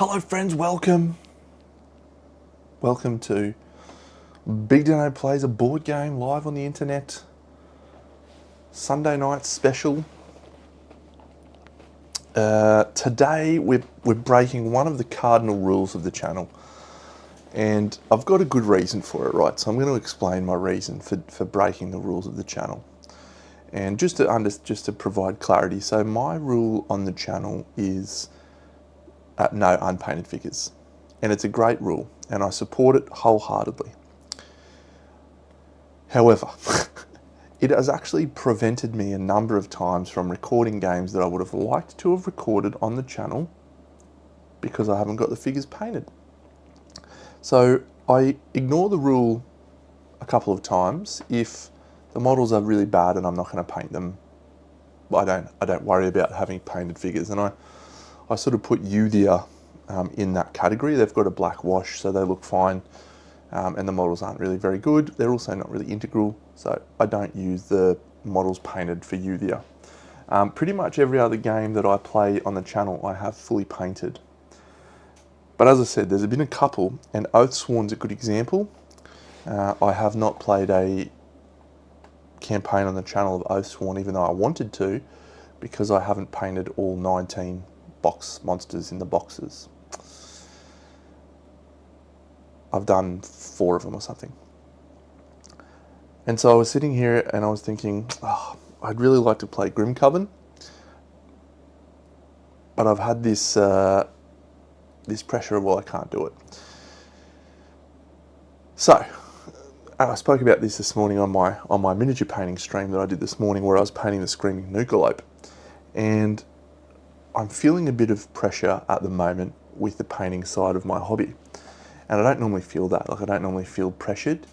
Hello friends, welcome to BigDenoPlays, a board game live on the internet. Sunday night special. Today we're breaking one of the cardinal rules of the channel. And I've got a good reason for it, right? So I'm going to explain my reason for breaking the rules of the channel. And just to provide clarity, so my rule on the channel is no unpainted figures. And it's a great rule, and I support it wholeheartedly. However, it has actually prevented me a number of times from recording games that I would have liked to have recorded on the channel because I haven't got the figures painted. So I ignore the rule a couple of times. If the models are really bad and I'm not going to paint them, I don't worry about having painted figures, and I sort of put Udia in that category. They've got a black wash, so they look fine, and the models aren't really very good. They're also not really integral, so I don't use the models painted for Udia. Pretty much every other game that I play on the channel I have fully painted. But as I said, there's been a couple, and Oathsworn's a good example. I have not played a campaign on the channel of Oathsworn, even though I wanted to, because I haven't painted all 19 box monsters in the boxes. I've done 4 of them or something. And so I was sitting here and I was thinking, oh, I'd really like to play Grimcoven, but I've had this this pressure of, well, I can't do it. So I spoke about this morning on my miniature painting stream that I did this morning, where I was painting the Screaming Nucleope, and I'm feeling a bit of pressure at the moment with the painting side of my hobby. And I don't normally feel that. Like, I don't normally feel pressured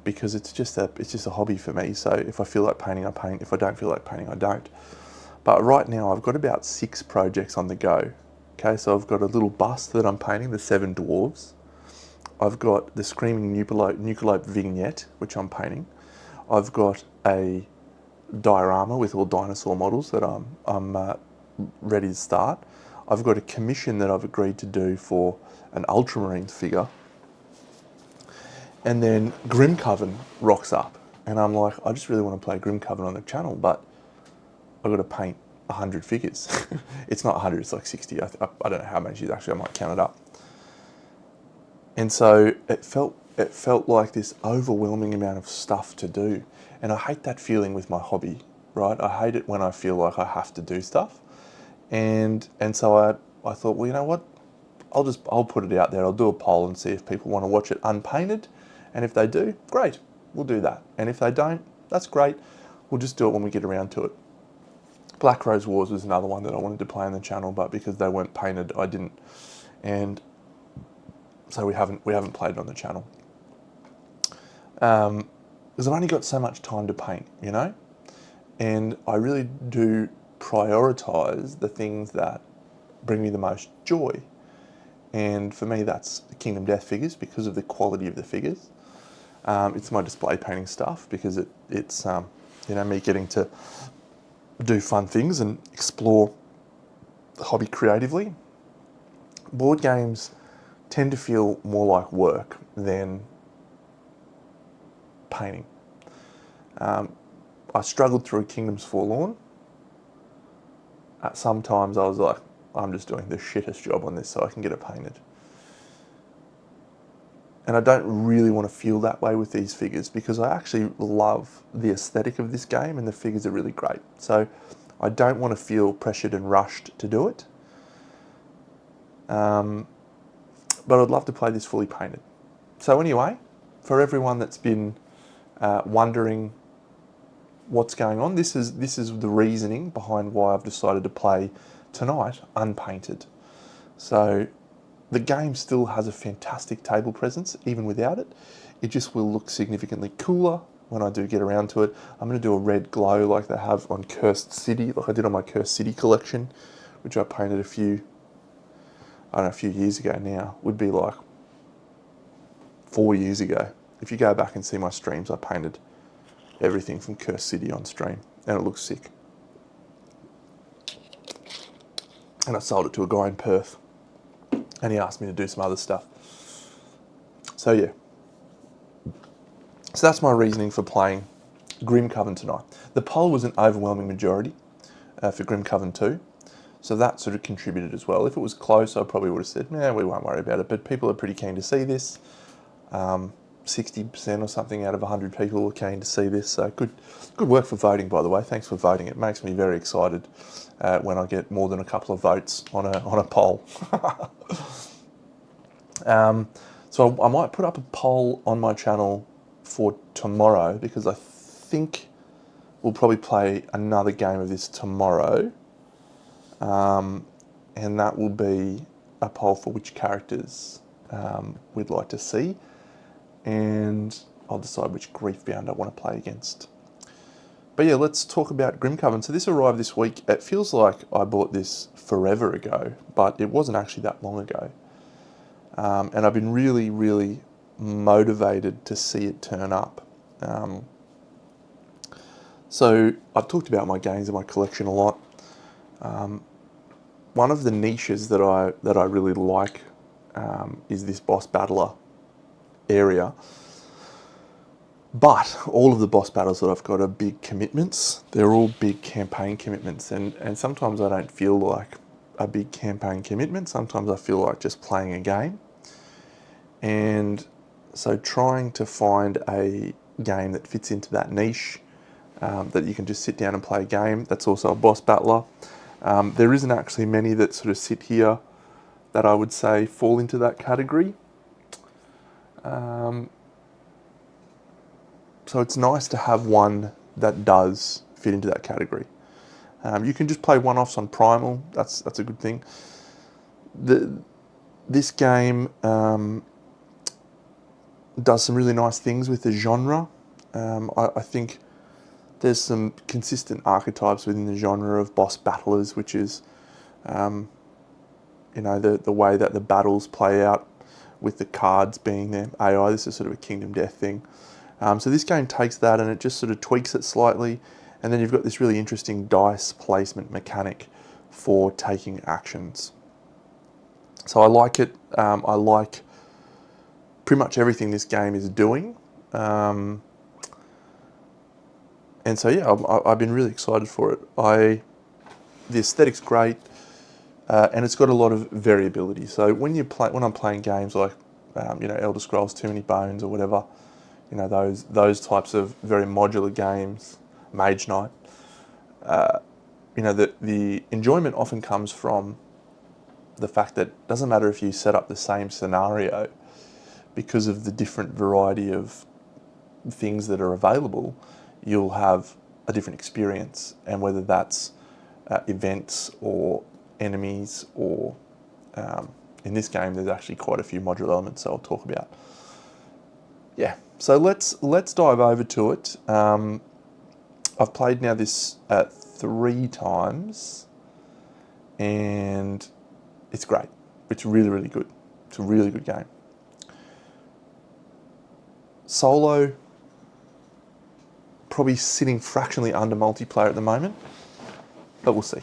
because it's just a hobby for me. So if I feel like painting, I paint. If I don't feel like painting, I don't. But right now I've got about 6 projects on the go. Okay, so I've got a little bust that I'm painting, the 7 dwarves. I've got the Screaming Nucleope vignette, which I'm painting. I've got a diorama with all dinosaur models that I'm ready to start. I've got a commission that I've agreed to do for an Ultramarine figure. And then Grimcoven rocks up. And I'm like, I just really want to play Grimcoven on the channel, but I've got to paint 100 figures. It's not 100, it's like 60. I don't know how many it is actually, I might count it up. And so it felt like this overwhelming amount of stuff to do. And I hate that feeling with my hobby, right? I hate it when I feel like I have to do stuff. And so I thought, well, you know what? I'll put it out there. I'll do a poll and see if people want to watch it unpainted. And if they do, great, we'll do that. And if they don't, that's great. We'll just do it when we get around to it. Black Rose Wars was another one that I wanted to play on the channel, but because they weren't painted, I didn't. And so we haven't played it on the channel. Because I've only got so much time to paint, you know? And I really do prioritize the things that bring me the most joy. And for me, that's the Kingdom Death figures because of the quality of the figures. It's my display painting stuff because it's you know, me getting to do fun things and explore the hobby creatively. Board games tend to feel more like work than painting. I struggled through Kingdoms Forlorn. Sometimes I was like, I'm just doing the shittest job on this so I can get it painted. And I don't really want to feel that way with these figures because I actually love the aesthetic of this game and the figures are really great. So I don't want to feel pressured and rushed to do it. But I'd love to play this fully painted. So anyway, for everyone that's been wondering what's going on, this is the reasoning behind why I've decided to play tonight unpainted. So the game still has a fantastic table presence even without it. It just will look significantly cooler when I do get around to it. I'm going to do a red glow like they have on Cursed City, like I did on my Cursed City collection, which I painted a few years ago now. Would be like 4 years ago. If you go back and see my streams, I painted everything from Cursed City on stream, and it looks sick. And I sold it to a guy in Perth. and he asked me to do some other stuff. So yeah. So that's my reasoning for playing Grimcoven tonight. The poll was an overwhelming majority for Grimcoven 2, so that sort of contributed as well. If it was close, I probably would have said, nah, we won't worry about it, but people are pretty keen to see this. 60% or something out of 100 people were keen to see this, so good work for voting, by the way. Thanks for voting. It makes me very excited when I get more than a couple of votes on a poll. So I might put up a poll on my channel for tomorrow, because I think we'll probably play another game of this tomorrow, and that will be a poll for which characters we'd like to see, and I'll decide which Griefbound I want to play against. But yeah, let's talk about Grimcoven. So this arrived this week. It feels like I bought this forever ago, but it wasn't actually that long ago. And I've been really, really motivated to see it turn up. So I've talked about my games in my collection a lot. One of the niches that I really like is this boss battler area. But all of the boss battles that I've got are big commitments. They're all big campaign commitments, and sometimes I don't feel like a big campaign commitment. Sometimes I feel like just playing a game. And so trying to find a game that fits into that niche, that you can just sit down and play a game, that's also a boss battler. There isn't actually many that sort of sit here that I would say fall into that category. So it's nice to have one that does fit into that category. You can just play one-offs on Primal. That's a good thing. This game does some really nice things with the genre. I think there's some consistent archetypes within the genre of boss battlers, which is, the way that the battles play out with the cards being their AI. This is sort of a Kingdom Death thing. So this game takes that and it just sort of tweaks it slightly, and then you've got this really interesting dice placement mechanic for taking actions. So I like it. I like pretty much everything this game is doing. And so yeah, I've been really excited for it. The aesthetic's great, and it's got a lot of variability. So when I'm playing games like Elder Scrolls Too Many Bones or whatever, those types of very modular games, Mage Knight, the enjoyment often comes from the fact that it doesn't matter if you set up the same scenario, because of the different variety of things that are available, you'll have a different experience, and whether that's events or enemies or in this game there's actually quite a few modular elements, so I'll talk about. Yeah, so let's dive over to it. I've played now this 3 times, and it's great. It's really, really good. It's a really good game. Solo, probably sitting fractionally under multiplayer at the moment, but we'll see.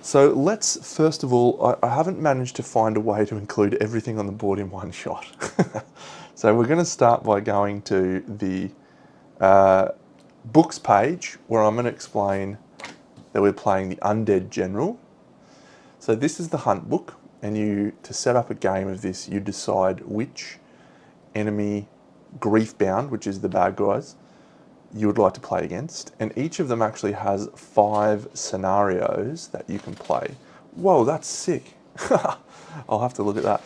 So let's, first of all, I haven't managed to find a way to include everything on the board in one shot. So we're going to start by going to the books page, where I'm going to explain that we're playing the Undead General. So this is the hunt book, and to set up a game of this, you decide which enemy Griefbound, which is the bad guys, you would like to play against, and each of them actually has 5 scenarios that you can play. Whoa, that's sick. I'll have to look at that.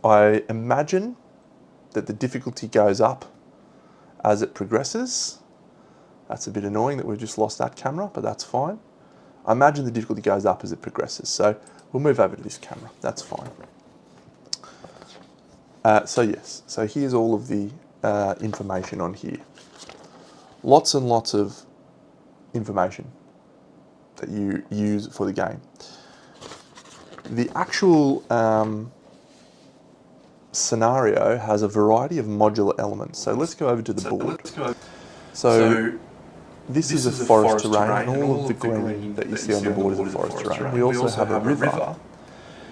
I imagine that the difficulty goes up as it progresses. That's a bit annoying that we've just lost that camera, but that's fine. I imagine the difficulty goes up as it progresses, so we'll move over to this camera. That's fine. So here's all of the information on here. Lots and lots of information that you use for the game. The actual scenario has a variety of modular elements. So let's go over to the board. So this is a forest terrain, and all of the green that you see on the board is a forest terrain. We also have a river,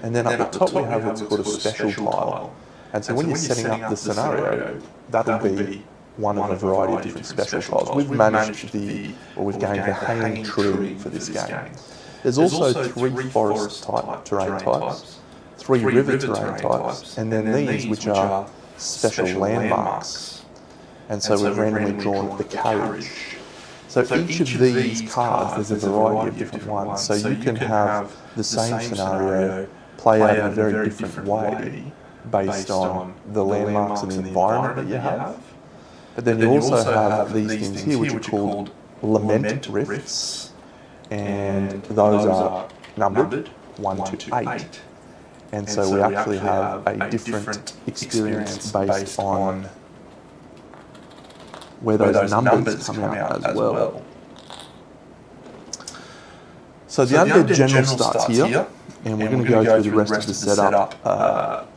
And then up the top we have what's called a special tile. And so when you're setting up the scenario, that'll be one of a variety of different special tiles. We've managed we've gained the hanging tree for this game. There's also 3 forest type terrain types, 3 river terrain types, and then these which are special landmarks. And so we've randomly drawn the carriage. So each of these cards, there's a variety of different ones. So you can have the same scenario play out in a very different way based on the landmarks and the environment that you have. But then you also have these things here which are called lament rifts, and those are numbered 1 to 8. And so we actually have a different experience based on where those numbers come out as well. So the Undead General starts here, and we're going to go through the rest of the setup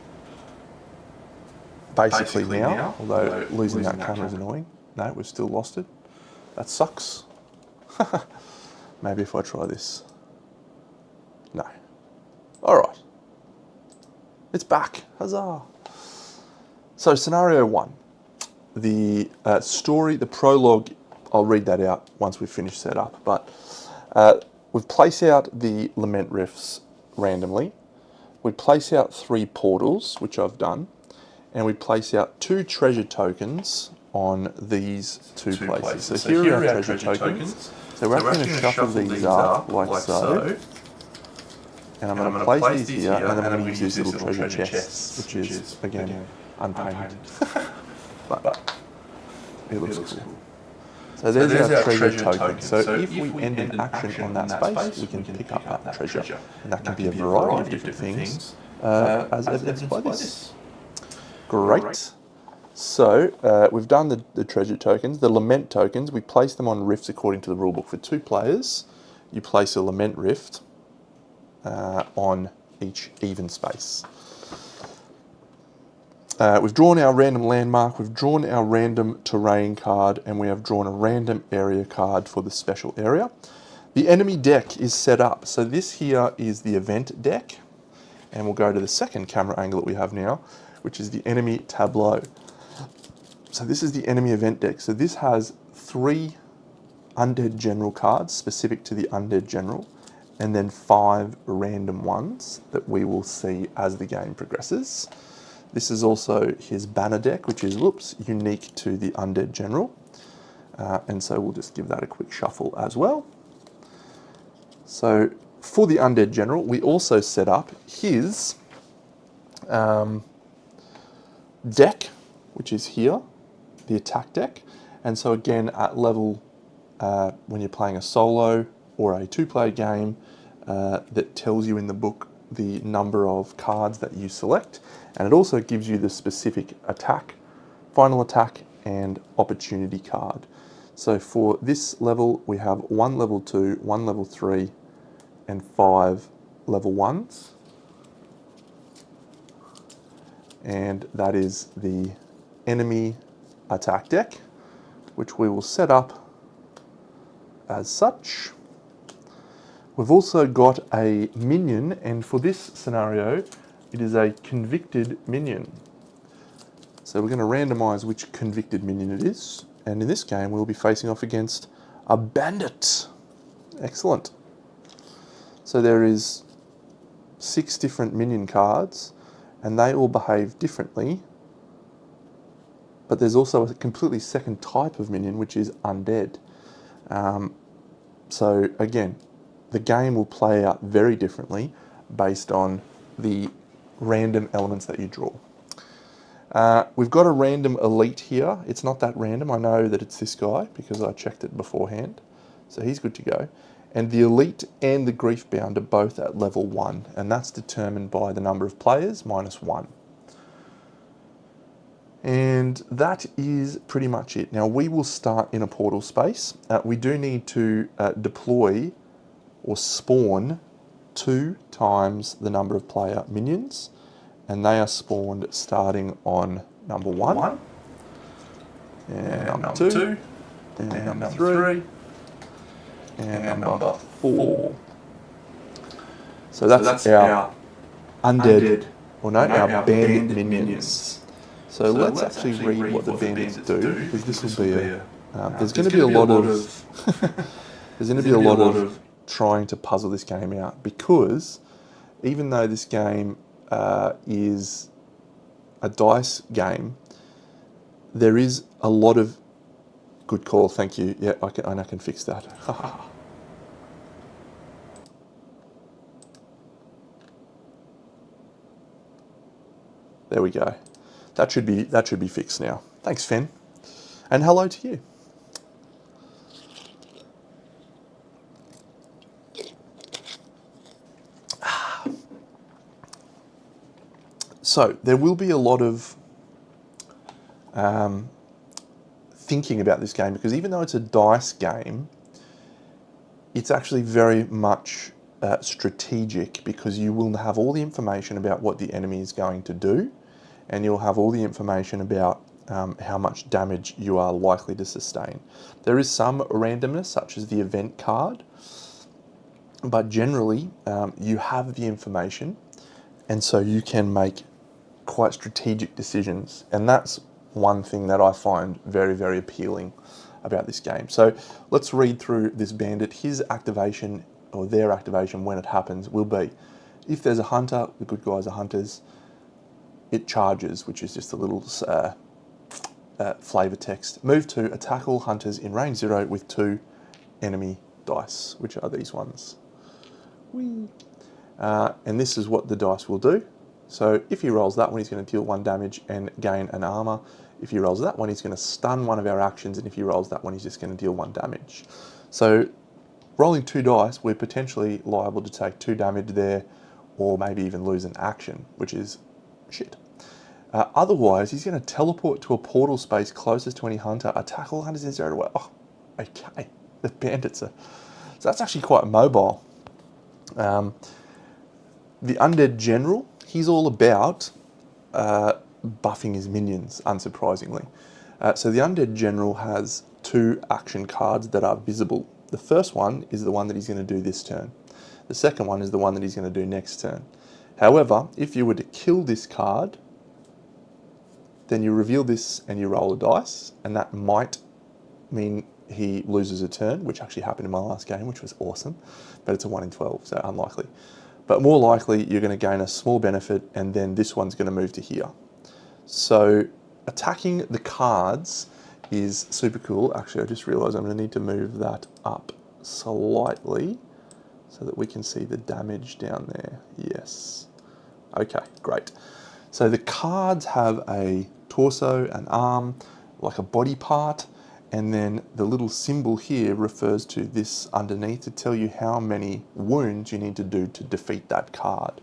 basically now, although losing that camera is annoying. No, we've still lost it. That sucks. Maybe if I try this. No. All right. It's back. Huzzah. So scenario 1. The story, the prologue, I'll read that out once we've finished setup, but we've placed out the lament rifts randomly. We place out 3 portals, which I've done, and we place out 2 treasure tokens on these 2 places. So here are our treasure tokens. So we're actually going to shuffle these up like so. And I'm going to place these here, and then I'm going to use these little treasure chests, which is, again, unpainted. But it looks cool. So there's our treasure token. So if we end an action on that space, we can pick up that treasure. And that can be a variety of different things, as evidenced by this. Great. So we've done the treasure tokens. The lament tokens, we place them on rifts according to the rulebook. For 2 players, you place a lament rift on each even space. We've drawn our random landmark, we've drawn our random terrain card, and we have drawn a random area card for the special area. The enemy deck is set up. So this here is the event deck, and we'll go to the second camera angle that we have now, which is the enemy tableau. So this is the enemy event deck. So this has 3 Undead General cards specific to the Undead General, and then 5 random ones that we will see as the game progresses. This is also his banner deck, which is, unique to the Undead General. And so we'll just give that a quick shuffle as well. So for the Undead General, we also set up his deck, which is here, the attack deck. And so again, at level, when you're playing a solo or a 2-player game, that tells you in the book the number of cards that you select, and it also gives you the specific attack, final attack, and opportunity card. So for this level, we have 1 level 2, 1 level 3, and 5 level 1s. And that is the enemy attack deck, which we will set up as such. We've also got a minion, and for this scenario, it is a convicted minion. So we're going to randomise which convicted minion it is, and in this game we'll be facing off against a bandit. Excellent. So there is 6 different minion cards, and they all behave differently, but there's also a completely second type of minion, which is undead. So again, the game will play out very differently based on the random elements that you draw. We've got a random elite here. It's not that random. I know that it's this guy because I checked it beforehand. So he's good to go. And the elite and the griefbound are both at level 1, and that's determined by the number of players -1. And that is pretty much it. Now we will start in a portal space. We do need to deploy or spawn 2 times the number of player minions, and they are spawned starting on number 1, and number 2, and number 3, and number 4. So that's our undead, or no, our bandit minions. So let's actually read what the bandits do, because this will be a... there's going to be a lot of... there's going to be a lot of trying to puzzle this game out, because even though this game is a dice game, there is a lot of... Good call, thank you. Yeah, I can fix that. There we go. That should be fixed now. Thanks, Fen. And hello to you. So there will be a lot of thinking about this game, because even though it's a dice game, it's actually very much strategic, because you will have all the information about what the enemy is going to do, and you'll have all the information about how much damage you are likely to sustain. There is some randomness, such as the event card, but generally you have the information, and so you can make quite strategic decisions, and that's one thing that I find very, very appealing about this game. So let's read through this bandit. His activation, or their activation when it happens, will be, if there's a hunter, the good guys are hunters, it charges, which is just a little flavor text. Move to attack all hunters in range 0 with 2 enemy dice, which are these ones. Whee. And this is what the dice will do. So if he rolls that one, he's going to deal 1 damage and gain an armor. If he rolls that one, he's going to stun one of our actions, and if he rolls that one, he's just going to deal 1 damage. So rolling 2 dice, we're potentially liable to take 2 damage there, or maybe even lose an action, which is shit. Otherwise, he's going to teleport to a portal space closest to any hunter, attack all hunters in 0 away. Oh, okay. The bandits are... So that's actually quite mobile. The Undead General, he's all about buffing his minions, unsurprisingly. So the Undead General has 2 action cards that are visible. The first one is the one that he's going to do this turn. The second one is the one that he's going to do next turn. However, if you were to kill this card, then you reveal this and you roll a dice, and that might mean he loses a turn, which actually happened in my last game, which was awesome, but it's a 1 in 12, so unlikely. But more likely, you're going to gain a small benefit, and then this one's going to move to here. So attacking the cards is super cool. Actually, I just realised I'm going to need to move that up slightly so that we can see the damage down there. Yes. Okay, great. So the cards have a torso, an arm, like a body part, and then the little symbol here refers to this underneath to tell you how many wounds you need to do to defeat that card.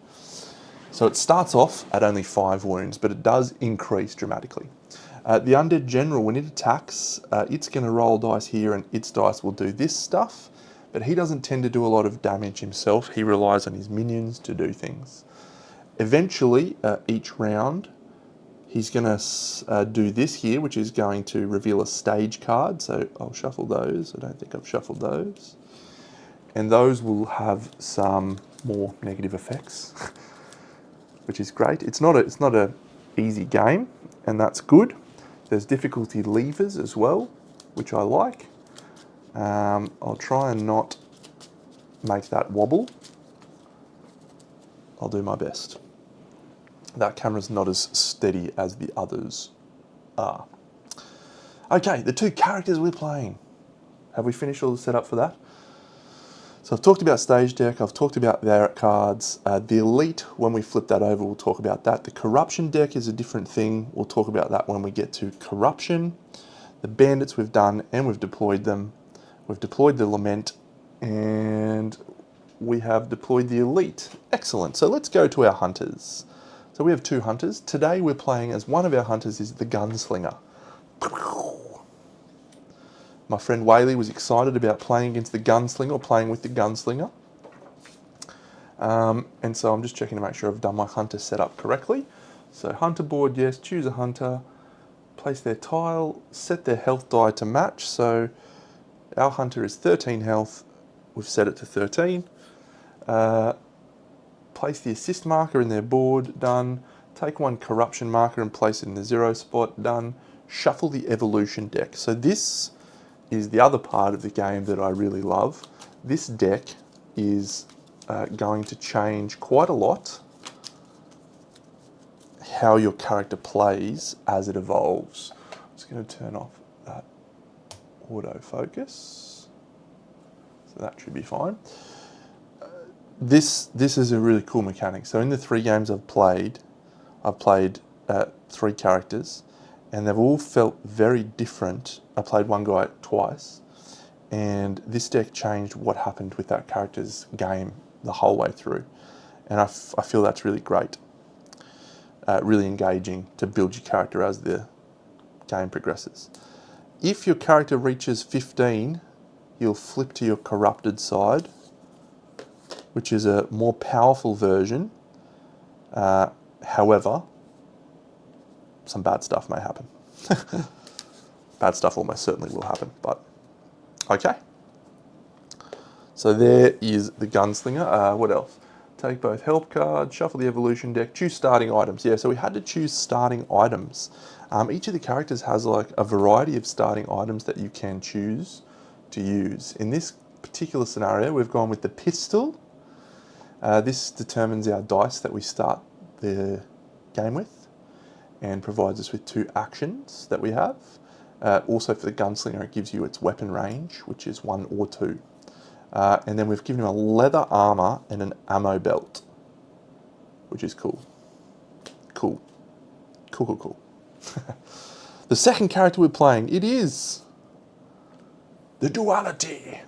So it starts off at only 5 wounds, but it does increase dramatically. The Undead General, when it attacks, it's going to roll dice here, and its dice will do this stuff, but he doesn't tend to do a lot of damage himself. He relies on his minions to do things. Eventually, each round, he's going to do this here, which is going to reveal a stage card. So I'll shuffle those. I don't think I've shuffled those. And those will have some more negative effects, which is great. It's not a easy game, and that's good. There's difficulty levers as well, which I like. I'll try and not make that wobble. I'll do my best. That camera's not as steady as the others are. Okay, the 2 characters we're playing. Have we finished all the setup for that? So I've talked about stage deck, I've talked about their cards. The elite, when we flip that over, we'll talk about that. The corruption deck is a different thing. We'll talk about that when we get to corruption. The bandits we've done, and we've deployed them. We've deployed the lament, and we have deployed the elite. Excellent. So let's go to our hunters. So we have 2 hunters. Today we're playing as one of our hunters is the Gunslinger. My friend Whaley was excited about playing against the Gunslinger, or playing with the Gunslinger. And so I'm just checking to make sure I've done my hunter setup correctly. So hunter board, yes, choose a hunter, place their tile, set their health die to match. So our hunter is 13 health, we've set it to 13. place the assist marker in their board, done. Take one corruption marker and place it in the 0 spot, done. Shuffle the evolution deck. So this is the other part of the game that I really love. This deck is going to change quite a lot how your character plays as it evolves. I'm just going to turn off that autofocus. So that should be fine. This is a really cool mechanic. So in the 3 games I've played 3 characters, and they've all felt very different. I played one guy twice, and this deck changed what happened with that character's game the whole way through. And I feel that's really great. Really engaging to build your character as the game progresses. If your character reaches 15, you'll flip to your corrupted side, which is a more powerful version. However, some bad stuff may happen. Bad stuff almost certainly will happen, but okay. So there is the Gunslinger. What else? Take both help cards, shuffle the evolution deck, choose starting items. Yeah, so we had to choose starting items. Each of the characters has like a variety of starting items that you can choose to use. In this particular scenario, we've gone with the pistol. This determines our dice that we start the game with and provides us with 2 actions that we have. Also for the Gunslinger, it gives you its weapon range, which is 1 or 2. And then we've given him a leather armor and an ammo belt, which is cool. Cool. Cool, cool, cool. The second character we're playing, it is the Duality.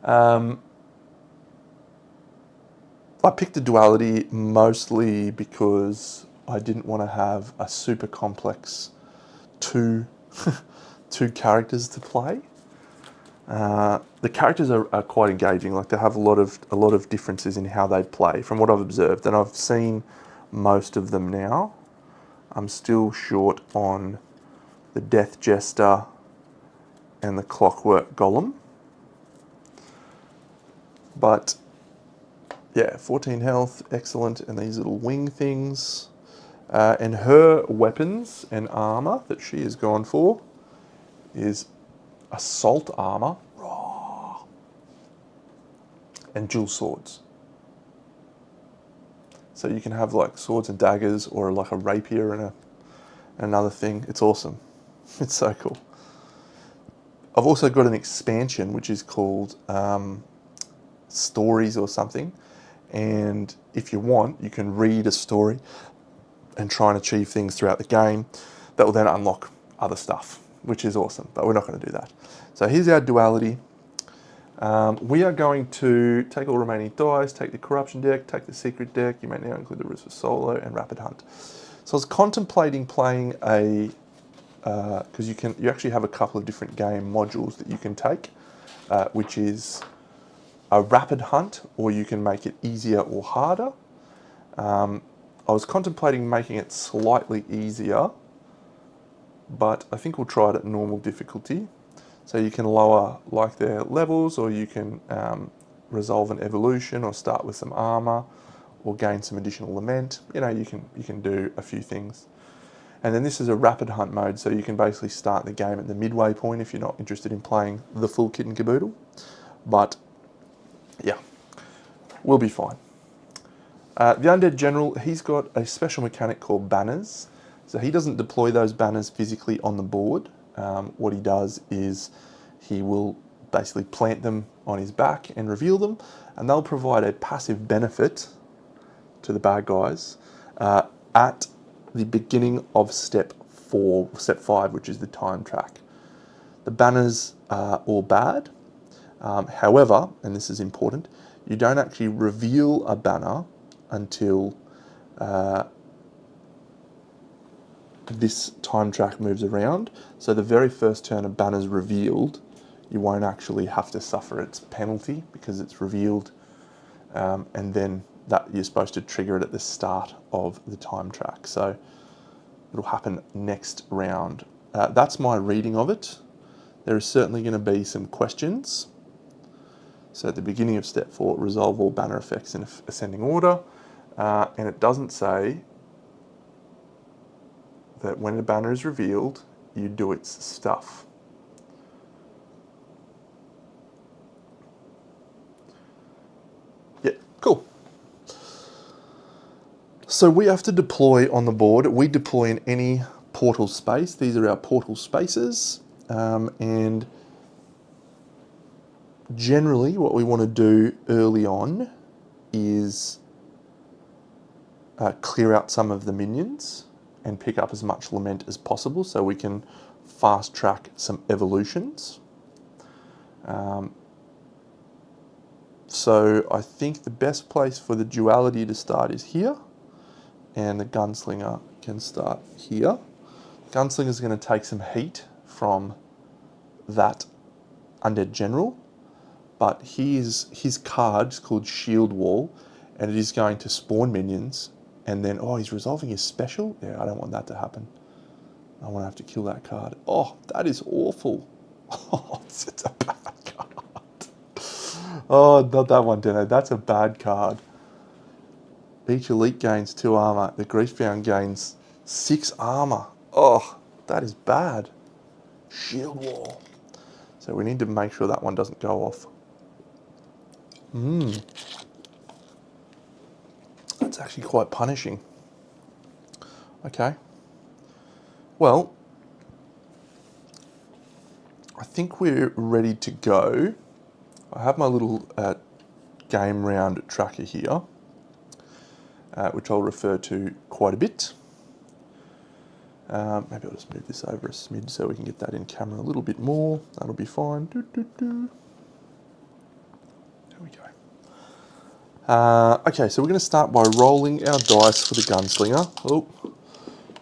I picked the Duality mostly because I didn't want to have a super complex two characters to play. The characters are quite engaging. Like, they have a lot of differences in how they play from what I've observed, and I've seen most of them now. I'm still short on the Death Jester and the Clockwork Golem, but yeah, 14 health, excellent, and these little wing things. And her weapons and armor that she has gone for is assault armor and dual swords. So you can have like swords and daggers, or like a rapier and another thing. It's awesome. It's so cool. I've also got an expansion which is called Stories or something. And if you want, you can read a story and try and achieve things throughout the game that will then unlock other stuff, which is awesome, but we're not going to do that. So here's our Duality. We are going to take all remaining dice, take the corruption deck, take the secret deck. You may now include the rules for solo and rapid hunt. So I was contemplating playing a, because you actually have a couple of different game modules that you can take, which is a rapid hunt, or you can make it easier or harder. I was contemplating making it slightly easier, but I think we'll try it at normal difficulty. So you can lower like their levels, or you can resolve an evolution, or start with some armor, or gain some additional lament. You know, you can do a few things. And then this is a rapid hunt mode, so you can basically start the game at the midway point if you're not interested in playing the full kit and caboodle. But yeah, we'll be fine. The Undead General, he's got a special mechanic called banners. So he doesn't deploy those banners physically on the board. What he does is he will basically plant them on his back and reveal them, and they'll provide a passive benefit to the bad guys at the beginning of step 5, which is the time track. The banners are all bad. However, and this is important, you don't actually reveal a banner until this time track moves around. So the very first turn a banner's revealed, you won't actually have to suffer its penalty because it's revealed, and then that you're supposed to trigger it at the start of the time track. So it'll happen next round. That's my reading of it. There is certainly going to be some questions. So at the beginning of step 4, resolve all banner effects in ascending order. And it doesn't say that when a banner is revealed, you do its stuff. Yeah, cool. So we have to deploy on the board. We deploy in any portal space. These are our portal spaces. And generally what we want to do early on is clear out some of the minions and pick up as much lament as possible so we can fast track some evolutions. So I think the best place for the duality to start is here, and the gunslinger can start here. Gunslinger is going to take some heat from that Undead General, but his card is called Shield Wall, and it is going to spawn minions, and then, oh, he's resolving his special? Yeah, I don't want that to happen. I want to have to kill that card. Oh, that is awful. Oh, it's a bad card. Oh, not that one, Deno. That's a bad card. Each elite gains 2 armor. The Griefbound gains 6 armor. Oh, that is bad. Shield Wall. So we need to make sure that one doesn't go off. That's actually quite punishing. Okay. Well, I think we're ready to go. I have my little game round tracker here, which I'll refer to quite a bit. Maybe I'll just move this over a smidge so we can get that in camera a little bit more. That'll be fine. There we go. Okay, so we're going to start by rolling our dice for the gunslinger. Oh,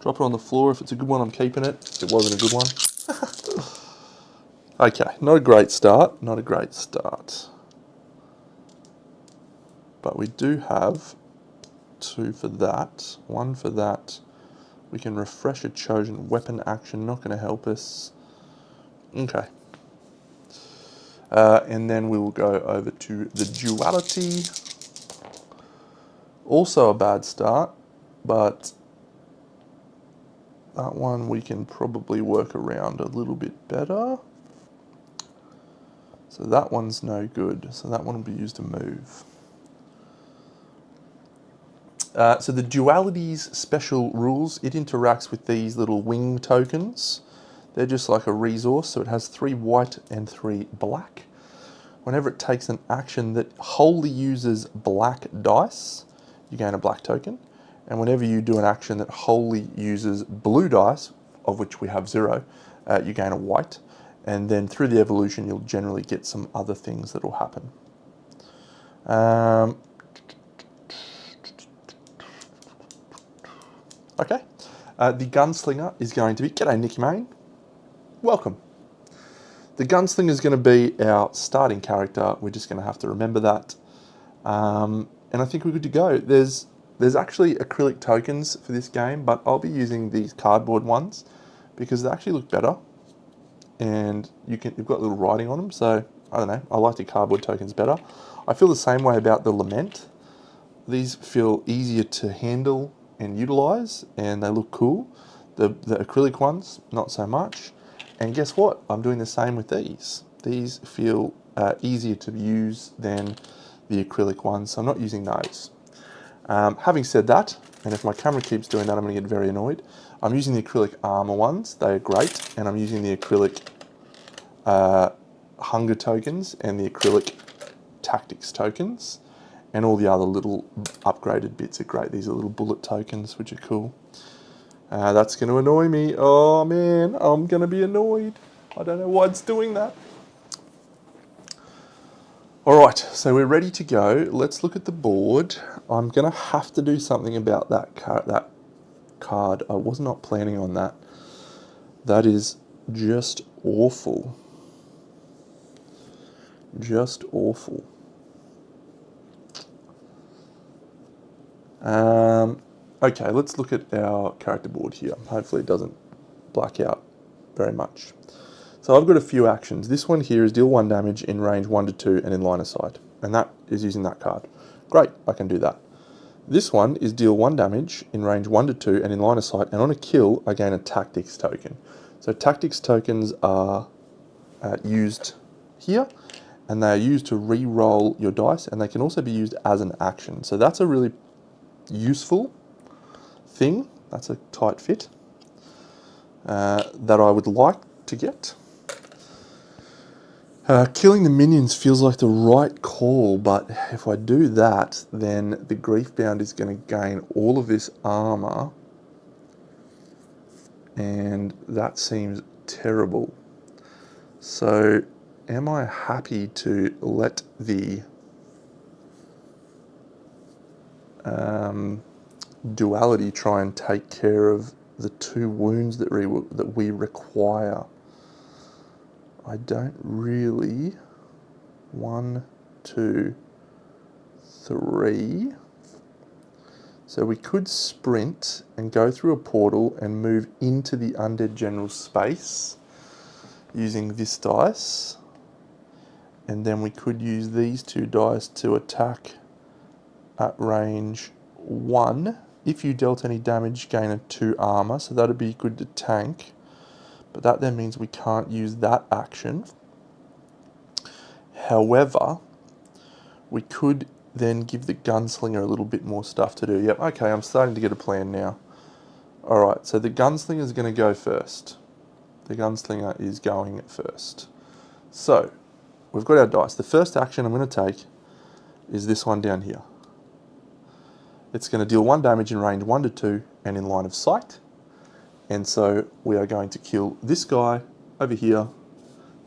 drop it on the floor. If it's a good one, I'm keeping it. It wasn't a good one. Okay, not a great start. Not a great start. But we do have 2 for that. 1 for that. We can refresh a chosen weapon action. Not going to help us. Okay. And then we will go over to the duality. Also a bad start, but that one we can probably work around a little bit better. So that one's no good. So that one will be used to move. So the duality's special rules, it interacts with these little wing tokens. They're just like a resource, so it has 3 white and 3 black. Whenever it takes an action that wholly uses black dice, you gain a black token. And whenever you do an action that wholly uses blue dice, of which we have 0, you gain a white. And then through the evolution, you'll generally get some other things that will happen. Okay, the gunslinger is going to be, g'day Nicky Main, welcome. The gunslinger is going to be our starting character. We're just going to have to remember that. And I think we're good to go. There's actually acrylic tokens for this game, but I'll be using these cardboard ones because they actually look better. And you've got little writing on them, so I don't know, I like the cardboard tokens better. I feel the same way about the lament. These feel easier to handle and utilize, and they look cool. The acrylic ones, not so much. And guess what? I'm doing the same with these. These feel easier to use than the acrylic ones, so I'm not using those. Having said that, and if my camera keeps doing that, I'm going to get very annoyed. I'm using the acrylic armor ones. They are great, and I'm using the acrylic hunger tokens and the acrylic tactics tokens. And all the other little upgraded bits are great. These are little bullet tokens, which are cool. That's going to annoy me. Oh man, I'm going to be annoyed. I don't know why it's doing that. Alright, so we're ready to go. Let's look at the board. I'm going to have to do something about that card. I was not planning on that. That is just awful. Just awful. Okay, let's look at our character board here. Hopefully it doesn't black out very much. So I've got a few actions. This one here is deal 1 damage in range 1 to 2 and in line of sight. And that is using that card. Great, I can do that. This one is deal 1 damage in range 1 to 2 and in line of sight. And on a kill, I gain a tactics token. So tactics tokens are used here. And they are used to re-roll your dice. And they can also be used as an action. So that's a really useful thing. That's a tight fit that I would like to get. Killing the minions feels like the right call, but if I do that, then the Griefbound is going to gain all of this armor, and that seems terrible. So, am I happy to let the Duality try and take care of the 2 wounds that we require? I don't really. 1, 2, 3. So we could sprint and go through a portal and move into the Undead General space using this dice. And then we could use these 2 dice to attack at range 1. If you dealt any damage, gain a 2 armor, so that'd be good to tank. But that then means we can't use that action. However, we could then give the Gunslinger a little bit more stuff to do. Yep, okay, I'm starting to get a plan now. Alright, so the Gunslinger is going to go first. The Gunslinger is going first. So, we've got our dice. The first action I'm going to take is this one down here. It's going to deal 1 damage in range 1 to 2 and in line of sight. And so we are going to kill this guy over here.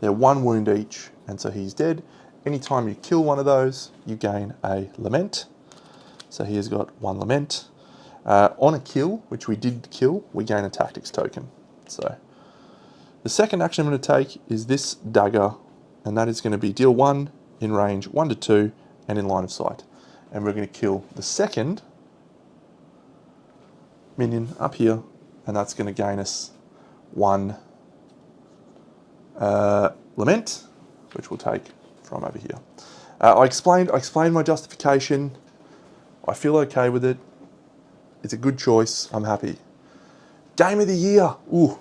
They're 1 wound each, and so he's dead. Anytime you kill one of those, you gain a lament. So he has got 1 lament. On a kill, which we did kill, we gain a tactics token. So the second action I'm going to take is this dagger, and that is going to be deal 1 in range 1 to 2 and in line of sight. And we're going to kill the second minion up here, and that's going to gain us 1 lament, which we'll take from over here. I explained my justification. I feel okay with it. It's a good choice. I'm happy. Game of the year. Ooh.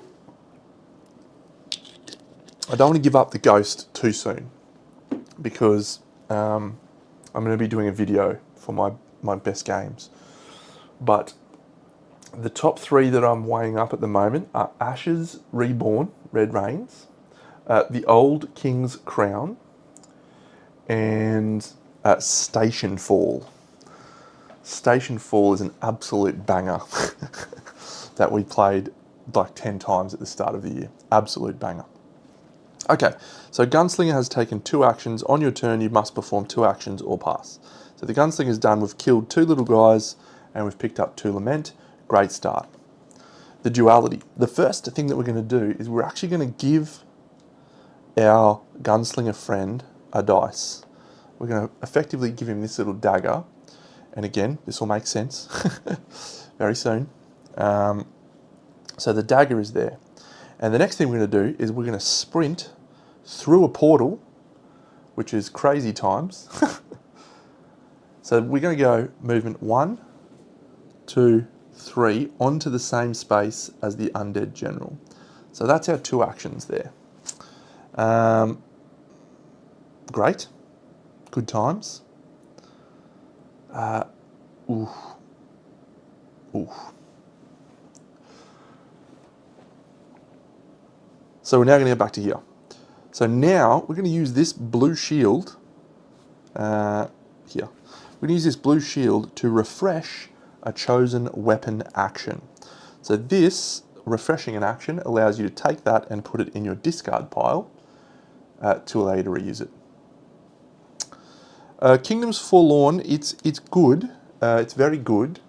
I don't want to give up the Ghost too soon, because I'm going to be doing a video for my best games. But the top 3 that I'm weighing up at the moment are Ashes Reborn, Red Rains, The Old King's Crown, and Station Fall. Station Fall is an absolute banger that we played like 10 times at the start of the year. Absolute banger. Okay, so Gunslinger has taken 2 actions. On your turn, you must perform 2 actions or pass. So the Gunslinger is done. We've killed 2 little guys, and we've picked up 2 lament. Great start. The Duality. The first thing that we're going to do is we're actually going to give our Gunslinger friend a dice. We're going to effectively give him this little dagger. And again, this will make sense very soon. So the dagger is there. And the next thing we're going to do is we're going to sprint through a portal, which is crazy times. So we're going to go movement 1, 2, 3 onto the same space as the Undead General. So that's our 2 actions there. Great. Good times. Ooh. So we're now going to go back to here. So now we're going to use this blue shield here. We're going to use this blue shield to refresh a chosen weapon action. So this refreshing an action allows you to take that and put it in your discard pile to allow you to reuse it. Kingdoms Forlorn, it's good. It's very good.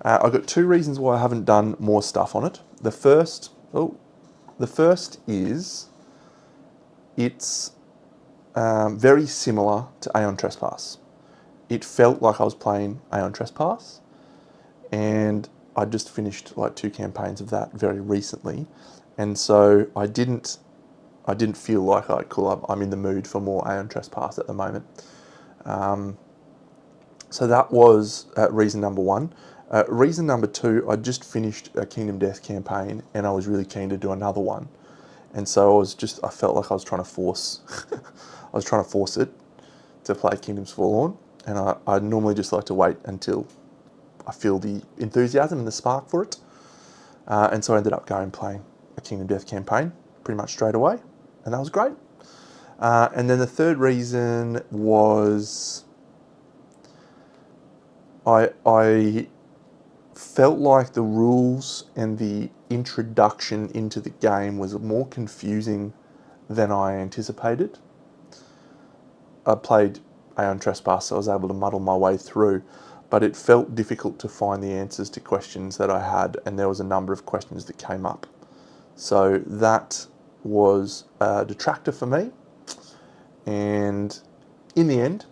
I've got 2 reasons why I haven't done more stuff on it. The first is it's very similar to Aeon Trespass. It felt like I was playing Aeon Trespass, and I just finished like 2 campaigns of that very recently, and so I didn't I didn't feel like, cool, I'm in the mood for more Aeon Trespass at the moment. So that was reason number one. Reason number two, I just finished a Kingdom Death campaign and I was really keen to do another one. And so I felt like I was trying to force, it to play Kingdoms Forlorn. And I normally just like to wait until I feel the enthusiasm and the spark for it. And so I ended up going playing a Kingdom Death campaign pretty much straight away. And that was great. And then the third reason was I felt like the rules and the introduction into the game was more confusing than I anticipated. I played Aeon Trespass, so I was able to muddle my way through, but it felt difficult to find the answers to questions that I had, and there was a number of questions that came up. So that was a detractor for me, and in the end,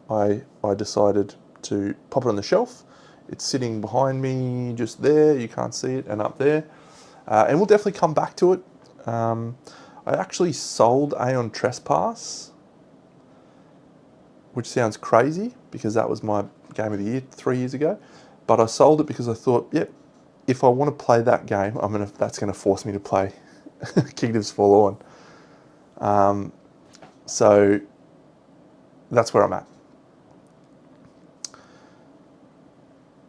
I decided to pop it on the shelf. It's sitting behind me, just there, you can't see it, and up there. And we'll definitely come back to it. I actually sold Aeon Trespass, which sounds crazy because that was my game of the year 3 years ago. But I sold it because I thought, yep, if I want to play that game, that's going to force me to play Kingdoms Forlorn. So that's where I'm at.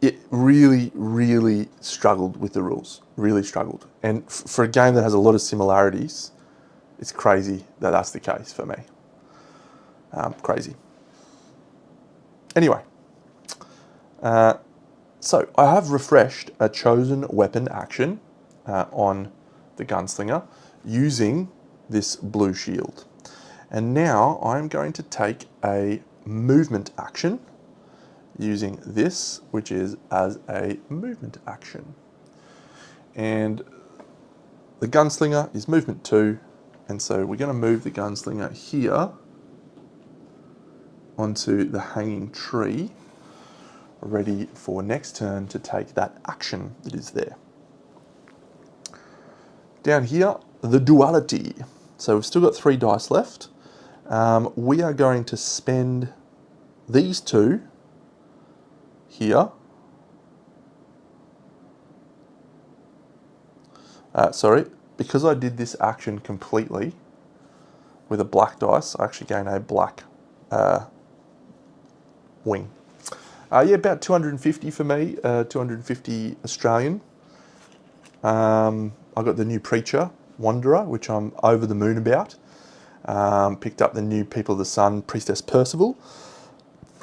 It really, really struggled with the rules. Really struggled. And for a game that has a lot of similarities, it's crazy that that's the case for me. Crazy. Anyway, so I have refreshed a chosen weapon action on the Gunslinger using this blue shield. And now I'm going to take a movement action using this, which is as a movement action. And the Gunslinger is movement 2, and so we're going to move the Gunslinger here onto the hanging tree, ready for next turn to take that action that is there. Down here, the Duality. So we've still got 3 dice left. We are going to spend these 2 here. Because I did this action completely with a black dice, I actually gain a black wing. Yeah, about 250 for me, 250 Australian. I got the new Preacher, Wanderer, which I'm over the moon about. Picked up the new People of the Sun, Priestess Percival.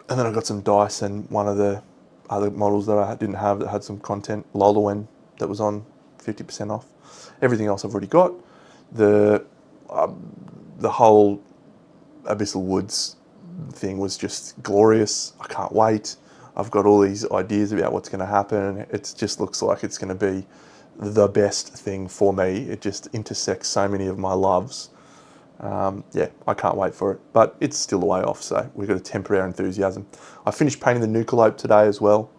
And then I got some dice and one of the other models that I didn't have that had some content, Lolawen, that was on 50% off. Everything else I've already got. The whole Abyssal Woods thing was just glorious. I can't wait. I've got all these ideas about what's going to happen. It just looks like it's going to be the best thing for me. It just intersects so many of my loves. Yeah, I can't wait for it, but it's still a way off, so we've got to temper our enthusiasm. I finished painting the Nucleope today as well.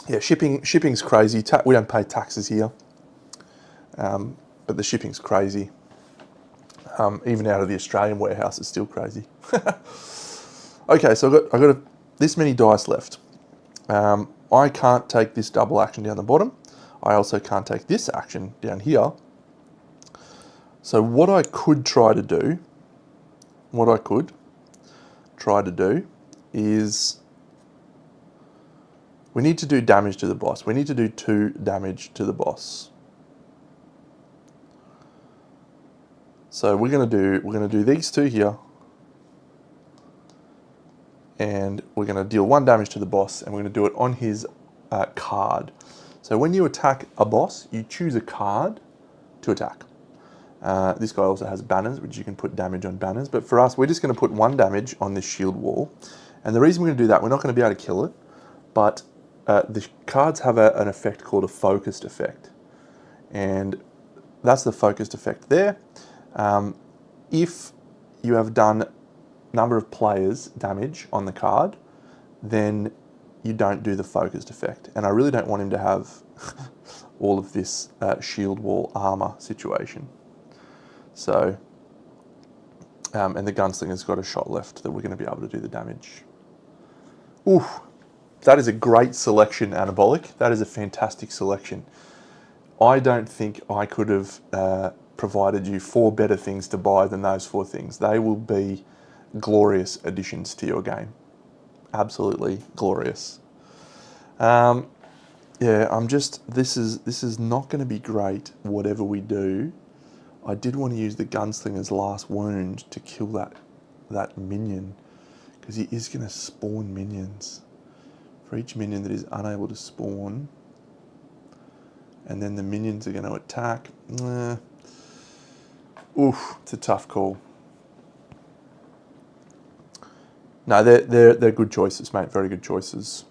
Yeah, shipping's crazy. We don't pay taxes here, but the shipping's crazy. Even out of the Australian warehouse, it's still crazy. Okay, so I've got this many dice left. I can't take this double action down the bottom. I also can't take this action down here. So what I could try to do is we need to do damage to the boss. We need to do 2 damage to the boss. So we're gonna do these 2 here, and we're gonna deal 1 damage to the boss, and we're gonna do it on his card. So when you attack a boss, you choose a card to attack. This guy also has banners, which you can put damage on banners. But for us, we're just going to put 1 damage on this shield wall. And the reason we're going to do that, we're not going to be able to kill it, but the cards have an effect called a focused effect. And that's the focused effect there. If you have done number of players damage on the card, then you don't do the focused effect. And I really don't want him to have all of this shield wall armor situation. So, and the Gunslinger's got a shot left that we're going to be able to do the damage. Oof, that is a great selection, Anabolic. That is a fantastic selection. I don't think I could have provided you 4 better things to buy than those 4 things. They will be glorious additions to your game. Absolutely glorious. Yeah, this is not going to be great, whatever we do. I did want to use the Gunslinger's last wound to kill that minion, because he is going to spawn minions. For each minion that is unable to spawn, and then the minions are going to attack. Oof, it's a tough call. No, they're good choices, mate. Very good choices.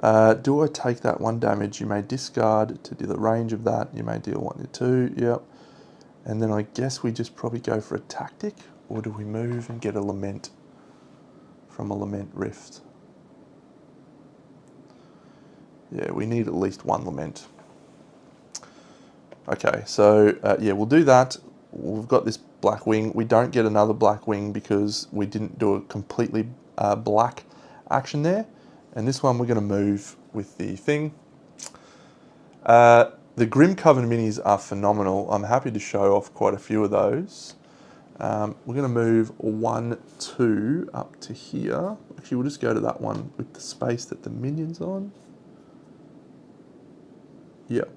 Do I take that 1 damage? You may discard to deal the range of that. You may deal 1 to 2. Yep. And then I guess we just probably go for a tactic, or do we move and get a lament from a lament rift? Yeah, we need at least 1 lament. Okay, so yeah, we'll do that. We've got this black wing. We don't get another black wing because we didn't do a completely black action there. And this one we're going to move with the thing. The Grimcoven minis are phenomenal. I'm happy to show off quite a few of those. We're going to move 1, 2 up to here. Actually, we'll just go to that one with the space that the minion's on. Yep.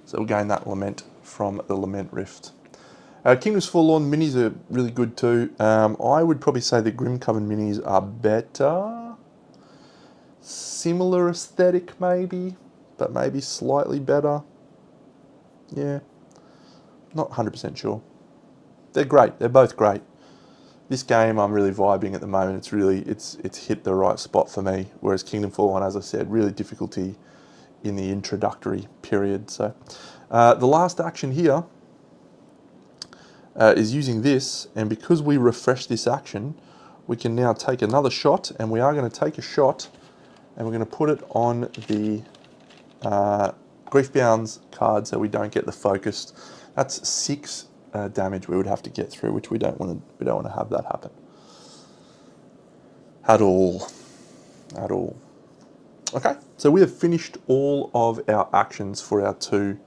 So we'll gain that lament from the lament rift. Kingdom's Forlorn minis are really good too. I would probably say the Grimcoven minis are better. Similar aesthetic maybe, but maybe slightly better. Yeah, not 100% sure. They're great. They're both great. This game I'm really vibing at the moment. It's hit the right spot for me. Whereas Kingdom Forlorn, as I said, really difficulty in the introductory period. So the last action here is using this, and because we refresh this action, we can now take another shot, and we are going to take a shot, and we're going to put it on the Griefbound's card so we don't get the focused. That's 6 damage we would have to get through, which we don't want to have that happen at all. Okay, so we have finished all of our actions for our 2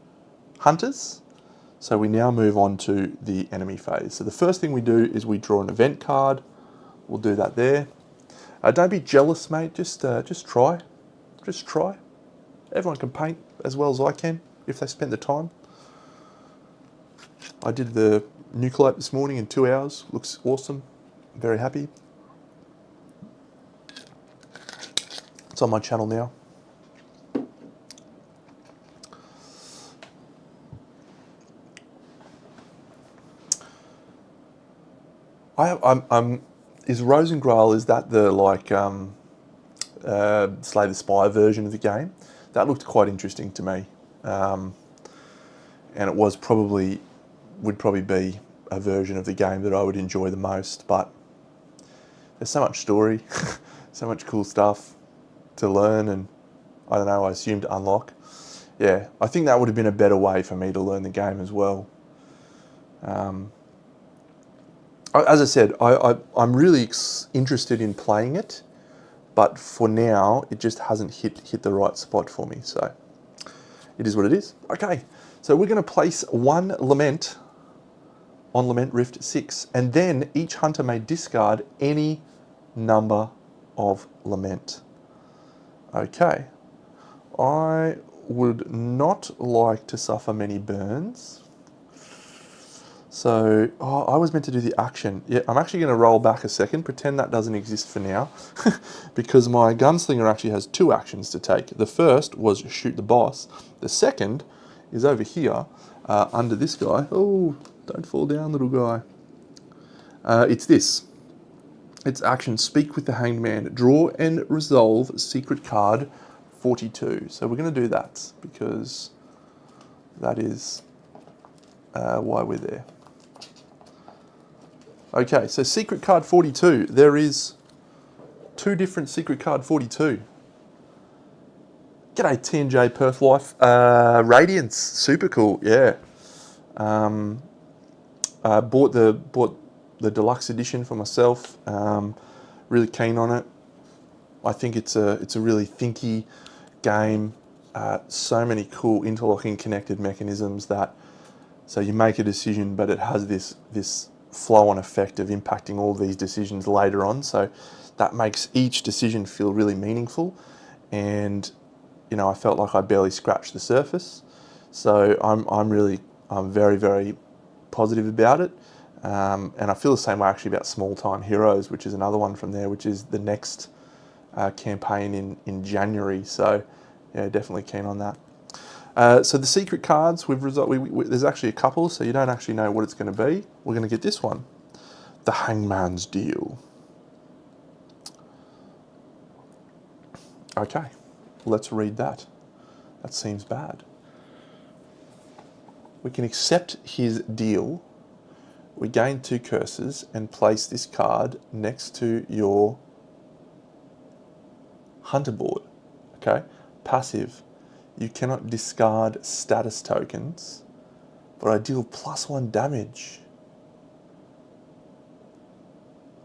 hunters. So we now move on to the enemy phase. So the first thing we do is we draw an event card. We'll do that there. Don't be jealous, mate. Just try. Just try. Everyone can paint as well as I can if they spend the time. I did the Nucleate this morning in 2 hours. Looks awesome. I'm very happy. It's on my channel now. Is Rosengrail, is that the Slay the Spire version of the game? That looked quite interesting to me, and it would probably be a version of the game that I would enjoy the most. But there's so much story, so much cool stuff to learn, and I don't know, I assume to unlock. Yeah, I think that would have been a better way for me to learn the game as well. As I said, I'm really interested in playing it, but for now, it just hasn't hit the right spot for me. So it is what it is. Okay, so we're going to place 1 lament on Lament Rift 6, and then each hunter may discard any number of lament. Okay, I would not like to suffer many burns. So, I was meant to do the action. Yeah, I'm actually going to roll back a second, pretend that doesn't exist for now, because my Gunslinger actually has 2 actions to take. The first was shoot the boss. The second is over here, under this guy. Oh, don't fall down, little guy. It's this. It's action, speak with the Hanged Man. Draw and resolve secret card 42. So we're going to do that, because that is why we're there. Okay, so secret card 42. There is 2 different secret card 42. G'day TNJ Perth Life. Radiance, super cool, yeah. Bought the deluxe edition for myself. Really keen on it. I think it's a really thinky game. So many cool interlocking connected mechanisms that, so you make a decision, but it has this flow-on effect of impacting all these decisions later on. So that makes each decision feel really meaningful. And you know, I felt like I barely scratched the surface. So I'm very, very positive about it. And I feel the same way actually about Small Time Heroes, which is another one from there, which is the next campaign in January. So yeah, definitely keen on that. So the secret cards, there's actually a couple, so you don't actually know what it's going to be. We're going to get this one, the Hangman's Deal. Okay, let's read that. That seems bad. We can accept his deal. We gain 2 curses and place this card next to your hunter board. Okay, passive. You cannot discard status tokens, but I deal +1 damage.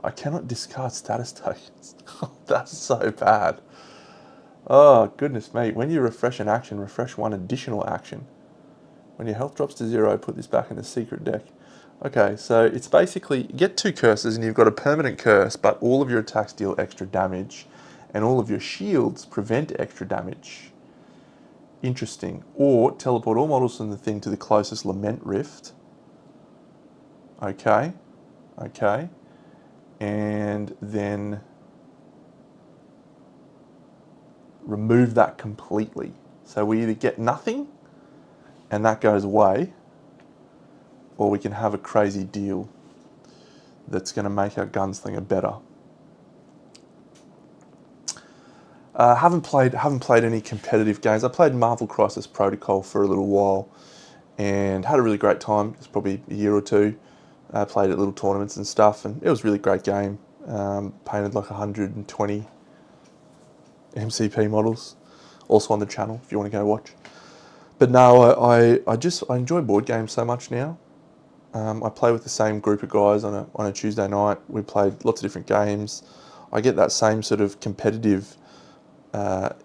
I cannot discard status tokens. That's so bad. Oh, goodness me. When you refresh an action, refresh 1 additional action. When your health drops to 0, put this back in the secret deck. Okay, so it's basically, you get 2 curses and you've got a permanent curse, but all of your attacks deal extra damage, and all of your shields prevent extra damage. Interesting. Or teleport all models from the thing to the closest Lament Rift. Okay. Okay. And then remove that completely. So we either get nothing and that goes away, or we can have a crazy deal that's going to make our Gunslinger better. Haven't played any competitive games. I played Marvel Crisis Protocol for a little while and had a really great time. It's probably a year or 2. I played at little tournaments and stuff, and it was a really great game. Painted like 120 MCP models, also on the channel if you want to go watch. But no, I enjoy board games so much now. I play with the same group of guys on a Tuesday night. We played lots of different games. I get that same sort of competitive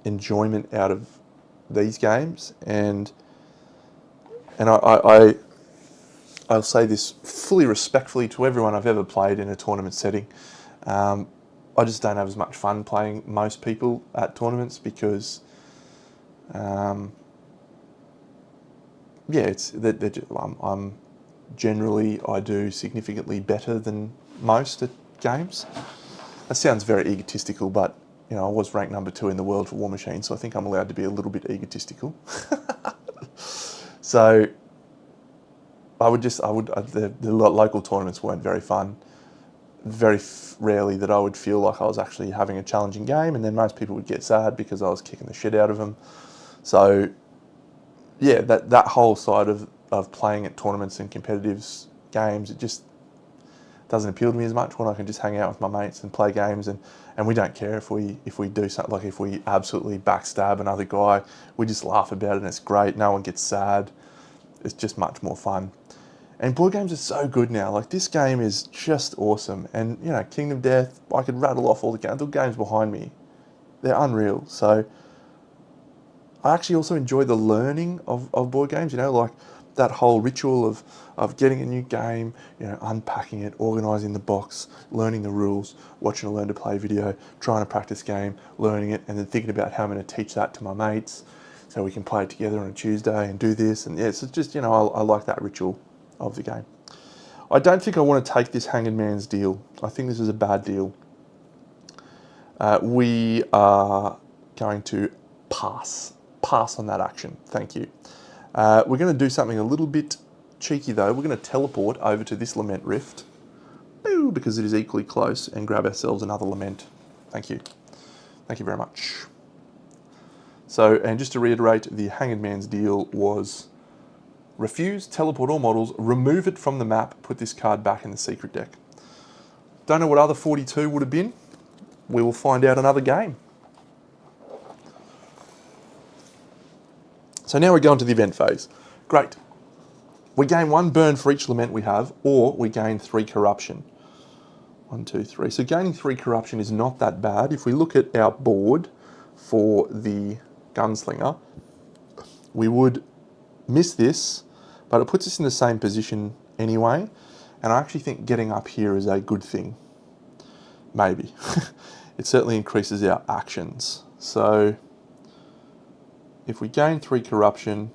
enjoyment out of these games, and I'll say this fully respectfully to everyone I've ever played in a tournament setting. I just don't have as much fun playing most people at tournaments because, yeah, I'm generally, I do significantly better than most at games. That sounds very egotistical, but you know, I was ranked number 2 in the world for War Machine, so I think I'm allowed to be a little bit egotistical. So the local tournaments weren't very fun. Very rarely that I would feel like I was actually having a challenging game, and then most people would get sad because I was kicking the shit out of them. So yeah, that whole side of playing at tournaments and competitive games, it just doesn't appeal to me as much when I can just hang out with my mates and play games, and we don't care if we do something, like if we absolutely backstab another guy, we just laugh about it and it's great. No one gets sad. It's just much more fun. And board games are so good now. Like, this game is just awesome. And you know, Kingdom Death, I could rattle off all the games behind me. They're unreal. So I actually also enjoy the learning of board games, you know, like that whole ritual of getting a new game, you know, unpacking it, organising the box, learning the rules, watching a Learn to Play video, trying to practice game, learning it, and then thinking about how I'm going to teach that to my mates so we can play it together on a Tuesday and do this. And yeah, so it's just, you know, I like that ritual of the game. I don't think I want to take this Hanged Man's Deal. I think this is a bad deal. We are going to pass on that action. Thank you. We're going to do something a little bit cheeky though. We're going to teleport over to this Lament Rift, because it is equally close, and grab ourselves another Lament. Thank you. Thank you very much. So, and just to reiterate, the Hanged Man's Deal was refuse, teleport all models, remove it from the map, put this card back in the secret deck. Don't know what other 42 would have been. we will find out another game. So now we're going to the event phase. Great. We gain 1 burn for each lament we have, or we gain 3 corruption. 1, 2, 3. So gaining 3 corruption is not that bad. If we look at our board for the Gunslinger, we would miss this, but it puts us in the same position anyway. And I actually think getting up here is a good thing. Maybe. It certainly increases our actions. So if we gain 3 corruption,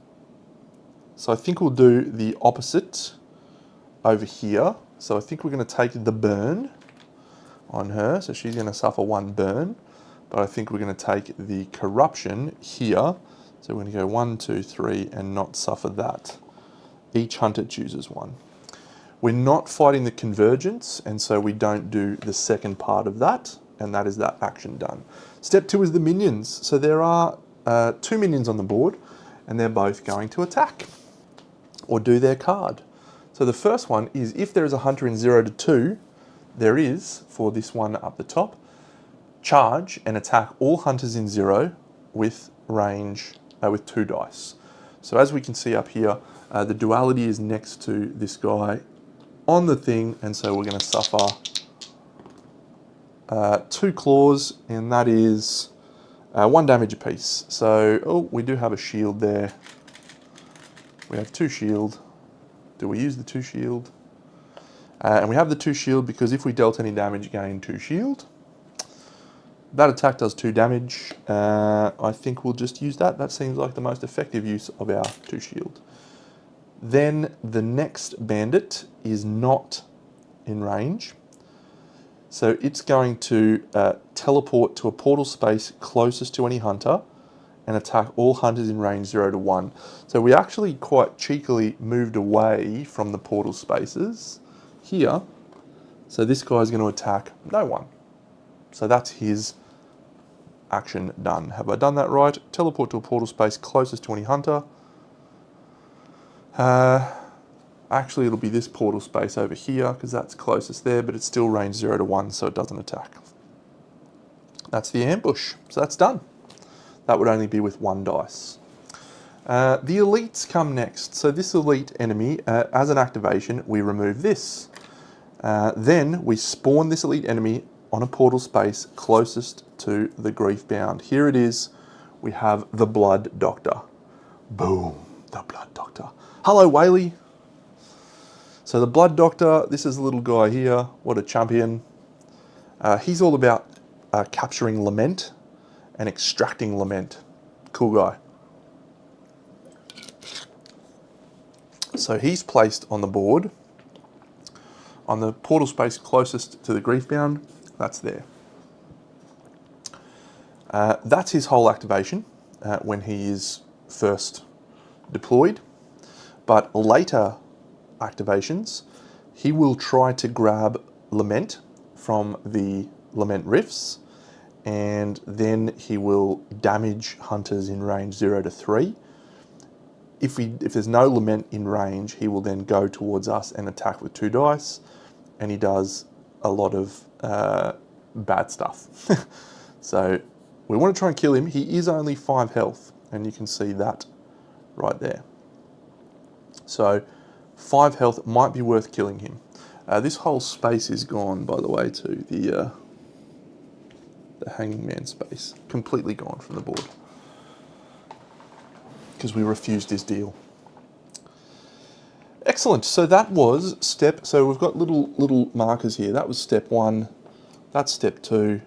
so I think we'll do the opposite over here. So I think we're going to take the burn on her. So she's going to suffer 1 burn. But I think we're going to take the corruption here. So we're going to go 1, 2, 3 and not suffer that. Each hunter chooses 1. We're not fighting the convergence, and so we don't do the second part of that, and that is that action done. Step 2 is the minions. So there are 2 minions on the board, and they're both going to attack or do their card. So the first one is if there is a hunter in 0 to 2, there is, for this one up the top, charge and attack all hunters in 0 with range, with 2 dice. So as we can see up here, the duality is next to this guy on the thing, and so we're going to suffer 2 claws, and that is 1 damage apiece. So, oh, we do have a shield there. We have 2 shield. Do we use the 2 shield? And we have the 2 shield because if we dealt any damage, gain 2 shield. That attack does 2 damage. I think we'll just use that. That seems like the most effective use of our 2 shield. Then the next bandit is not in range. So it's going to teleport to a portal space closest to any hunter and attack all hunters in range 0 to 1. So we actually quite cheekily moved away from the portal spaces here. So this guy's going to attack no one. So that's his action done. Have I done that right? Teleport to a portal space closest to any hunter. Actually, it'll be this portal space over here because that's closest there, but it's still range 0 to 1, so it doesn't attack. That's the ambush. So that's done. That would only be with 1 dice. The elites come next. So this elite enemy, as an activation, we remove this. Then we spawn this elite enemy on a portal space closest to the Griefbound. Here it is. We have the Blood Doctor. Boom, the Blood Doctor. Hello, Whaley. So the Blood Doctor, this is a little guy here. What a champion. He's all about capturing Lament and extracting Lament. Cool guy. So he's placed on the board on the portal space closest to the Griefbound. That's there. That's his whole activation when he is first deployed. But later activations, he will try to grab Lament from the Lament Rifts, and then he will damage hunters in range 0 to 3. If there's no Lament in range, he will then go towards us and attack with 2 dice, and he does a lot of bad stuff. So we want to try and kill him. He is only 5 health, and you can see that right there. So 5 health might be worth killing him. This whole space is gone, by the way, to the Hanging Man space. Completely gone from the board. Because we refused his deal. Excellent. So that was step... So we've got little markers here. That was step 1. That's step 2.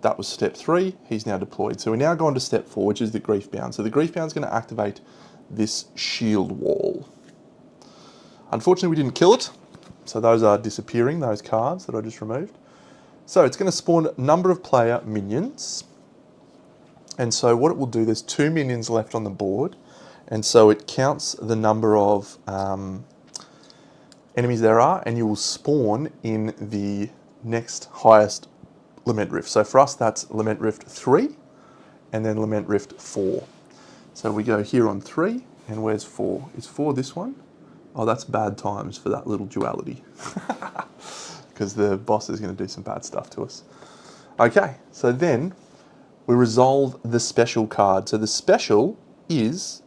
That was step 3. He's now deployed. So we're now going to step 4, which is the Griefbound. So the Griefbound's going to activate this shield wall. Unfortunately, we didn't kill it. So those are disappearing, those cards that I just removed. So it's going to spawn a number of player minions. And so what it will do, there's 2 minions left on the board. And so it counts the number of enemies there are, and you will spawn in the next highest Lament Rift. So for us, that's Lament Rift 3, and then Lament Rift 4. So we go here on 3, and where's 4? Is 4 this one? Oh, that's bad times for that little duality. Because the boss is going to do some bad stuff to us. Okay, so then we resolve the special card. So the special is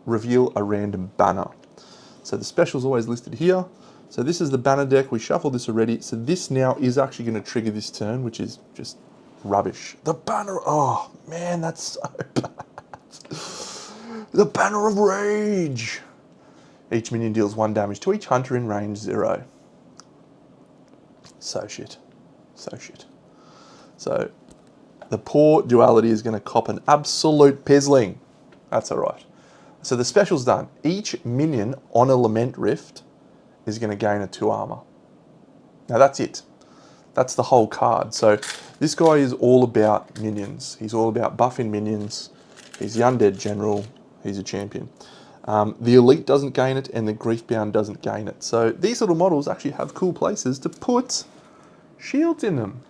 reveal a random banner. So the special is always listed here. So this is the banner deck. We shuffled this already. So this now is actually going to trigger this turn, which is just rubbish. The banner, oh man, that's so bad. The banner of rage. Each minion deals 1 damage to each hunter in range 0. So shit. So shit. So the poor duality is going to cop an absolute pizzling. That's alright. So the special's done. Each minion on a Lament Rift is going to gain a 2 armor. Now that's it. That's the whole card. So this guy is all about minions. He's all about buffing minions. He's the Undead General. He's a champion. The Elite doesn't gain it, and the Griefbound doesn't gain it. So these little models actually have cool places to put shields in them.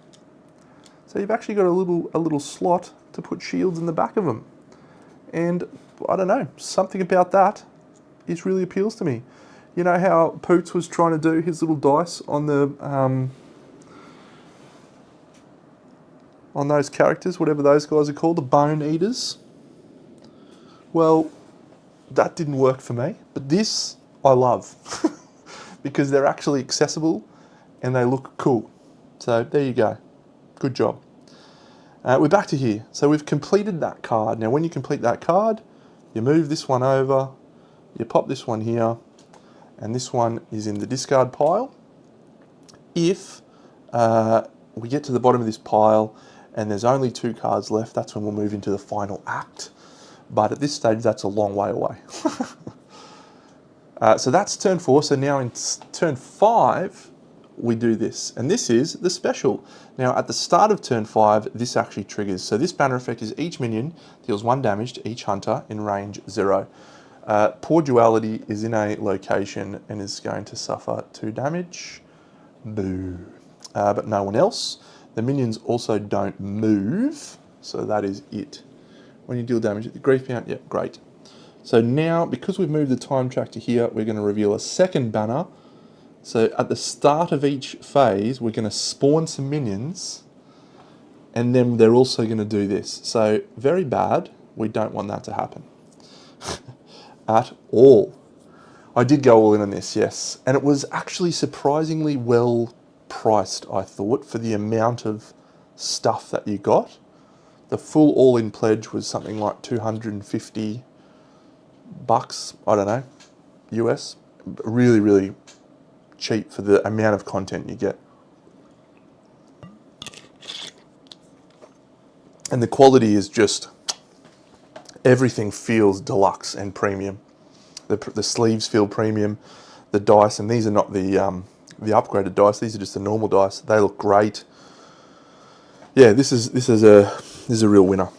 So you've actually got a little slot to put shields in the back of them. And I don't know, something about that really appeals to me. You know how Poots was trying to do his little dice on the on those characters, whatever those guys are called, the Bone Eaters? Well, that didn't work for me, but this I love because they're actually accessible and they look cool. So there you go. Good job. We're back to here. So we've completed that card. Now when you complete that card, you move this one over, you pop this one here, and this one is in the discard pile. If we get to the bottom of this pile and there's only 2 cards left, that's when we'll move into the final act. But at this stage, that's a long way away. So that's turn 4. So now in turn 5, we do this. And this is the special. Now at the start of turn 5, this actually triggers. So this banner effect is each minion deals 1 damage to each hunter in range 0. Poor Duality is in a location and is going to suffer 2 damage. Boo. But no one else. The minions also don't move, so that is it. When you deal damage at the Griefbound, yep, great. So now, because we've moved the time track to here, we're going to reveal a second banner. So at the start of each phase, we're going to spawn some minions, and then they're also going to do this. So very bad. We don't want that to happen at all. I did go all in on this, yes. And it was actually surprisingly well priced, I thought, for the amount of stuff that you got. The full all-in pledge was something like $250, I don't know, US. Really, really cheap for the amount of content you get. And the quality is just, everything feels deluxe and premium. The sleeves feel premium, the dice, and these are not the upgraded dice, these are just the normal dice. They look great. Yeah, this is a real winner.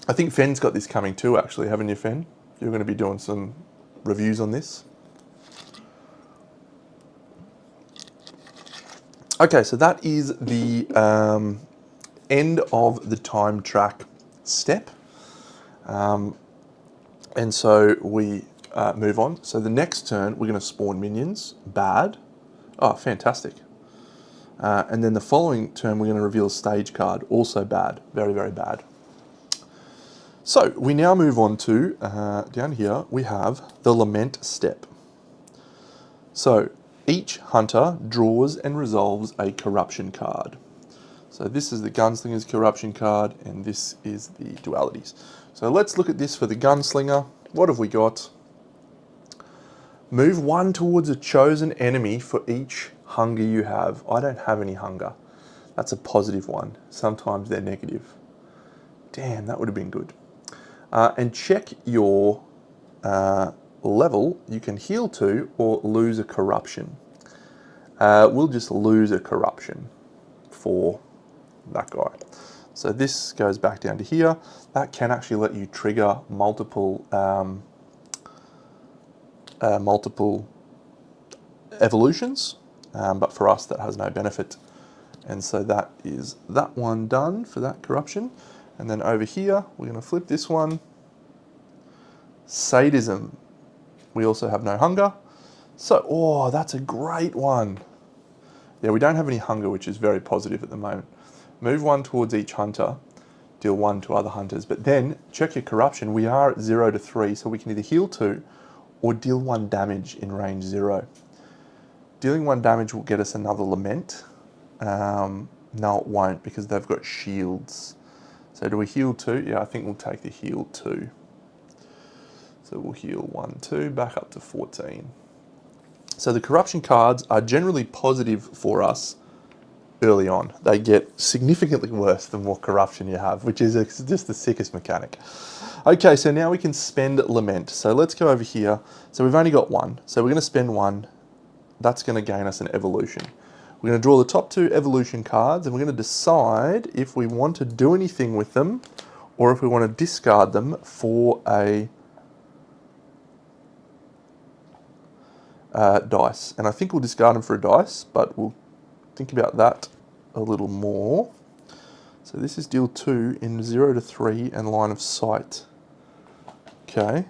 I think Fen's got this coming too, actually, haven't you, Fen? You're going to be doing some reviews on this. Okay, so that is the end of the time track step. And so we move on. So the next turn, we're going to spawn minions. Bad. Oh, fantastic. And then the following turn, we're going to reveal a stage card. Also bad. Very, very bad. So we now move on to, down here, we have the Lament step. So each hunter draws and resolves a corruption card. So this is the Gunslinger's corruption card, and this is the Dualities. So let's look at this for the Gunslinger. What have we got? Move 1 towards a chosen enemy for each hunger you have. I don't have any hunger. That's a positive one. Sometimes they're negative. Damn, that would have been good. And check your level you can heal to or lose a corruption. We'll just lose a corruption for that guy. So this goes back down to here. That can actually let you trigger multiple evolutions, but for us that has no benefit. And so that is that one done for that corruption. And then over here, we're going to flip this one. Sadism. We also have no hunger. So, oh, that's a great one. Yeah, we don't have any hunger, which is very positive at the moment. Move 1 towards each hunter. Deal 1 to other hunters. But then, check your corruption. We are at 0 to 3, so we can either heal 2 or deal 1 damage in range 0. Dealing 1 damage will get us another lament. No, it won't, because they've got shields. So do we heal 2? Yeah, I think we'll take the heal 2. So we'll heal 1, 2, back up to 14. So the corruption cards are generally positive for us early on. They get significantly worse the more corruption you have, which is just the sickest mechanic. Okay, so now we can spend lament. So let's go over here. So we've only got 1. So we're going to spend 1. That's going to gain us an evolution. We're going to draw the top 2 evolution cards, and we're going to decide if we want to do anything with them or if we want to discard them for a dice. And I think we'll discard them for a dice, but we'll think about that a little more. So this is deal 2 in 0 to 3 and line of sight. Okay.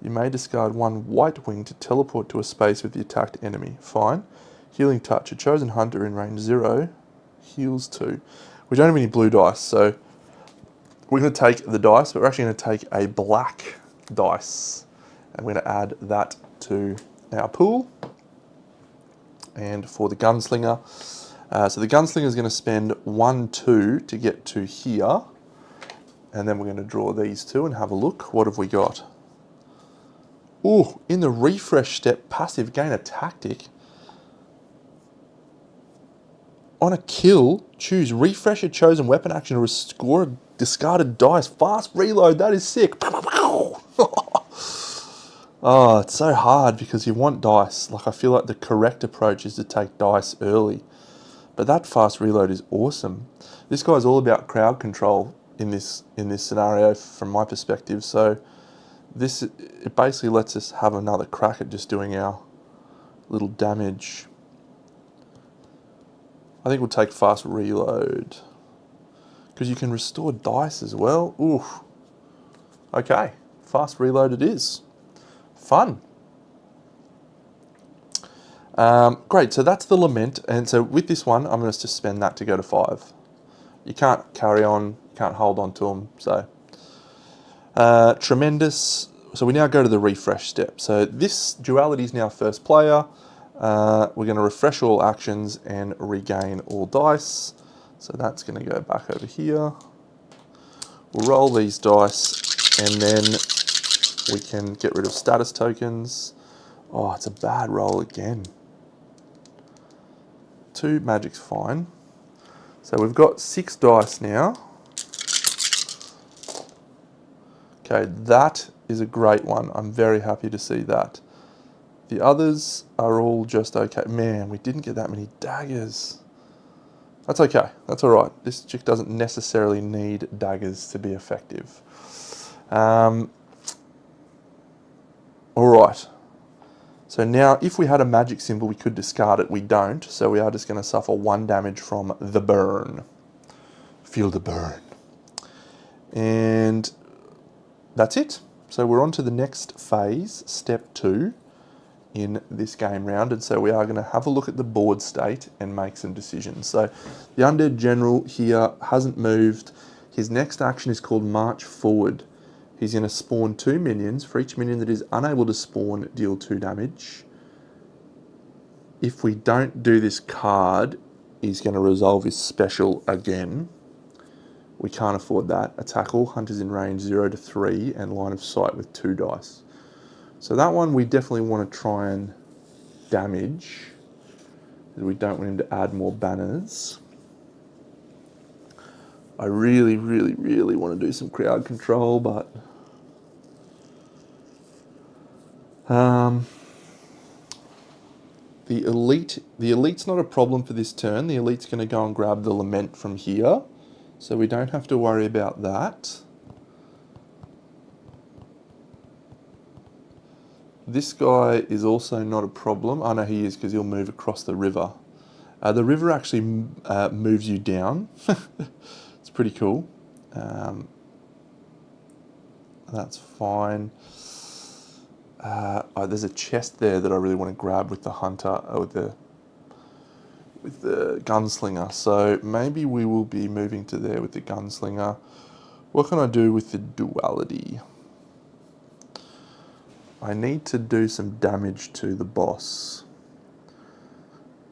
You may discard 1 white wing to teleport to a space with the attacked enemy. Fine. Healing touch. A chosen hunter in range 0 heals 2. We don't have any blue dice, so we're going to take the dice, but we're actually going to take a black dice. And we're going to add that to our pool. And for the gunslinger, so the gunslinger is going to spend 1, 2 to get to here. And then we're going to draw these 2 and have a look. What have we got? Oh, in the refresh step, passive, gain a tactic. On a kill, choose refresh a chosen weapon action or restore a discarded dice. Fast reload, that is sick. Oh, it's so hard because you want dice. Like, I feel like the correct approach is to take dice early. But that fast reload is awesome. This guy's all about crowd control in this scenario from my perspective. So it basically lets us have another crack at just doing our little damage. I think we'll take fast reload. Because you can restore dice as well. Oof. Okay, fast reload it is. Fun. Great, so that's the lament. And so with this one, I'm going to just spend that to go to 5. You can't carry on, can't hold on to them. So tremendous. So we now go to the refresh step. So this duality is now first player. We're going to refresh all actions and regain all dice. So that's going to go back over here. We'll roll these dice and then we can get rid of status tokens. Oh, it's a bad roll again. 2 magic's fine. So we've got 6 dice now. Okay, that is a great one. I'm very happy to see that. The others are all just okay. Man, we didn't get that many daggers. That's okay. That's all right. This chick doesn't necessarily need daggers to be effective. All right. So now, if we had a magic symbol, we could discard it. We don't, so we are just going to suffer 1 damage from the burn. Feel the burn. And that's it. So we're on to the next phase, step 2, in this game round. And so we are going to have a look at the board state and make some decisions. So the Undead General here hasn't moved. His next action is called March Forward. He's going to spawn 2 minions. For each minion that is unable to spawn, deal 2 damage. If we don't do this card, he's going to resolve his special again. We can't afford that. Attack all hunters in range 0 to 3 and line of sight with 2 dice. So that one we definitely want to try and damage. We don't want him to add more banners. I really, really, really want to do some crowd control, but the elite's not a problem for this turn. The elite's going to go and grab the lament from here, so we don't have to worry about that. This guy is also not a problem. I know he is because he'll move across the river. The river actually moves you down. It's pretty cool. That's fine. There's a chest there that I really want to grab with the hunter, or with the Gunslinger. So maybe we will be moving to there with the Gunslinger. What can I do with the Duality? I need to do some damage to the boss.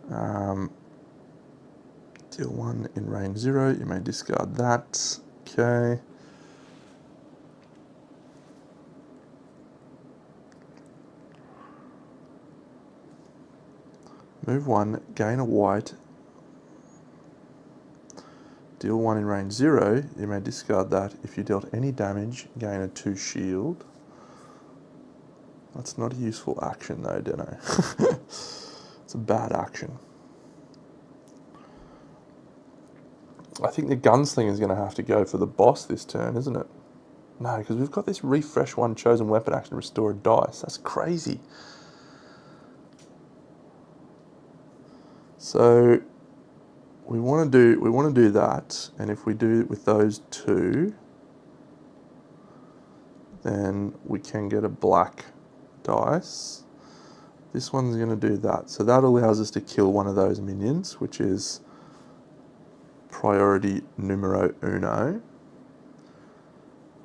Deal 1 in range 0. You may discard that. Okay. Move 1, gain a white. Deal 1 in range 0. You may discard that. If you dealt any damage, gain a 2 shield. That's not a useful action though, Deno. It's a bad action. I think the Gunslinger is going to have to go for the boss this turn, isn't it? No, because we've got this refresh 1 chosen weapon action, restore a dice. That's crazy. So we want to do that, and if we do it with those 2, then we can get a black dice. This one's going to do that. So that allows us to kill one of those minions, which is priority numero uno.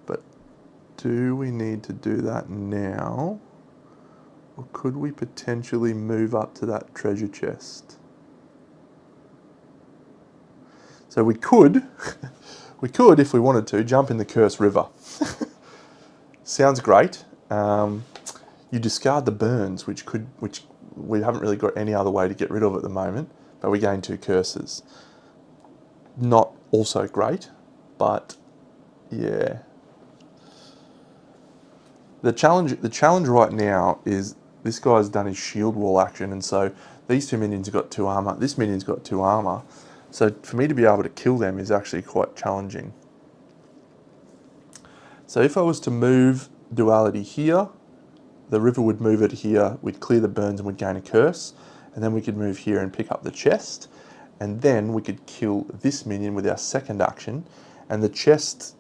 But do we need to do that now? Or could we potentially move up to that treasure chest? So we could, if we wanted to, jump in the Cursed River. Sounds great. You discard the burns, which we haven't really got any other way to get rid of at the moment, but we gain 2 curses. Not also great, but yeah. The challenge right now is this guy's done his shield wall action, and so these 2 minions have got 2 armor. This minion's got 2 armor. So for me to be able to kill them is actually quite challenging. So if I was to move Duality here, the river would move it here, we'd clear the burns and we'd gain a curse, and then we could move here and pick up the chest, and then we could kill this minion with our second action, and the chest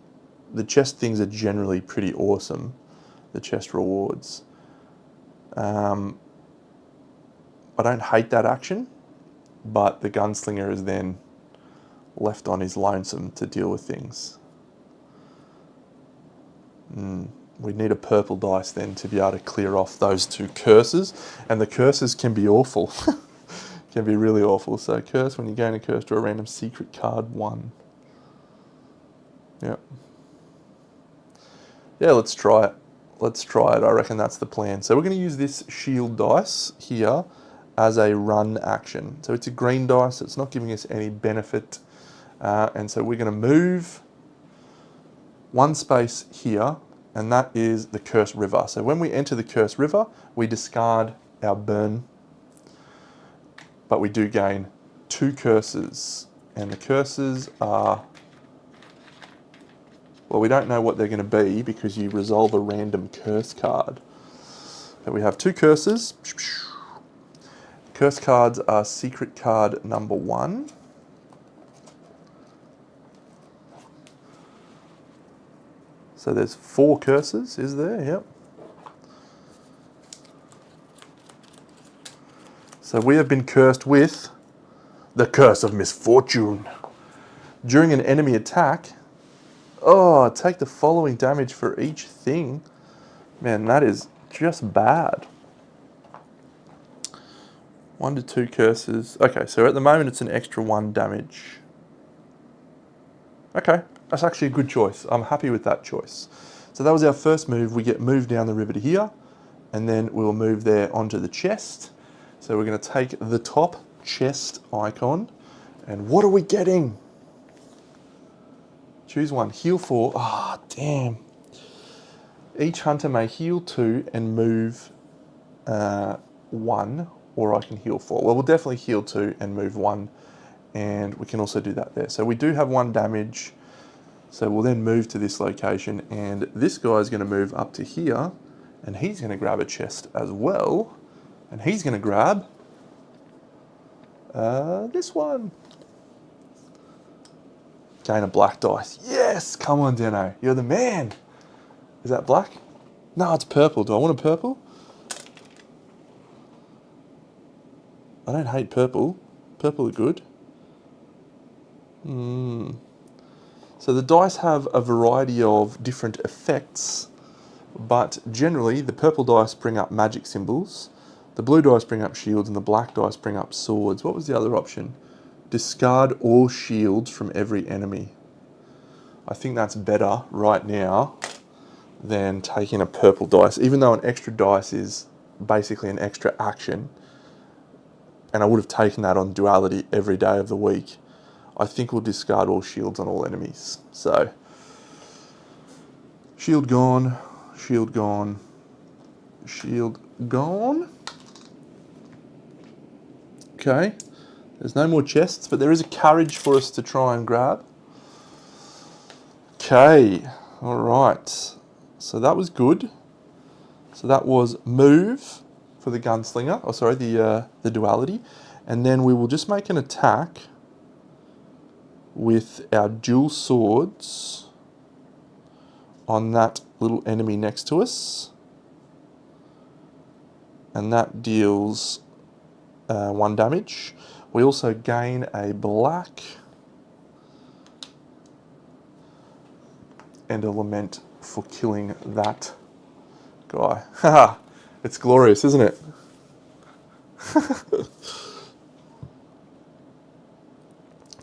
things are generally pretty awesome, the chest rewards. I don't hate that action, but the Gunslinger is then left on his lonesome to deal with things. We need a purple dice then to be able to clear off those 2 curses, and the curses can be awful. Can be really awful. So curse, when you gain a curse, draw a random secret card 1. Yep. Yeah, let's try it. Let's try it. I reckon that's the plan. So we're going to use this shield dice here as a run action. So it's a green dice, it's not giving us any benefit. And so we're going to move 1 space here, and that is the Cursed River. So when we enter the Cursed River, we discard our burn, but we do gain 2 curses. And the curses are, well, we don't know what they're going to be because you resolve a random curse card. So we have 2 curses. Curse cards are secret card number 1. So there's 4 curses, is there? Yep. So we have been cursed with the Curse of Misfortune. During an enemy attack, take the following damage for each thing. Man, that is just bad. 1 to 2 curses. Okay, so at the moment it's an extra 1 damage. Okay, that's actually a good choice. I'm happy with that choice. So that was our first move. We get moved down the river to here, and then we'll move there onto the chest. So we're going to take the top chest icon, and what are we getting? Choose 1. Heal 4. Ah, damn. Each hunter may heal 2 and move 1, or I can heal 4. Well, we'll definitely heal 2 and move 1, and we can also do that there. So we do have 1 damage, so we'll then move to this location, and this guy is going to move up to here, and he's going to grab a chest as well, and he's going to grab this one. Gain a black dice. Yes! Come on, Deno. You're the man. Is that black? No, it's purple. Do I want a purple? I don't hate purple. Purple are good. So the dice have a variety of different effects, but generally the purple dice bring up magic symbols, the blue dice bring up shields, and the black dice bring up swords. What was the other option? Discard all shields from every enemy. I think that's better right now than taking a purple dice, even though an extra dice is basically an extra action, and I would have taken that on Duality every day of the week. I think we'll discard all shields on all enemies. So, shield gone, shield gone, shield gone. Okay, there's no more chests, but there is a carriage for us to try and grab. Okay, alright. So that was good. So that was move for the gunslinger, oh sorry, the duality. And then we will just make an attack with our dual swords on that little enemy next to us. And that deals 1 damage. We also gain a black and a lament for killing that guy. Haha, it's glorious, isn't it?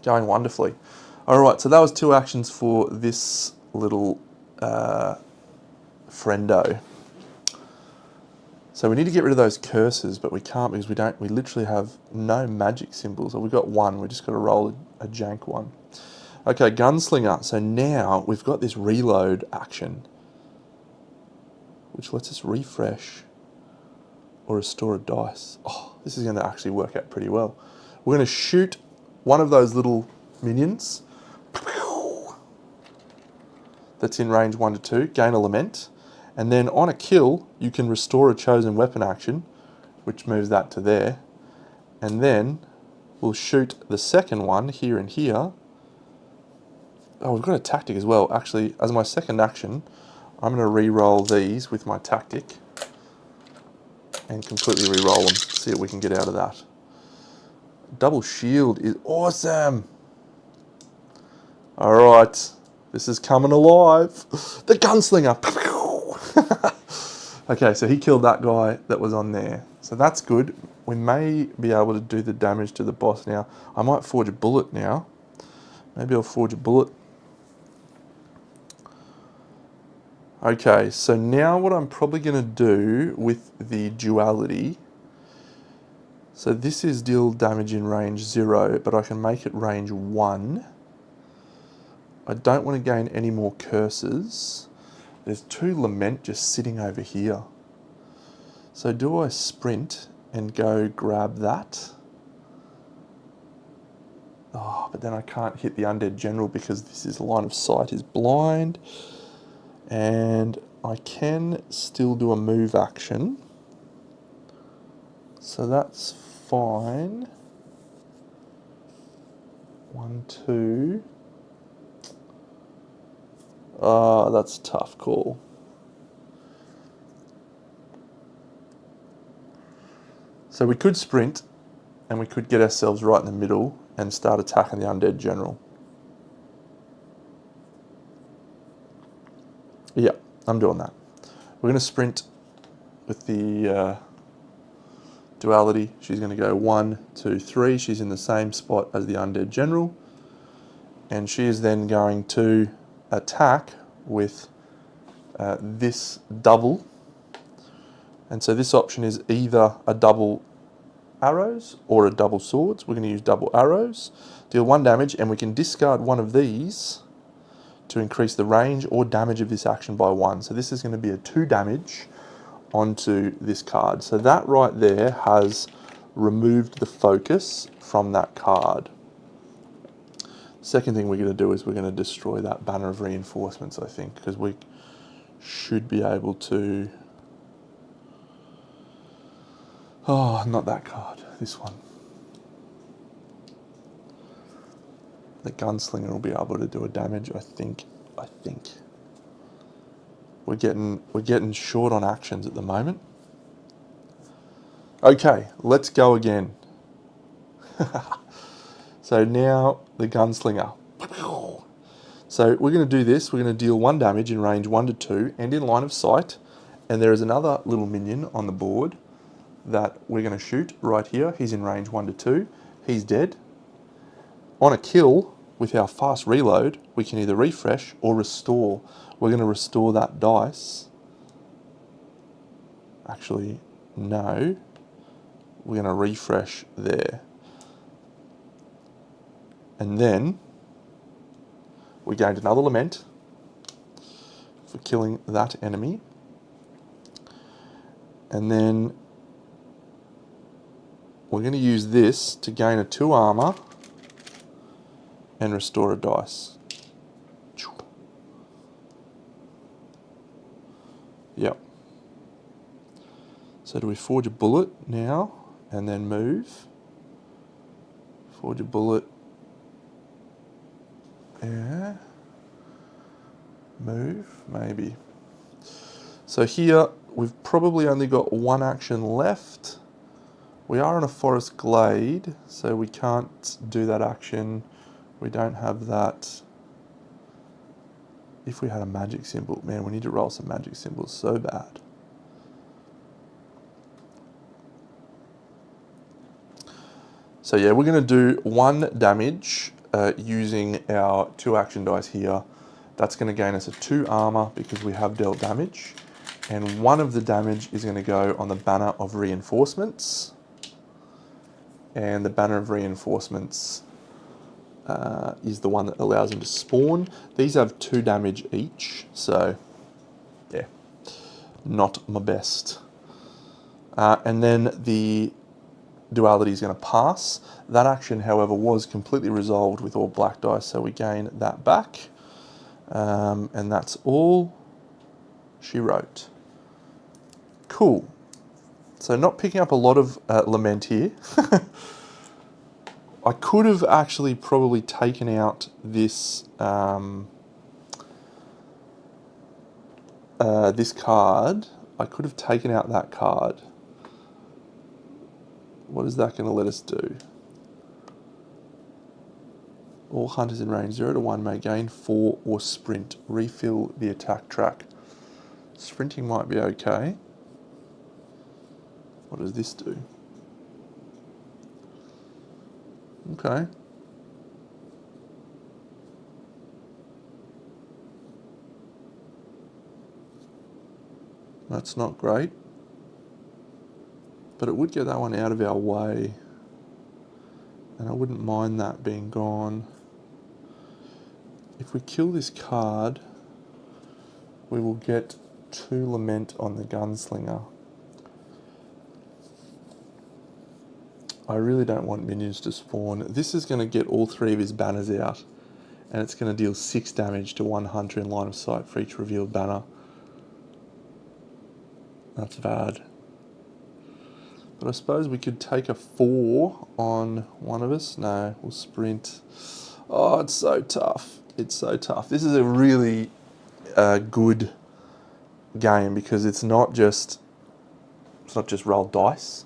Going wonderfully. Alright, so that was 2 actions for this little friendo. So we need to get rid of those curses, but we can't because we literally have no magic symbols. Or we've got 1, we just got to roll a jank one. Okay, Gunslinger. So now we've got this reload action, which lets us refresh or restore a dice. Oh, this is going to actually work out pretty well. We're going to shoot one of those little minions that's in range 1 to 2, gain a lament, and then on a kill, you can restore a chosen weapon action, which moves that to there, and then we'll shoot the second one here and here. Oh, we've got a tactic as well. Actually, as my second action, I'm going to re-roll these with my tactic and completely re-roll them, see what we can get out of that. Double shield is awesome. Alright, this is coming alive. The gunslinger. Okay, so he killed that guy that was on there. So that's good. We may be able to do the damage to the boss now. I might forge a bullet now. Maybe I'll forge a bullet. Okay, so now what I'm probably going to do with the duality, so this is deal damage in range 0, but I can make it range 1. I don't want to gain any more curses. There's 2 lament just sitting over here. So do I sprint and go grab that? Oh, but then I can't hit the Undead General because this is line of sight is blind. And I can still do a move action. So that's fine. 1, 2. That's a tough call. So we could sprint and we could get ourselves right in the middle and start attacking the Undead General. Yeah, I'm doing that. We're going to sprint with the duality. She's going to go 1, 2, 3. She's in the same spot as the Undead General. And she is then going to attack with this double. And so this option is either a double arrows or a double swords. We're going to use double arrows. Deal 1 damage, and we can discard one of these to increase the range or damage of this action by 1. So this is going to be a 2 damage onto this card. So that right there has removed the focus from that card. Second thing we're going to do is we're going to destroy that banner of reinforcements, I think, because we should be able to... Oh, not that card, this one. The gunslinger will be able to do a damage, I think. We're getting short on actions at the moment. Okay, let's go again. So now the Gunslinger. So we're going to do this. We're going to deal 1 damage in range 1 to 2 and in line of sight. And there is another little minion on the board that we're going to shoot right here. He's in range 1 to 2. He's dead. On a kill, with our fast reload, we can either refresh or restore. We're going to restore that dice. Actually, no. We're going to refresh there. And then we gained another lament for killing that enemy. And then we're going to use this to gain a 2 armor and restore a dice. Yep. So do we forge a bullet now and then move? Forge a bullet. Yeah. Move, maybe. So here we've probably only got 1 action left. We are in a forest glade, so we can't do that action. We don't have that. If we had a magic symbol, man, we need to roll some magic symbols so bad. So yeah, we're going to do 1 damage using our 2 action dice here. That's going to gain us a 2 armor because we have dealt damage. And 1 of the damage is going to go on the banner of reinforcements. And the banner of reinforcements is the one that allows them to spawn. These have 2 damage each, so yeah, not my best. And then the duality is going to pass. That action, however, was completely resolved with all black dice, so we gain that back. And that's all she wrote. Cool. So not picking up a lot of lament here. I could have actually probably taken out this this card. I could have taken out that card. What is that going to let us do? All hunters in range 0 to 1 may gain 4 or sprint. Refill the attack track. Sprinting might be okay. What does this do? Okay. That's not great. But it would get that one out of our way. And I wouldn't mind that being gone. If we kill this card, we will get 2 lament on the Gunslinger. I really don't want minions to spawn. This is going to get all 3 of his banners out. And it's going to deal 6 damage to 1 hunter in line of sight for each revealed banner. That's bad. But I suppose we could take a 4 on one of us. No, we'll sprint. Oh, it's so tough. It's so tough. This is a really good game because it's not just roll dice.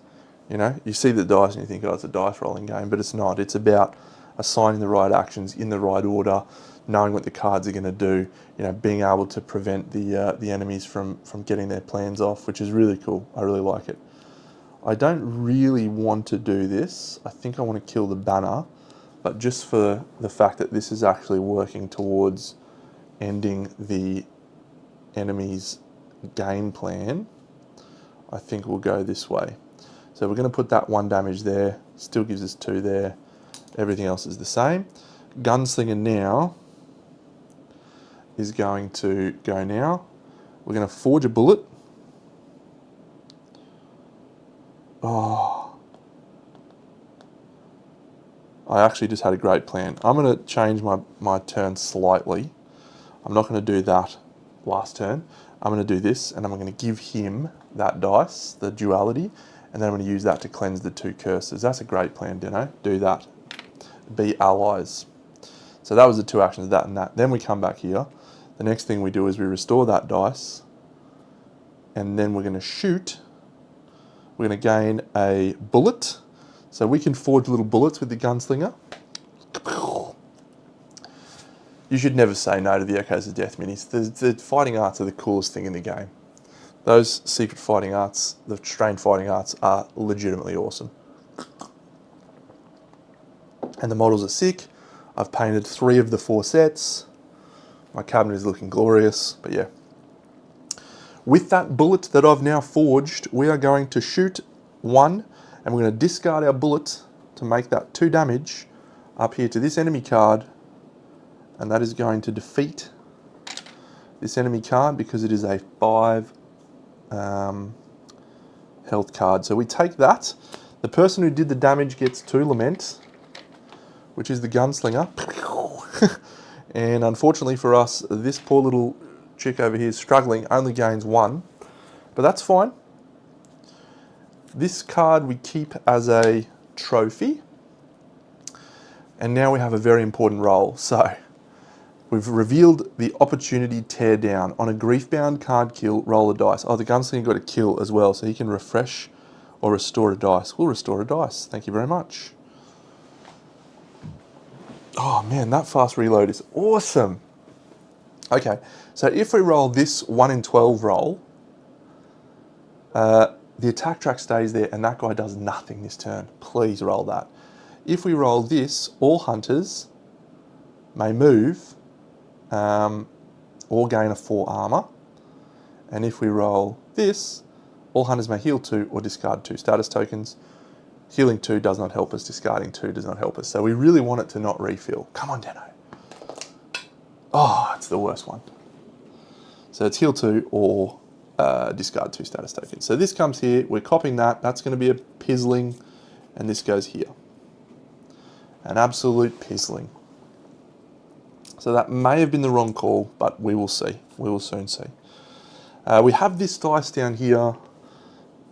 You know, you see the dice and you think, oh, it's a dice rolling game, but it's not. It's about assigning the right actions in the right order, knowing what the cards are going to do. You know, being able to prevent the enemies from getting their plans off, which is really cool. I really like it. I don't really want to do this. I think I want to kill the banner, but just for the fact that this is actually working towards ending the enemy's game plan, I think we'll go this way. So we're going to put that 1 damage there, still gives us 2 there. Everything else is the same. Gunslinger now is going to go now. We're going to forge a bullet. Oh. I actually just had a great plan. I'm going to change my turn slightly. I'm not going to do that last turn. I'm going to do this, and I'm going to give him that dice, the duality, and then I'm going to use that to cleanse the 2 curses. That's a great plan, Deno. Do that. Be allies. So that was the 2 actions, that and that. Then we come back here. The next thing we do is we restore that dice, and then we're going to shoot. We're going to gain a bullet. So we can forge little bullets with the Gunslinger. You should never say no to the Echoes of Death minis. The fighting arts are the coolest thing in the game. Those secret fighting arts, the trained fighting arts, are legitimately awesome. And the models are sick. I've painted 3 of the 4 sets. My cabinet is looking glorious, but yeah. With that bullet that I've now forged, we are going to shoot 1, and we're going to discard our bullet to make that 2 damage up here to this enemy card, and that is going to defeat this enemy card because it is a 5 health card. So we take that. The person who did the damage gets 2 lament, which is the Gunslinger. And unfortunately for us, this poor little chick over here is struggling, only gains 1. But that's fine. This card we keep as a trophy. And now we have a very important role. So we've revealed the opportunity teardown. On a grief-bound card kill, roll a dice. Oh, the Gunslinger got a kill as well, so he can refresh or restore a dice. We'll restore a dice. Thank you very much. Oh man, that fast reload is awesome. Okay, so if we roll this 1 in 12 roll, the attack track stays there and that guy does nothing this turn. Please roll that. If we roll this, all hunters may move or gain a 4 armor. And if we roll this, all hunters may heal 2 or discard 2 status tokens. Healing 2 does not help us, discarding 2 does not help us. So we really want it to not refill. Come on, Deno. Oh, it's the worst one. So it's heal 2 or discard 2 status tokens. So this comes here, we're copying that. That's going to be a pizzling, and this goes here. An absolute pizzling. So that may have been the wrong call, but we will see. We will soon see. We have this dice down here.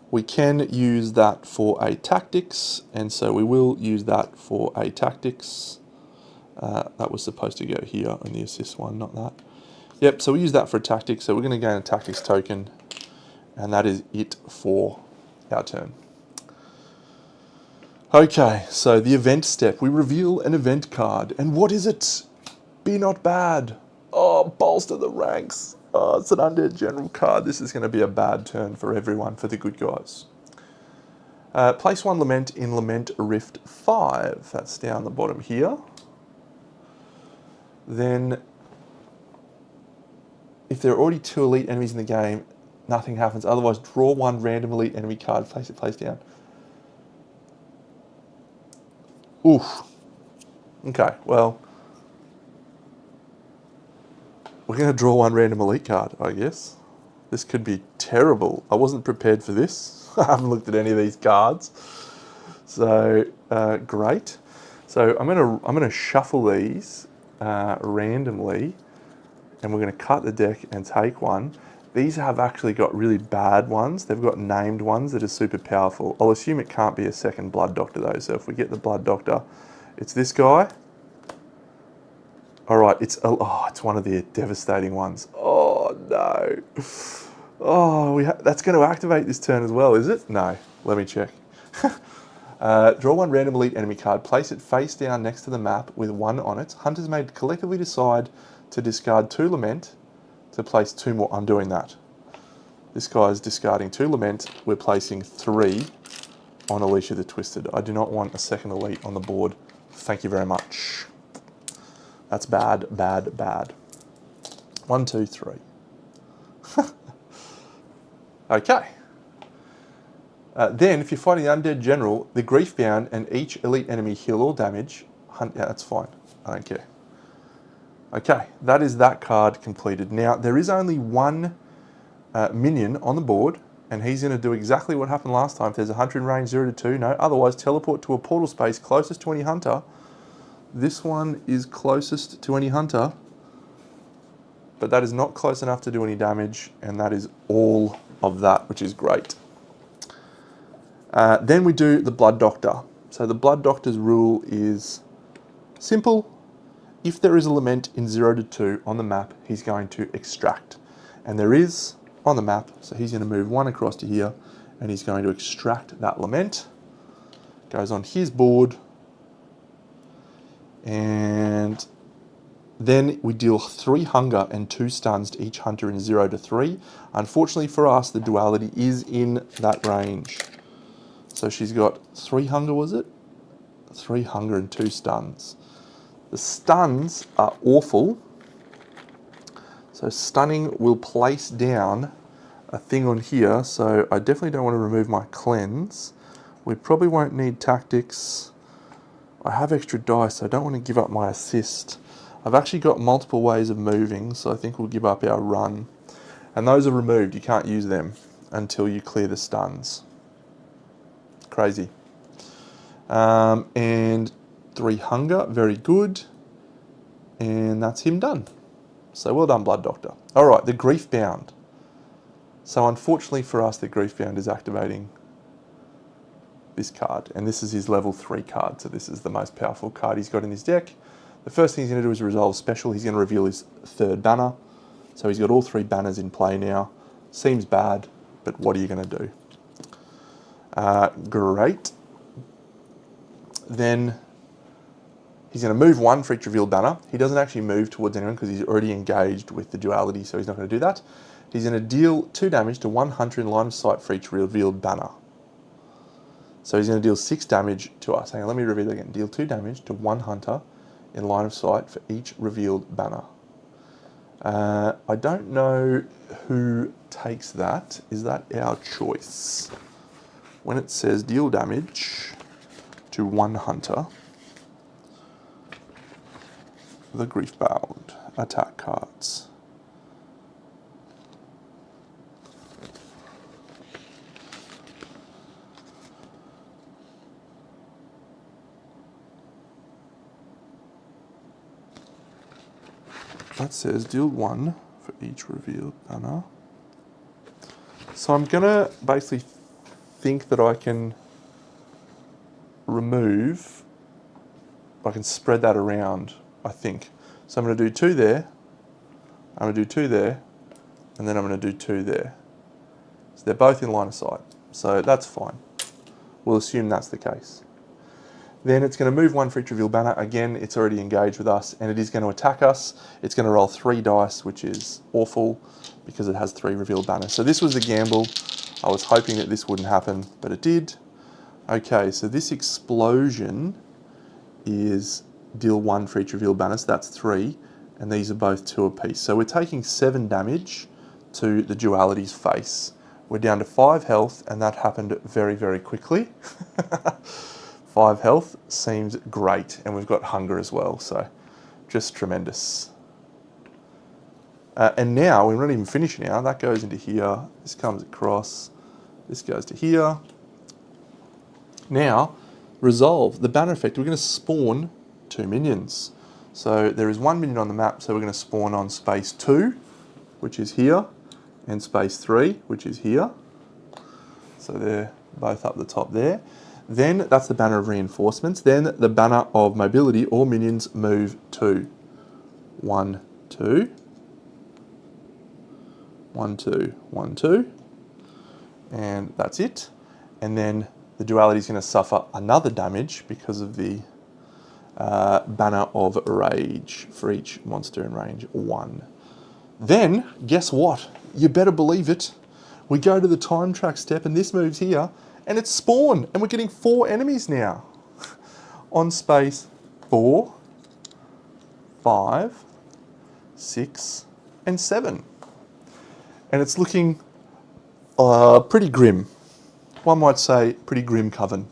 We can use that for a tactics, and so we will use that for a tactics. That was supposed to go here on the assist one, not that. Yep, so we use that for a tactics, so we're going to gain a tactics token, and that is it for our turn. Okay, so the event step. We reveal an event card, and what is it? Be not bad. Oh, bolster the ranks. Oh, it's an Undead General card. This is going to be a bad turn for everyone, for the good guys. Place 1 Lament in Lament Rift 5. That's down the bottom here. Then, if there are already 2 elite enemies in the game, nothing happens. Otherwise, draw 1 random elite enemy card, place it face down. Oof. Okay, well, we're going to draw 1 random elite card, I guess. This could be terrible. I wasn't prepared for this. I haven't looked at any of these cards. So, great. So I'm gonna shuffle these randomly, and we're going to cut the deck and take one. These have actually got really bad ones. They've got named ones that are super powerful. I'll assume it can't be a second Blood Doctor though. So if we get the Blood Doctor, it's this guy. All right, it's one of the devastating ones. Oh no. Oh, that's going to activate this turn as well, is it? No, let me check. Draw 1 random elite enemy card, place it face down next to the map with 1 on it. Hunters may collectively decide to discard 2 Lament to place 2 more. I'm doing that. This guy's discarding 2 Lament. We're placing 3 on Alicia the Twisted. I do not want a second elite on the board. Thank you very much. That's bad, bad, bad. 1, 2, 3. Okay. Then, if you're fighting the Undead General, the Grief-bound and each elite enemy heal all damage. Yeah, that's fine. I don't care. Okay, that is that card completed. Now, there is only 1 minion on the board, and he's going to do exactly what happened last time. If there's a hunter in range 0 to 2, no. Otherwise, teleport to a portal space closest to any hunter. This one is closest to any hunter, but that is not close enough to do any damage, and that is all of that, which is great. Then we do the Blood Doctor. So the Blood Doctor's rule is simple. If there is a Lament in 0 to 2 on the map, he's going to extract. And there is on the map, so he's going to move 1 across to here, and he's going to extract that Lament. Goes on his board, and Then we deal 3 hunger and 2 stuns to each hunter in 0 to 3. Unfortunately for us, the duality is in that range. So she's got 3 hunger, was it? 3 hunger and 2 stuns. The stuns are awful. So stunning will place down a thing on here. So I definitely don't want to remove my cleanse. We probably won't need tactics. I have extra dice, so I don't want to give up my assist. I've actually got multiple ways of moving, so I think we'll give up our run. And those are removed. You can't use them until you clear the stuns. Crazy. And 3 hunger, very good. And that's him done. So well done, Blood Doctor. All right, the Grief Bound. So unfortunately for us, the Grief Bound is activating this card. And this is his level 3 card. So this is the most powerful card he's got in his deck. The first thing he's going to do is resolve special. He's going to reveal his 3rd banner. So he's got all 3 banners in play now. Seems bad, but what are you going to do? Great. Then he's going to move 1 for each revealed banner. He doesn't actually move towards anyone because he's already engaged with the duality, so he's not going to do that. He's going to deal 2 damage to 1 hunter in line of sight for each revealed banner. So he's going to deal 6 damage to us. Hang on, let me reveal that again. Deal 2 damage to 1 hunter in line of sight for each revealed banner. I don't know who takes that. Is that our choice? When it says deal damage to 1 hunter, the Grief Bound attack cards. That says deal 1 for each revealed banner. So I'm gonna basically think that I can remove, I can spread that around, I think. So I'm gonna do 2 there, I'm gonna do 2 there, and then I'm gonna do 2 there. So they're both in line of sight. So that's fine. We'll assume that's the case. Then it's going to move 1 for each revealed banner. Again, it's already engaged with us, and it is going to attack us. It's going to roll 3 dice, which is awful because it has 3 revealed banners. So this was a gamble. I was hoping that this wouldn't happen, but it did. Okay, so this explosion is deal 1 for each revealed banner, so that's 3, and these are both 2 apiece. So we're taking 7 damage to the duality's face. We're down to 5 health, and that happened very, very quickly. 5 health seems great, and we've got hunger as well, so just tremendous. And now, we're not even finished now, that goes into here, this comes across, this goes to here. Now, resolve, the banner effect, we're going to spawn 2 minions. So there is 1 minion on the map, so we're going to spawn on space 2, which is here, and space 3, which is here. So they're both up the top there. Then that's the banner of reinforcements. Then the banner of mobility, all minions move 2. 1, 2. 1, 2, 1, 2. And that's it. And then the duality is going to suffer another damage because of the banner of rage for each monster in range 1. Then, guess what? You better believe it. We go to the time track step and this moves here. And it's spawn, and we're getting 4 enemies now. On space 4, 5, 6, and 7. And it's looking pretty grim. One might say pretty Grimcoven.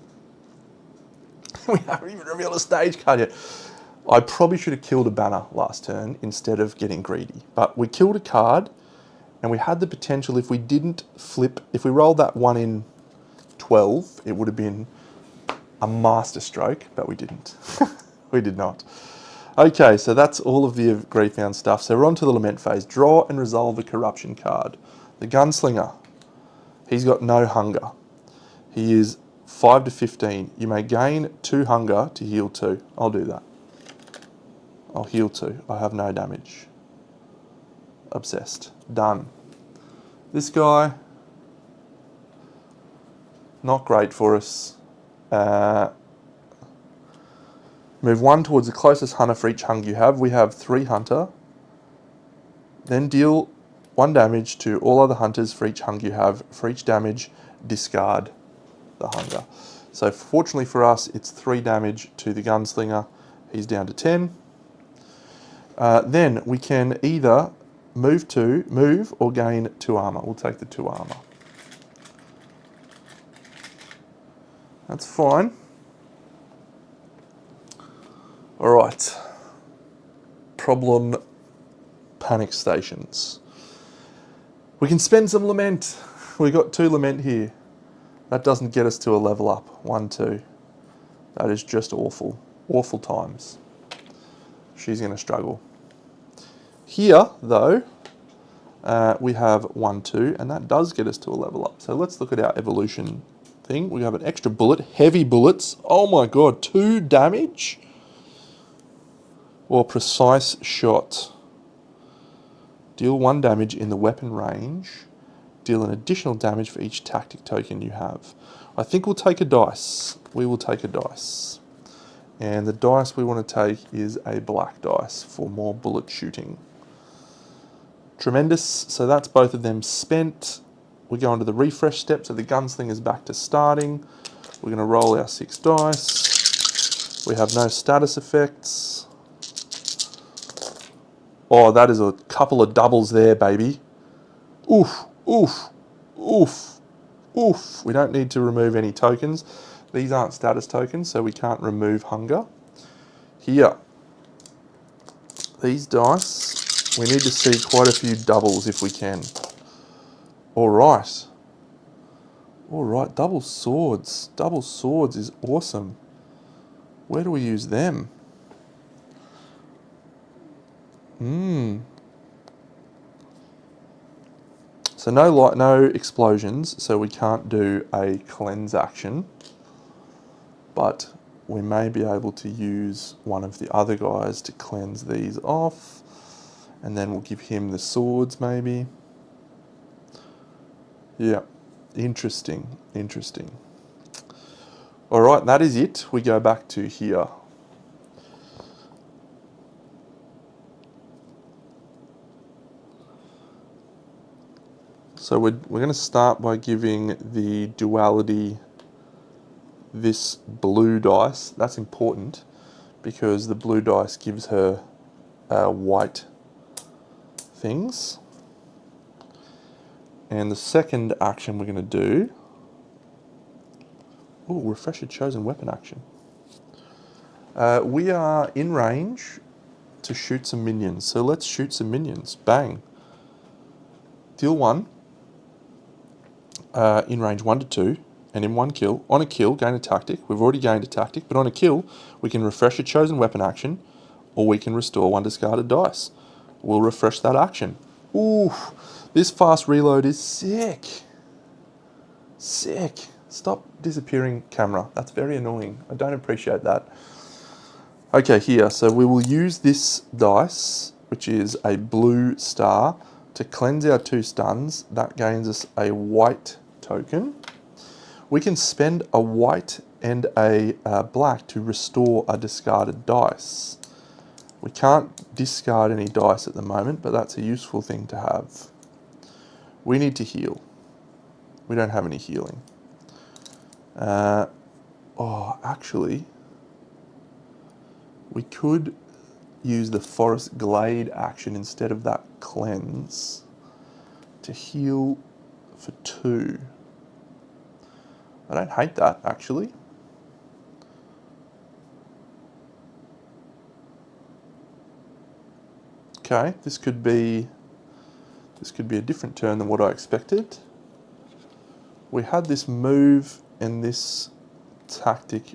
We haven't even revealed a stage card yet. I probably should have killed a banner last turn instead of getting greedy. But we killed a card, and we had the potential, if we didn't flip, if we rolled that 1 in 12, it would have been a master stroke, but we didn't. We did not. Okay, so that's all of the Grief Bound stuff. So we're on to the Lament phase. Draw and resolve a corruption card. The Gunslinger, he's got no hunger. He is 5 to 15. You may gain 2 hunger to heal 2. I'll do that. I'll heal 2. I have no damage. Obsessed. Done. This guy, not great for us. Move 1 towards the closest hunter for each hunger you have. We have 3 hunter. Then deal 1 damage to all other hunters for each hunger you have. For each damage, discard the hunger. So fortunately for us, it's 3 damage to the Gunslinger. He's down to 10. Then we can either move or gain 2 armor. We'll take the 2 armor. That's fine. Alright. Problem panic stations. We can spend some lament. We got 2 lament here. That doesn't get us to a level up. 1, 2. That is just awful. Awful times. She's going to struggle. Here, though, we have 1, 2, and that does get us to a level up. So let's look at our evolution thing. We have an extra bullet, heavy bullets. Oh my god, 2 damage? Or precise shot. Deal 1 damage in the weapon range. Deal an additional damage for each tactic token you have. I think we'll take a dice. We will take a dice. And the dice we want to take is a black dice for more bullet shooting. Tremendous. So that's both of them spent. We go into the refresh step, so the Gunslinger's back to starting. We're going to roll our 6 dice. We have no status effects. Oh, that is a couple of doubles there, baby. Oof, oof, oof, oof. We don't need to remove any tokens. These aren't status tokens, so we can't remove hunger. Here, these dice, we need to see quite a few doubles if we can. All right. All right, double swords. Double swords is awesome. Where do we use them? So no explosions, so we can't do a cleanse action. But we may be able to use one of the other guys to cleanse these off. And then we'll give him the swords, maybe. Yeah, interesting, interesting. All right, that is it. We go back to here. So we're going to start by giving the duality this blue dice. That's important because the blue dice gives her white things. And the second action we're going to do... Oh, refresh a chosen weapon action. We are in range to shoot some minions. So let's shoot some minions. Bang. Deal 1. In range 1 to 2, and in 1 kill. On a kill, gain a tactic. We've already gained a tactic, but on a kill, we can refresh a chosen weapon action, or we can restore 1 discarded dice. We'll refresh that action. Ooh, this fast reload is sick. Sick. Stop disappearing, camera. That's very annoying. I don't appreciate that. Okay, here. So we will use this dice, which is a blue star, to cleanse our 2 stuns. That gains us a white token. We can spend a white and a black to restore a discarded dice. We can't discard any dice at the moment, but that's a useful thing to have. We need to heal. We don't have any healing. Actually, we could use the Forest Glade action instead of that cleanse to heal for 2. I don't hate that, actually. Okay, this could be a different turn than what I expected. We had this move and this tactic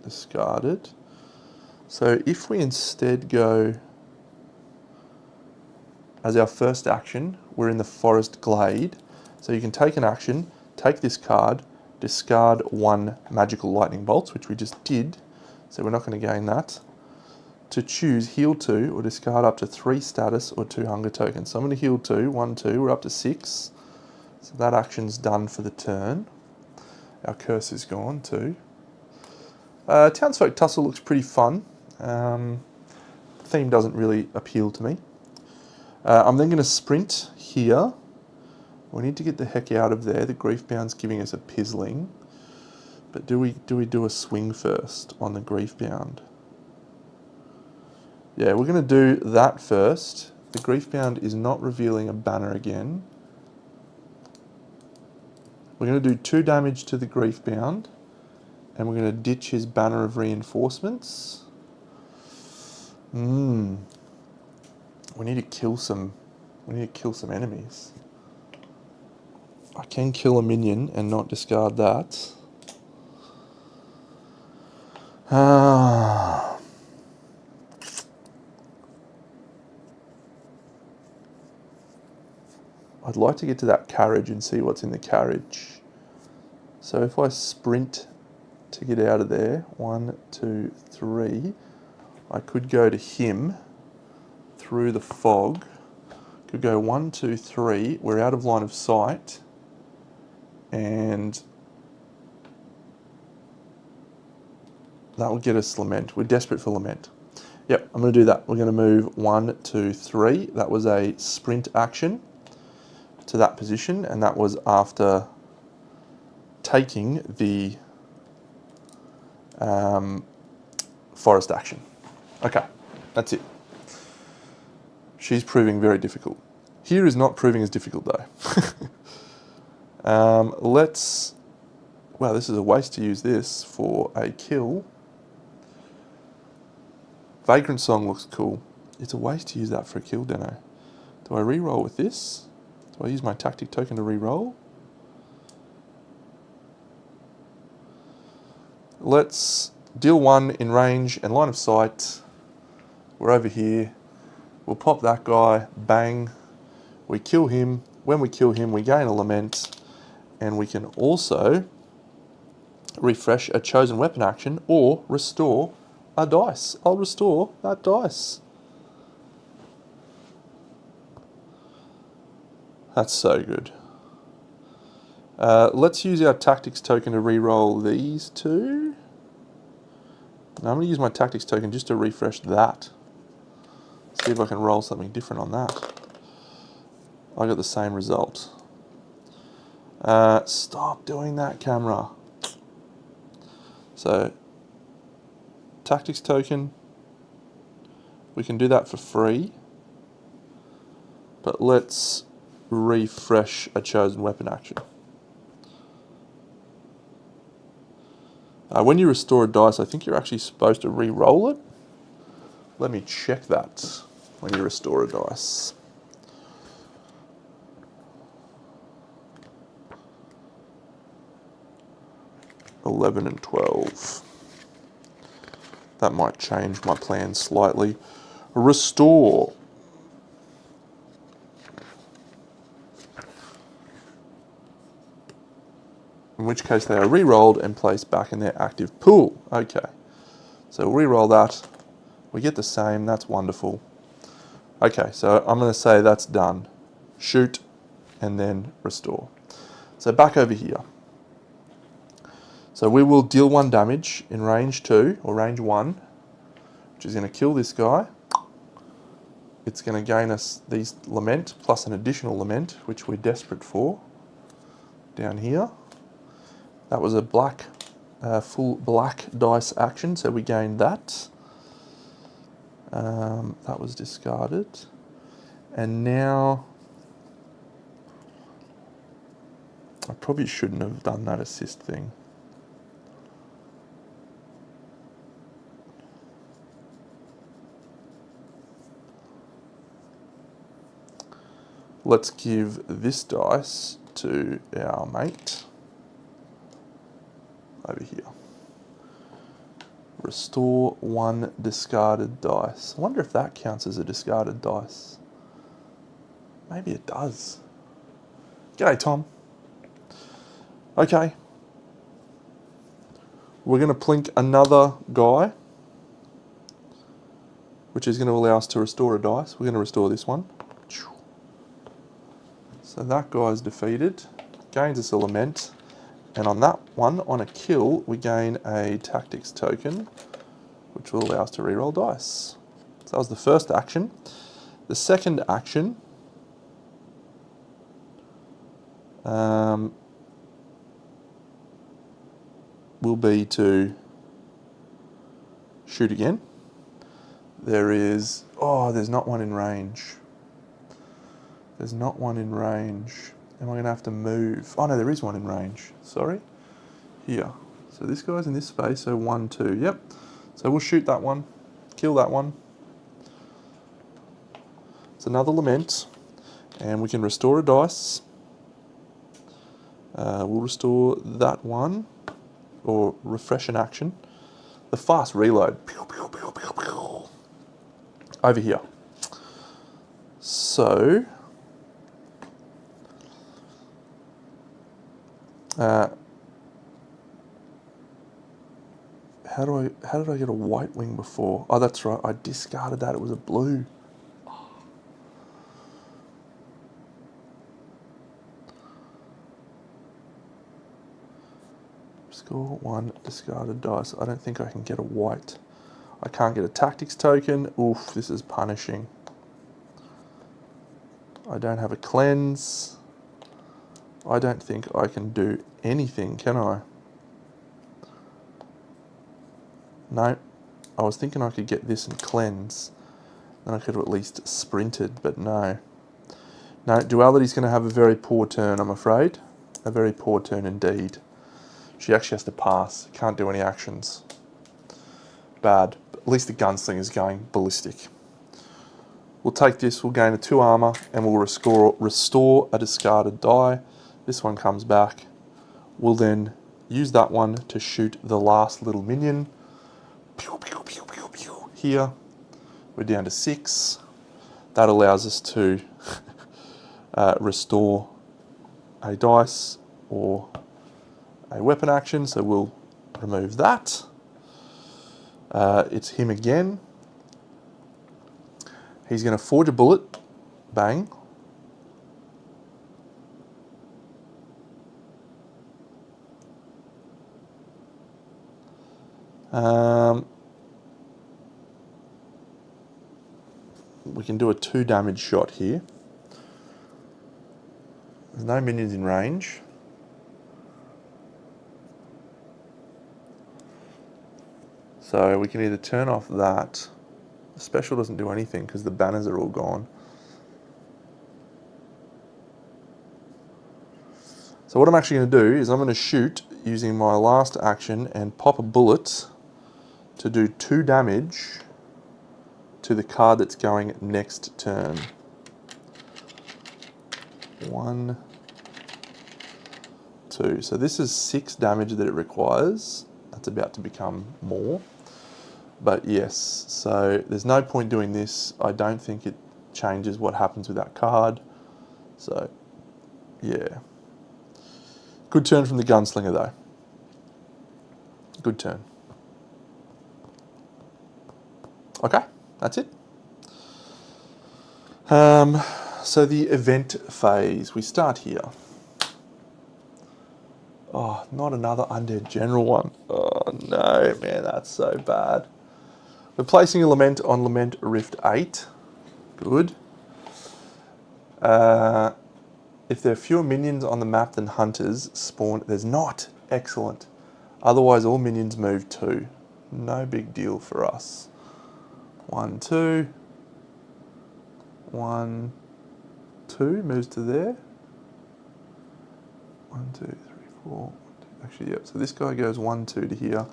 discarded. So if we instead go as our first action, we're in the Forest Glade. So you can take an action, take this card, discard 1 magical lightning bolts, which we just did. So we're not going to gain that. To choose heal 2 or discard up to 3 status or 2 hunger tokens. So I'm going to heal 2, 1, 2, we're up to 6. So that action's done for the turn. Our curse is gone too. Townsfolk Tussle looks pretty fun. Theme doesn't really appeal to me. I'm then going to sprint here. We need to get the heck out of there. The Griefbound's giving us a pizzling. But do we do a swing first on the Griefbound? Yeah, we're going to do that first. The Griefbound is not revealing a banner again. We're going to do 2 damage to the Griefbound, and we're going to ditch his banner of reinforcements. We need to kill some. We need to kill some enemies. I can kill a minion and not discard that. I'd like to get to that carriage and see what's in the carriage. So if I sprint to get out of there, 1, 2, 3, I could go to him through the fog. Could go 1, 2, 3. We're out of line of sight, and that will get us Lament. We're desperate for Lament. Yep, I'm going to do that. We're going to move 1, 2, 3. That was a sprint action to that position, and that was after taking the forest action. Okay, that's it. She's proving very difficult. Here is not proving as difficult though. Wow, this is a waste to use this for a kill. Vagrant Song looks cool. It's a waste to use that for a kill, Deno. Do I re-roll with this? Do I use my tactic token to re-roll? Let's deal 1 in range and line of sight. We're over here. We'll pop that guy, bang. We kill him. When we kill him, we gain a Lament, and we can also refresh a chosen weapon action or restore a dice. I'll restore that dice. That's so good. Let's use our tactics token to re-roll these 2. Now I'm going to use my tactics token just to refresh that. See if I can roll something different on that. I got the same result. Stop doing that, camera. So, tactics token. We can do that for free. But let's refresh a chosen weapon action. When you restore a dice, I think you're actually supposed to re-roll it. Let me check that when you restore a dice. $11 and $12. That might change my plan slightly. Restore. In which case they are re-rolled and placed back in their active pool. Okay, so we'll re-roll that. We get the same, that's wonderful. Okay, so I'm going to say that's done. Shoot, and then restore. So back over here. So we will deal 1 damage in range 2, or range 1, which is going to kill this guy. It's going to gain us these Lament, plus an additional Lament, which we're desperate for, down here. That was a full black dice action, so we gained that. That was discarded. And now, I probably shouldn't have done that assist thing. Let's give this dice to our mate over here. Restore 1 discarded dice. I wonder if that counts as a discarded dice. Maybe it does. G'day, Tom. Okay. We're going to plink another guy, which is going to allow us to restore a dice. We're going to restore this one. So that guy's defeated. Gains us a Lament. And on that one, on a kill, we gain a tactics token, which will allow us to reroll dice. So that was the first action. The second action will be to shoot again. There's not one in range. There's not one in range. Am I going to have to move? Oh no, there is one in range. Sorry. Here. So this guy's in this space, so 1, 2. Yep. So we'll shoot that one. Kill that one. It's another lament. And we can restore a dice. We'll restore that one. Or refresh an action. The fast reload. Pew, pew, pew, pew, pew. Over here. So... how did I get a white wing before? Oh, that's right. I discarded that. It was a blue. Score 1, discarded dice. I don't think I can get a white. I can't get a tactics token. Oof, this is punishing. I don't have a cleanse. I don't think I can do anything, can I? No. I was thinking I could get this and cleanse. Then I could have at least sprinted, but no. No, Duality's going to have a very poor turn, I'm afraid. A very poor turn indeed. She actually has to pass. Can't do any actions. Bad. But at least the Gunslinger is going ballistic. We'll take this, we'll gain a 2 armor, and we'll restore a discarded die. This one comes back. We'll then use that one to shoot the last little minion. Pew, pew, pew, pew, pew. Here, we're down to 6. That allows us to restore a dice or a weapon action, so we'll remove that. It's him again. He's going to forge a bullet. Bang. We can do a 2 damage shot here. There's no minions in range. So we can either turn off that. The special doesn't do anything because the banners are all gone. So what I'm actually going to do is I'm going to shoot using my last action and pop a bullet to do 2 damage to the card that's going next turn. 1, 2. So this is 6 damage that it requires. That's about to become more. But yes, so there's no point doing this. I don't think it changes what happens with that card. So, yeah. Good turn from the Gunslinger though. Good turn. Okay, that's it. So the event phase, we start here. Oh, not another Undead General one. Oh no, man, that's so bad. We're placing a Lament on Lament Rift 8. Good. If there are fewer minions on the map than hunters spawn, there's not. Excellent. Otherwise, all minions move 2. No big deal for us. 1, 2. 1, 2 moves to there. 1, 2, 3, 4. Actually, yep. So this guy goes 1, 2 to here,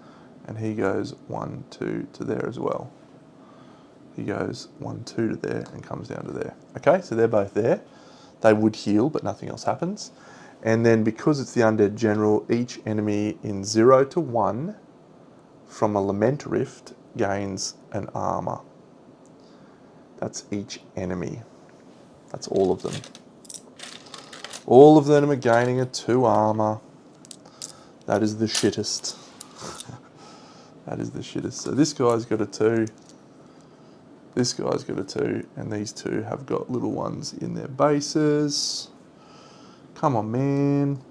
and he goes 1, 2 to there as well. He goes 1, 2 to there and comes down to there. Okay, so they're both there. They would heal, but nothing else happens. And then because it's the Undead General, each enemy in 0 to 1 from a Lament Rift gains an armor. That's each enemy. That's all of them. All of them are gaining a 2 armor. That is the shittest. That is the shittest. So this guy's got a 2. This guy's got a 2. And these 2 have got little ones in their bases. Come on, man.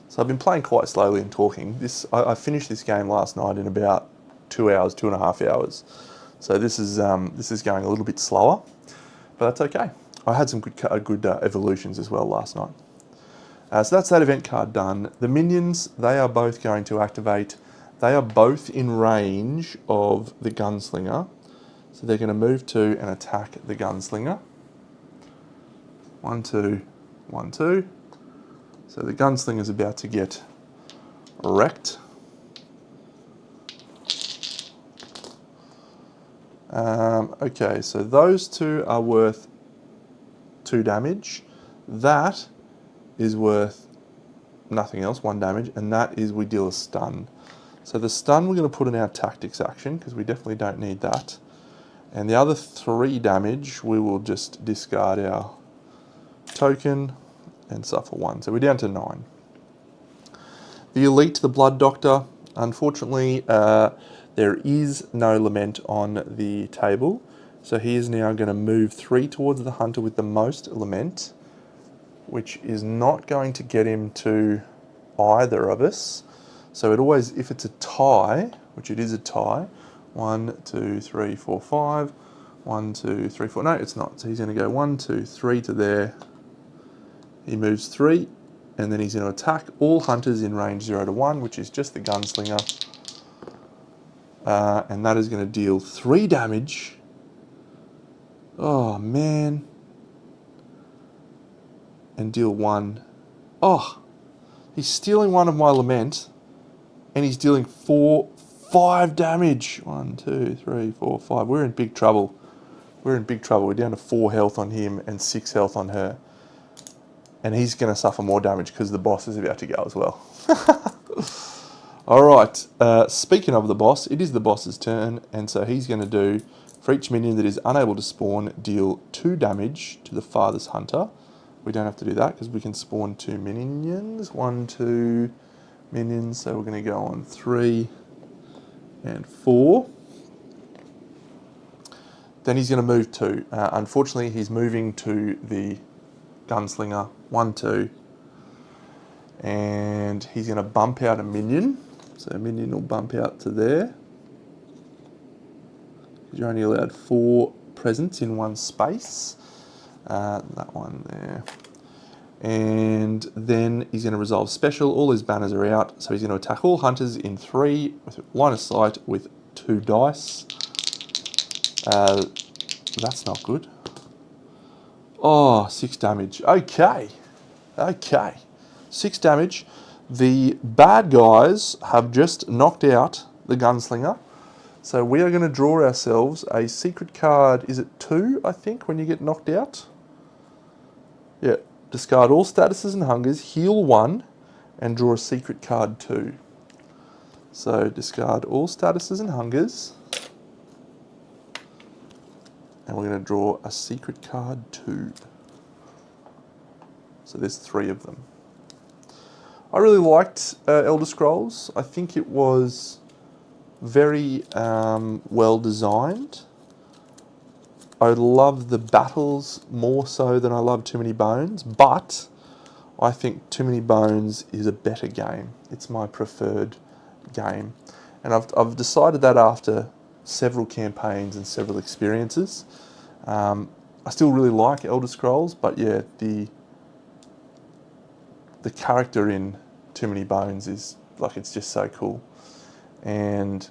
So I've been playing quite slowly and talking. I finished this game last night in about 2 hours, 2.5 hours. So this is going a little bit slower, but that's okay. I had some good evolutions as well last night. So that's that event card done. The minions, they are both going to activate. They are both in range of the Gunslinger. So they're going to move to and attack the Gunslinger. 1, 2, 1, 2. So the Gunslinger's about to get wrecked. Okay, so those two are worth 2 damage. That is worth nothing else, 1 damage, and that is we deal a stun. So the stun we're going to put in our tactics action because we definitely don't need that. And the other 3 damage we will just discard our token and suffer 1. So we're down to 9. The Elite, the Blood Doctor, unfortunately there is no lament on the table. So he is now going to move 3 towards the Hunter with the most lament, which is not going to get him to either of us. So it always, if it's a tie, which it is a tie, 1, 2, 3, 4, 5, 1, 2, 3, 4, no it's not. So he's going to go 1, 2, 3 to there. He moves 3, and then he's going to attack all hunters in range 0 to 1, which is just the Gunslinger. And that is going to deal 3 damage. Oh, man. And deal 1. Oh, he's stealing 1 of my lament, and he's dealing 5 damage. 1, 2, 3, 4, 5. We're in big trouble. We're in big trouble. We're down to 4 health on him and 6 health on her. And he's going to suffer more damage because the boss is about to go as well. Alright, speaking of the boss, it is the boss's turn, and so he's going to do, for each minion that is unable to spawn, deal 2 damage to the farthest hunter. We don't have to do that because we can spawn 2 minions. 1, 2 minions, so we're going to go on 3 and 4. Then he's going to move 2. Unfortunately, he's moving to the Gunslinger. 1, 2. And he's going to bump out a minion. So a minion will bump out to there. You're only allowed 4 presents in one space. That one there. And then he's going to resolve special. All his banners are out. So he's going to attack all hunters in 3 with line of sight with 2 dice. That's not good. Oh, 6 damage. Okay. Okay. 6 damage. The bad guys have just knocked out the Gunslinger. So we are going to draw ourselves a secret card. Is it 2, I think, when you get knocked out? Yeah. Discard all statuses and hungers, heal 1, and draw a secret card 2. So discard all statuses and hungers. And we're going to draw a secret card 2. So there's 3 of them. I really liked Elder Scrolls. I think it was very well designed. I love the battles more so than I love Too Many Bones, but I think Too Many Bones is a better game. It's my preferred game. And I've decided that after several campaigns and several experiences. I still really like Elder Scrolls, but yeah, the character in Too Many Bones is like, it's just so cool. And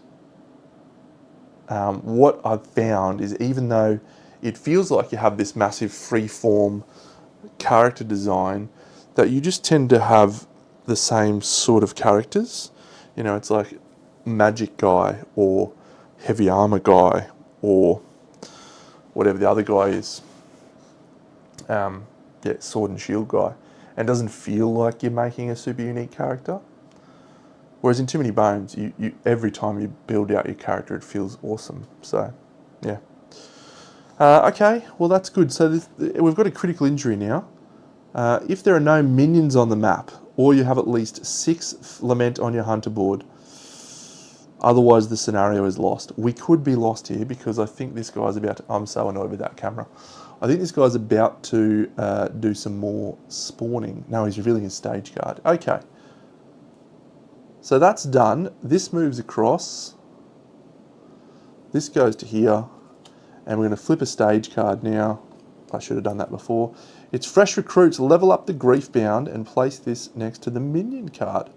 what I've found is, even though it feels like you have this massive free-form character design, that you just tend to have the same sort of characters. You know, it's like magic guy or heavy armor guy or whatever the other guy is. Yeah, sword and shield guy. And it doesn't feel like you're making a super unique character. Whereas in Too Many Bones, you every time you build out your character, it feels awesome. So, yeah. Okay, well that's good. So we've got a critical injury now. If there are no minions on the map, or you have at least 6 lament on your hunter board, otherwise the scenario is lost. We could be lost here because I think this guy's about to... I'm so annoyed with that camera. I think this guy's about to do some more spawning. No, he's revealing his stage card. Okay. So that's done. This moves across. This goes to here. And we're going to flip a stage card now. I should have done that before. It's fresh recruits. Level up the Griefbound and place this next to the minion card.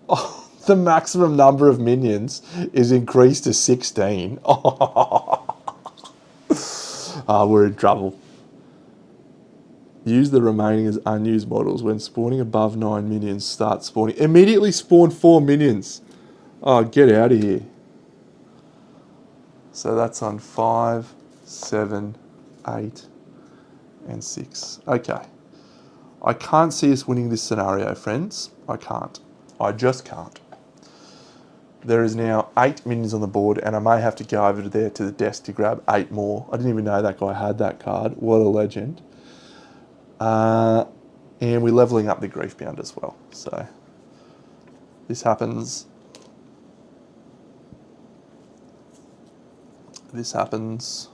Oh, the maximum number of minions is increased to 16. Oh, we're in trouble. Use the remaining as unused models. When spawning above 9 minions, start spawning. Immediately spawn 4 minions. Oh, get out of here. So that's on 5, 7, 8, and 6. Okay. I can't see us winning this scenario, friends. I can't. I just can't. There is now 8 minions on the board, and I may have to go over there to the desk to grab 8 more. I didn't even know that guy had that card. What a legend. And we're leveling up the Griefbound as well. So this happens. This happens.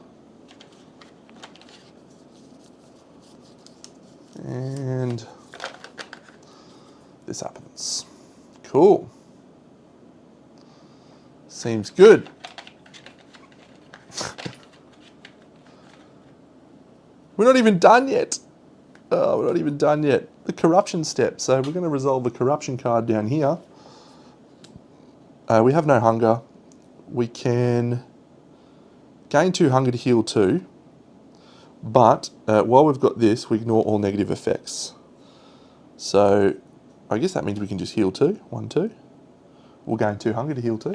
And this happens. Cool. Seems good. We're not even done yet. Oh, we're not even done yet. The corruption step. So we're going to resolve the corruption card down here. We have no hunger. We can gain 2 hunger to heal 2. But while we've got this, we ignore all negative effects. So I guess that means we can just heal 2. 1, 2. We'll gain 2 hunger to heal 2.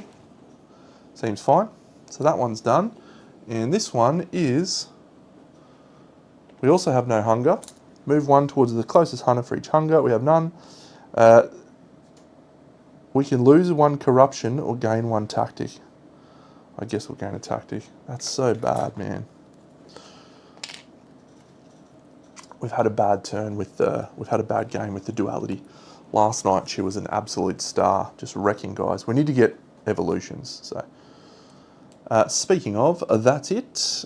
Seems fine. So that one's done. And this one is, we also have no hunger. Move 1 towards the closest hunter for each hunger. We have none. We can lose 1 corruption or gain 1 tactic. I guess we'll gain a tactic. That's so bad, man. We've had a bad turn with the, we've had a bad game with the duality. Last night she was an absolute star, just wrecking guys. We need to get evolutions. So, speaking of, that's it.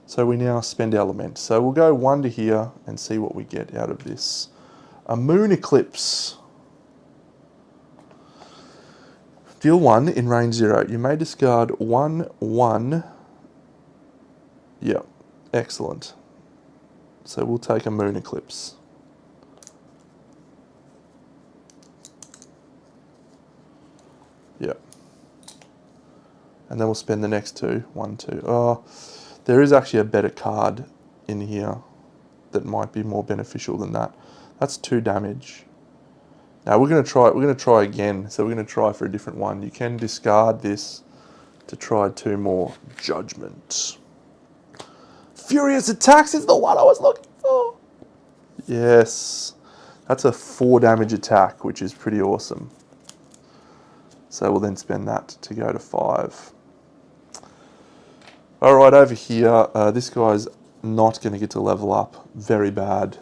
So we now spend our lament. So we'll go 1 to here and see what we get out of this. A moon eclipse. Deal 1 in range 0. You may discard 1, 1. Yeah, excellent. So we'll take a moon eclipse. Yeah. And then we'll spend the next 2. 1, 2. Oh, there is actually a better card in here that might be more beneficial than that. That's 2 damage. Now we're going to try again. So we're going to try for a different one. You can discard this to try 2 more. Judgment. Furious Attacks is the one I was looking for. Yes. That's a 4 damage attack, which is pretty awesome. So we'll then spend that to go to 5. Alright, over here, this guy's not going to get to level up. Very bad.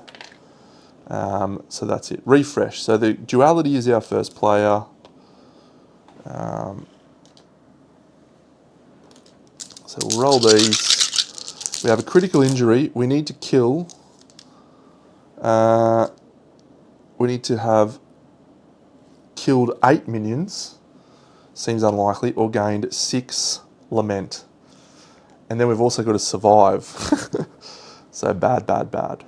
So that's it. Refresh. So the duality is our first player. So we'll roll these. We have a critical injury. We need to kill. We need to have killed 8 minions. Seems unlikely. Or gained 6 lament. And then we've also got to survive. So bad, bad, bad.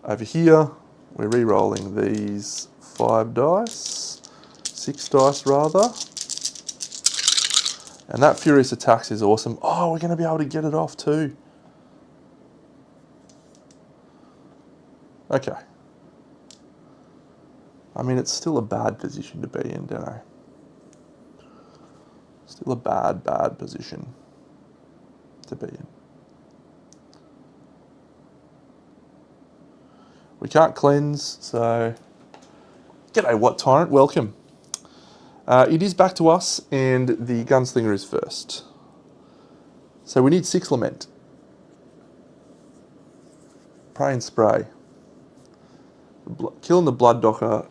Over here, we're re-rolling these 5 dice. 6 dice, rather. And that Furious Attacks is awesome. Oh, we're going to be able to get it off too. Okay. I mean, it's still a bad position to be in, don't I? Still a bad, bad position to be in. We can't cleanse, so... G'day, What Tyrant, welcome. It is back to us, and the Gunslinger is first. So we need 6 lament. Pray and spray. Killing the Blood Docker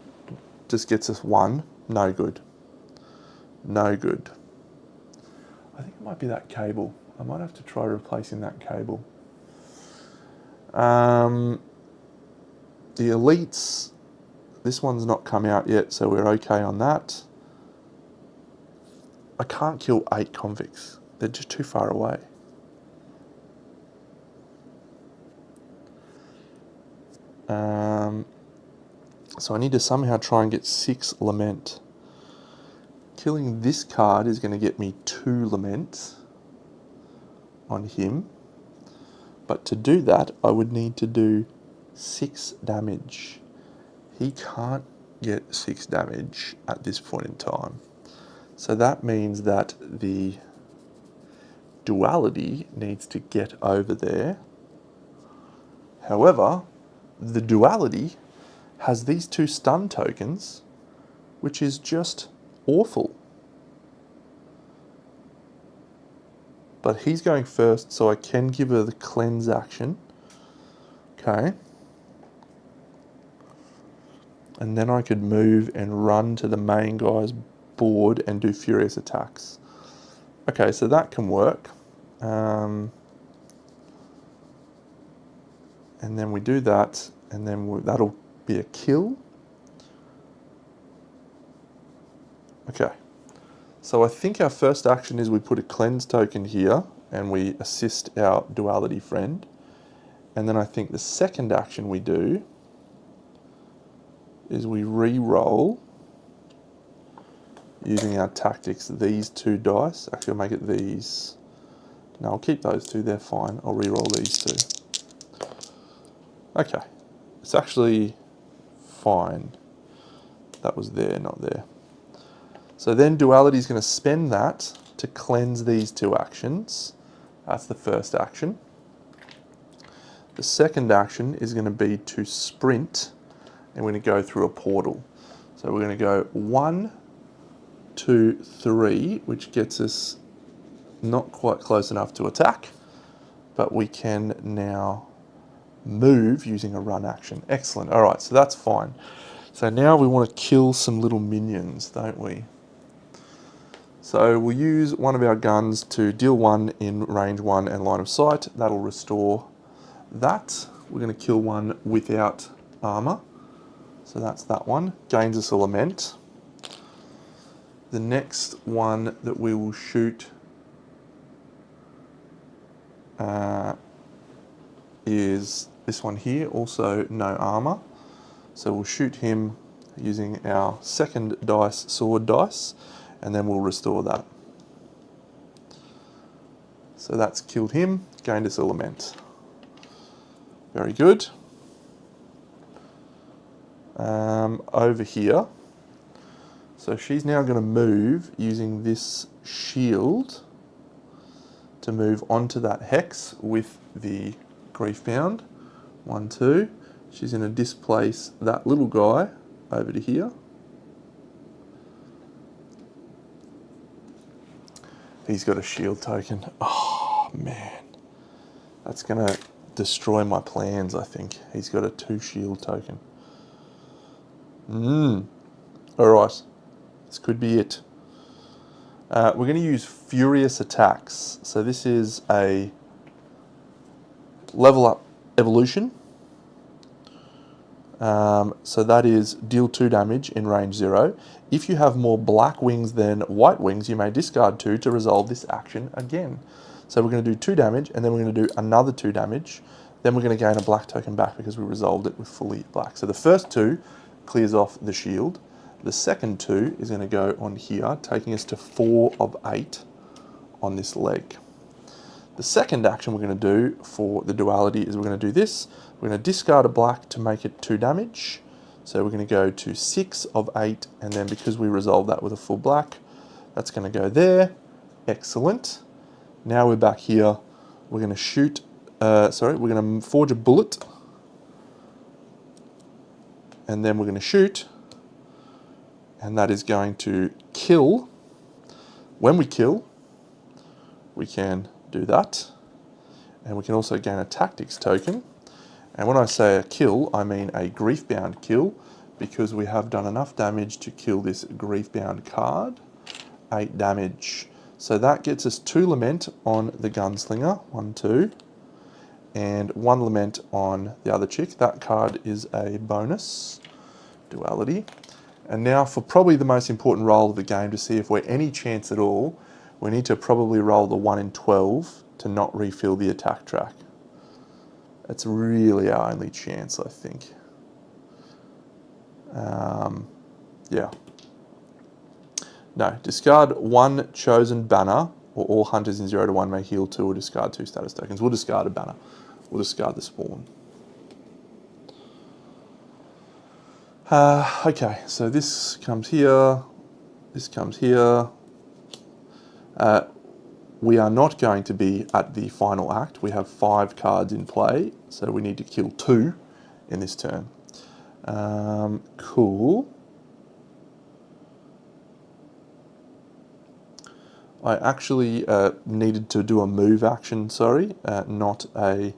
just gets us 1. No good. No good. I think it might be that cable. I might have to try replacing that cable. The elites This one's not come out yet, so we're okay on that. I can't kill 8 convicts. They're just too far away. So I need to somehow try and get 6 lament. Killing this card is going to get me 2 lament on him. But to do that, I would need to do 6 damage. He can't get 6 damage at this point in time. So that means that the duality needs to get over there. However, the duality has these 2 stun tokens, which is just awful. But he's going first, so I can give her the cleanse action. Okay. And then I could move and run to the main guy's board and do furious attacks. Okay, so that can work. And then we do that, and then that'll be a kill. Okay. So I think our first action is we put a cleanse token here and we assist our duality friend. And then I think the second action we do is we re-roll using our tactics these 2 dice. Actually, I'll make it these. No, I'll keep those 2, they're fine. I'll re-roll these 2. Okay, it's actually fine. That was there, not there. So then duality is going to spend that to cleanse these 2 actions. That's the first action. The second action is going to be to sprint, and we're going to go through a portal. So we're going to go 1, 2, 3, which gets us not quite close enough to attack, but we can now move using a run action. Excellent. All right, so that's fine. So now we want to kill some little minions, don't we? So we'll use one of our guns to deal 1 in range 1 and line of sight. That'll restore that. We're going to kill one without armor. So that's that one. Gains us a lament. The next one that we will shoot is this one here, also no armor. So we'll shoot him using our second dice, sword dice, and then we'll restore that. So that's killed him, gained us a lament. Very good. Over here, so she's now going to move using this shield to move onto that hex with the Griefbound. 1, 2. She's going to displace that little guy over to here. He's got a shield token. Oh, man. That's going to destroy my plans, I think. He's got a 2 shield token. Alright. This could be it. We're going to use furious attacks. So this is a level up evolution. So that is deal 2 damage in range 0. If you have more black wings than white wings, you may discard 2 to resolve this action again. So we're going to do 2 damage, and then we're going to do another 2 damage. Then we're going to gain a black token back because we resolved it with fully black. So the first 2 clears off the shield. The second 2 is going to go on here, taking us to 4 of 8 on this leg. The second action we're going to do for the duality is we're going to do this. We're going to discard a black to make it 2 damage. So we're going to go to 6 of 8, and then because we resolve that with a full black, that's going to go there. Excellent. Now we're back here. We're going to shoot, we're going to forge a bullet. And then we're going to shoot. And that is going to kill. When we kill, we can do that. And we can also gain a tactics token. And when I say a kill, I mean a Griefbound kill, because we have done enough damage to kill this Griefbound card. 8 damage. So that gets us 2 lament on the Gunslinger, 1, 2, and 1 lament on the other chick. That card is a bonus. Duality. And now for probably the most important roll of the game, to see if we're any chance at all, we need to probably roll the 1 in 12 to not refill the attack track. That's really our only chance, I think. Yeah. No, discard 1 chosen banner, or all hunters in 0 to 1 may heal 2 or discard 2 status tokens. We'll discard a banner. We'll discard the spawn. Okay, so this comes here. This comes here. We are not going to be at the final act. We have 5 cards in play, so we need to kill 2 in this turn. Cool. I actually needed to do a move action, sorry, not a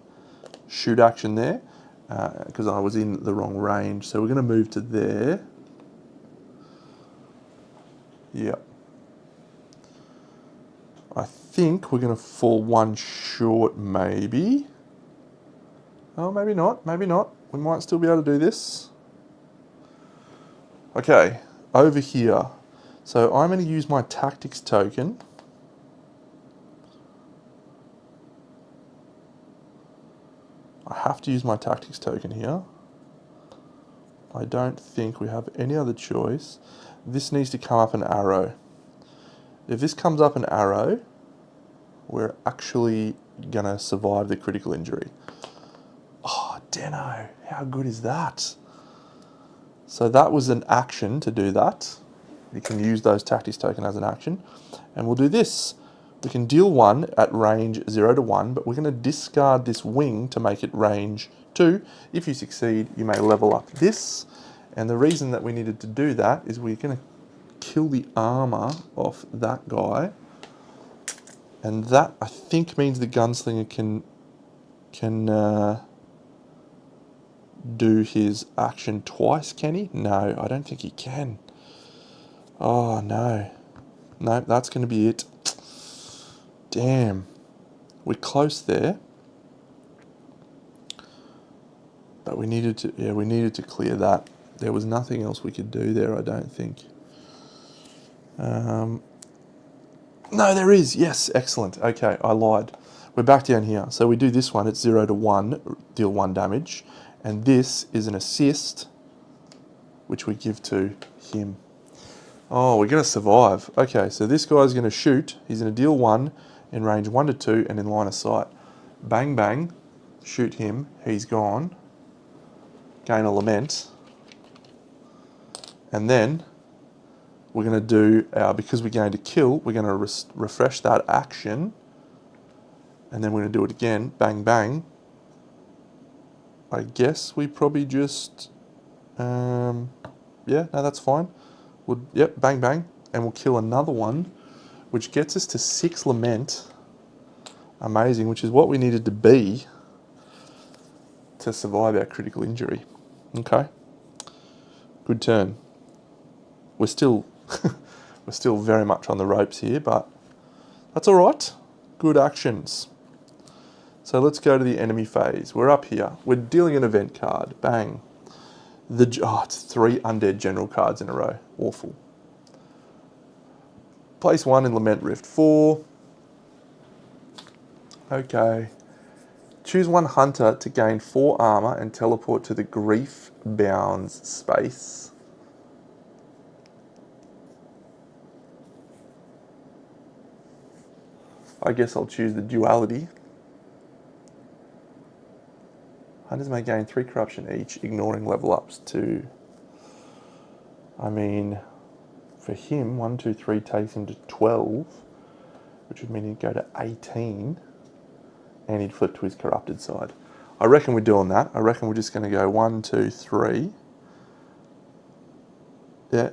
shoot action there, because I was in the wrong range. So we're going to move to there. Yep. I think we're going to fall 1 short, maybe. Oh, maybe not, maybe not. We might still be able to do this. Okay, over here. So I'm going to use my tactics token. I have to use my tactics token here. I don't think we have any other choice. This needs to come up an arrow. If this comes up an arrow, we're actually going to survive the critical injury. Oh, Deno, how good is that? So that was an action to do that. You can use those tactics token as an action. And we'll do this. We can deal 1 at range 0 to 1, but we're going to discard this wing to make it range 2. If you succeed, you may level up this. And the reason that we needed to do that is we're going to kill the armor off that guy. And that, I think, means the Gunslinger can do his action twice, can he? No, I don't think he can. Oh, no. No, that's going to be it. Damn. We're close there. But we needed to clear that. There was nothing else we could do there, I don't think. No, there is. Yes, excellent. Okay, I lied. We're back down here. So we do this one. It's 0 to 1, deal 1 damage. And this is an assist, which we give to him. Oh, we're going to survive. Okay, so this guy's going to shoot. He's going to deal 1 in range 1 to 2 and in line of sight. Bang, bang. Shoot him. He's gone. Gain a lament. And then we're going to do, because we're going to kill, we're going to refresh that action. And then we're going to do it again. Bang, bang. I guess we probably just, yeah, no, that's fine. Yep, bang, bang. And we'll kill another one, which gets us to 6 lament. Amazing, which is what we needed to be to survive our critical injury. Okay. Good turn. We're still very much on the ropes here, but that's all right. Good actions. So let's go to the enemy phase. We're up here. We're dealing an event card. Bang. It's 3 Undead General cards in a row. Awful. Place 1 in Lament Rift 4. Okay. Choose 1 hunter to gain 4 armor and teleport to the Grief Bounds space. I guess I'll choose the Duality. Hunters may gain 3 corruption each, ignoring level ups to... I mean, for him, 1, 2, 3 takes him to 12, which would mean he'd go to 18, and he'd flip to his corrupted side. I reckon we're doing that. I reckon we're just going to go 1, 2, 3. Yeah.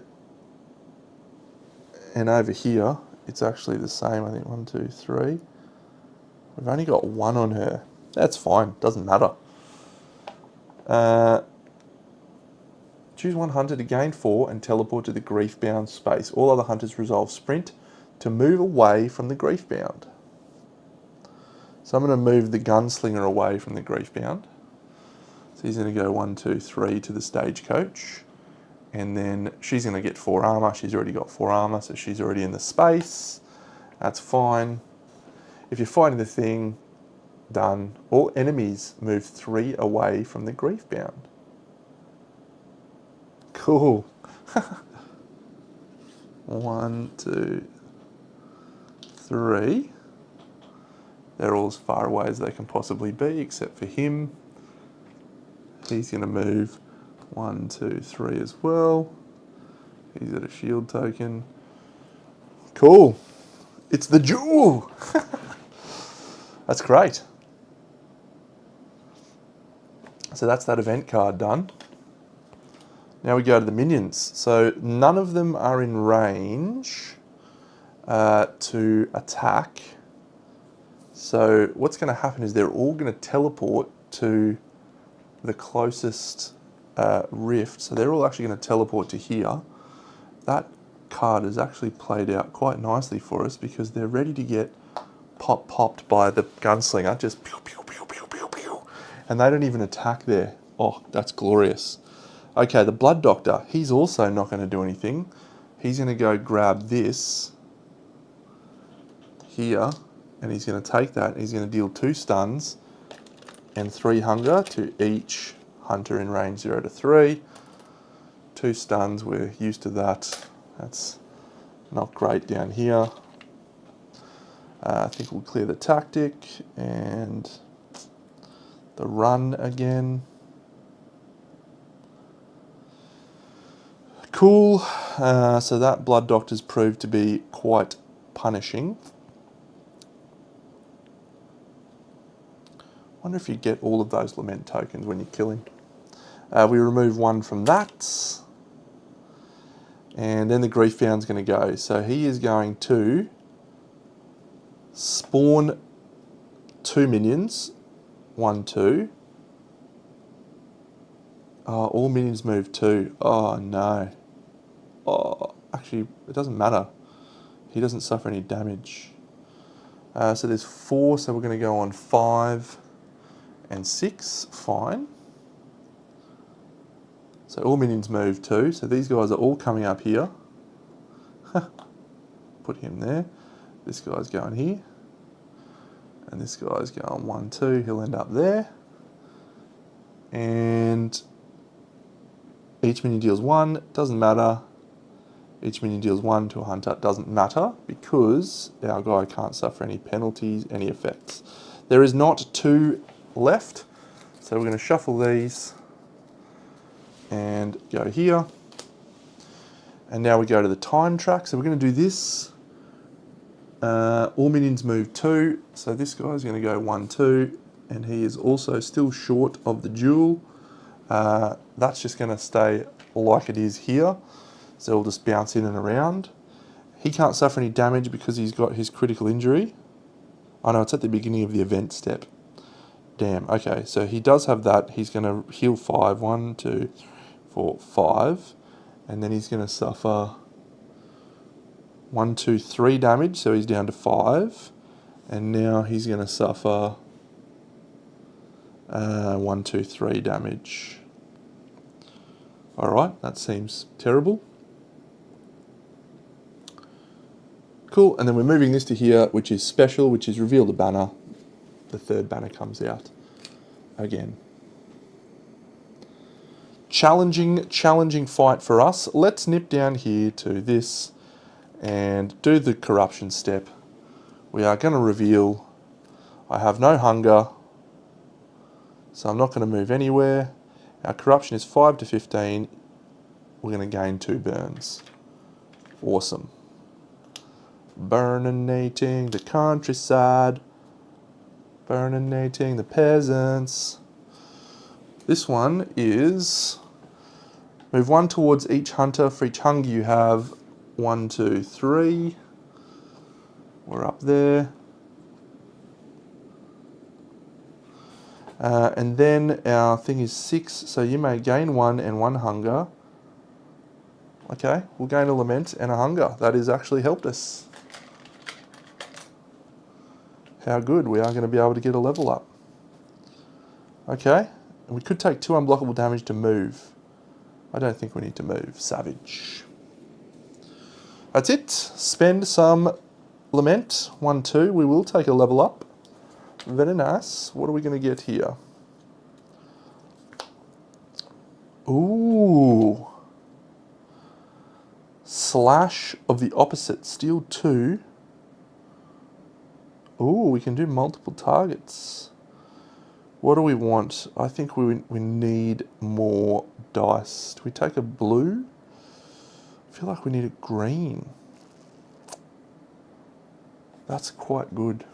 And over here, it's actually the same, I think. 1, 2, 3. We've only got 1 on her. That's fine. Doesn't matter. Choose 1 hunter to gain 4 and teleport to the Grief-bound space. All other hunters resolve sprint to move away from the Grief-bound. So I'm going to move the Gunslinger away from the Grief-bound. So he's going to go 1, 2, 3 to the stagecoach. And then she's going to get 4 armor. She's already got 4 armor, so she's already in the space. That's fine. If you're fighting the thing, done. All enemies move 3 away from the Griefbound. Cool. 1, 2, 3. They're all as far away as they can possibly be, except for him. He's going to move 1, 2, 3 as well. He's got a shield token. Cool. It's the duel. That's great. So that's that event card done. Now we go to the minions. So none of them are in range to attack. So what's going to happen is they're all going to teleport to the closest rift. So they're all actually going to teleport to here. That card has actually played out quite nicely for us because they're ready to get popped by the Gunslinger. Just pew, pew, pew, pew, pew, pew. And they don't even attack there. Oh, that's glorious. Okay, the Blood Doctor, he's also not going to do anything. He's going to go grab this here, and he's going to take that, and he's going to deal 2 stuns and 3 hunger to each hunter in range 0 to 3. 2 stuns, we're used to that. That's not great down here. I think we'll clear the tactic and the run again. Cool. So that Blood Doctor's proved to be quite punishing. Wonder if you get all of those Lament tokens when you're killing. We remove 1 from that. And then the Griefbound's going to go. So he is going to spawn 2 minions. 1, 2. Oh, all minions move 2. Oh, no. Oh, actually, it doesn't matter. He doesn't suffer any damage. So there's 4, so we're going to go on 5 and 6. Fine. So all minions move 2. So these guys are all coming up here. Put him there. This guy's going here. And this guy's going 1, 2. He'll end up there. And each minion deals 1. Doesn't matter. Each minion deals 1 to a hunter. Doesn't matter because our guy can't suffer any penalties, any effects. There is not 2 left. So we're going to shuffle these and go here. And now we go to the time track. So we're going to do this. All minions move 2. So this guy's going to go 1, 2. And he is also still short of the duel. That's just going to stay like it is here. So it'll just bounce in and around. He can't suffer any damage because he's got his critical injury. Oh no, it's at the beginning of the event step. Damn, okay, so he does have that. He's going to heal 5. 1, 2, 4, 5. And then he's going to suffer 1, 2, 3 damage. So he's down to 5. And now he's going to suffer 1, 2, 3 damage. Alright, that seems terrible. Cool, and then we're moving this to here, which is special, which is reveal the banner. The 3rd banner comes out again. Challenging fight for us. Let's nip down here to this and do the corruption step. We are going to reveal, I have no hunger, so I'm not going to move anywhere. Our corruption is 5 to 15. We're going to gain 2 burns. Awesome. Burninating the countryside. Burninating the peasants. This one is move 1 towards each hunter. For each hunger you have 1, 2, 3. We're up there. And then our thing is 6, so you may gain 1 and 1 hunger. Okay, we'll gain a lament and a hunger. That has actually helped us. How good, we are going to be able to get a level up. Okay, and we could take 2 unblockable damage to move. I don't think we need to move. Savage. That's it. Spend some Lament. 1, 2. We will take a level up. Very nice. What are we going to get here? Ooh. Slash of the opposite. Steal 2. Ooh, we can do multiple targets. What do we want? I think we need more dice. Do we take a blue? I feel like we need a green. That's quite good.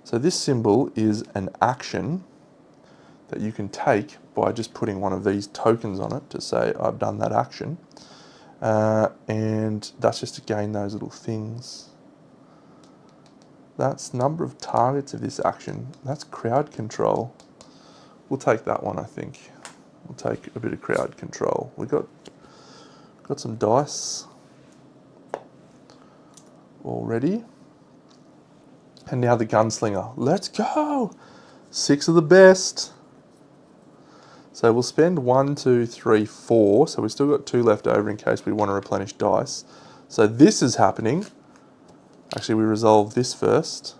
So this symbol is an action that you can take by just putting one of these tokens on it to say, I've done that action. And that's just to gain those little things. That's number of targets of this action. That's crowd control. We'll take that one, I think. We'll take a bit of crowd control. We got some dice already. And now the Gunslinger. Let's go! 6 of the best. So we'll spend 1, 2, 3, 4. So we've still got 2 left over in case we want to replenish dice. So this is happening. Actually, we resolve this first.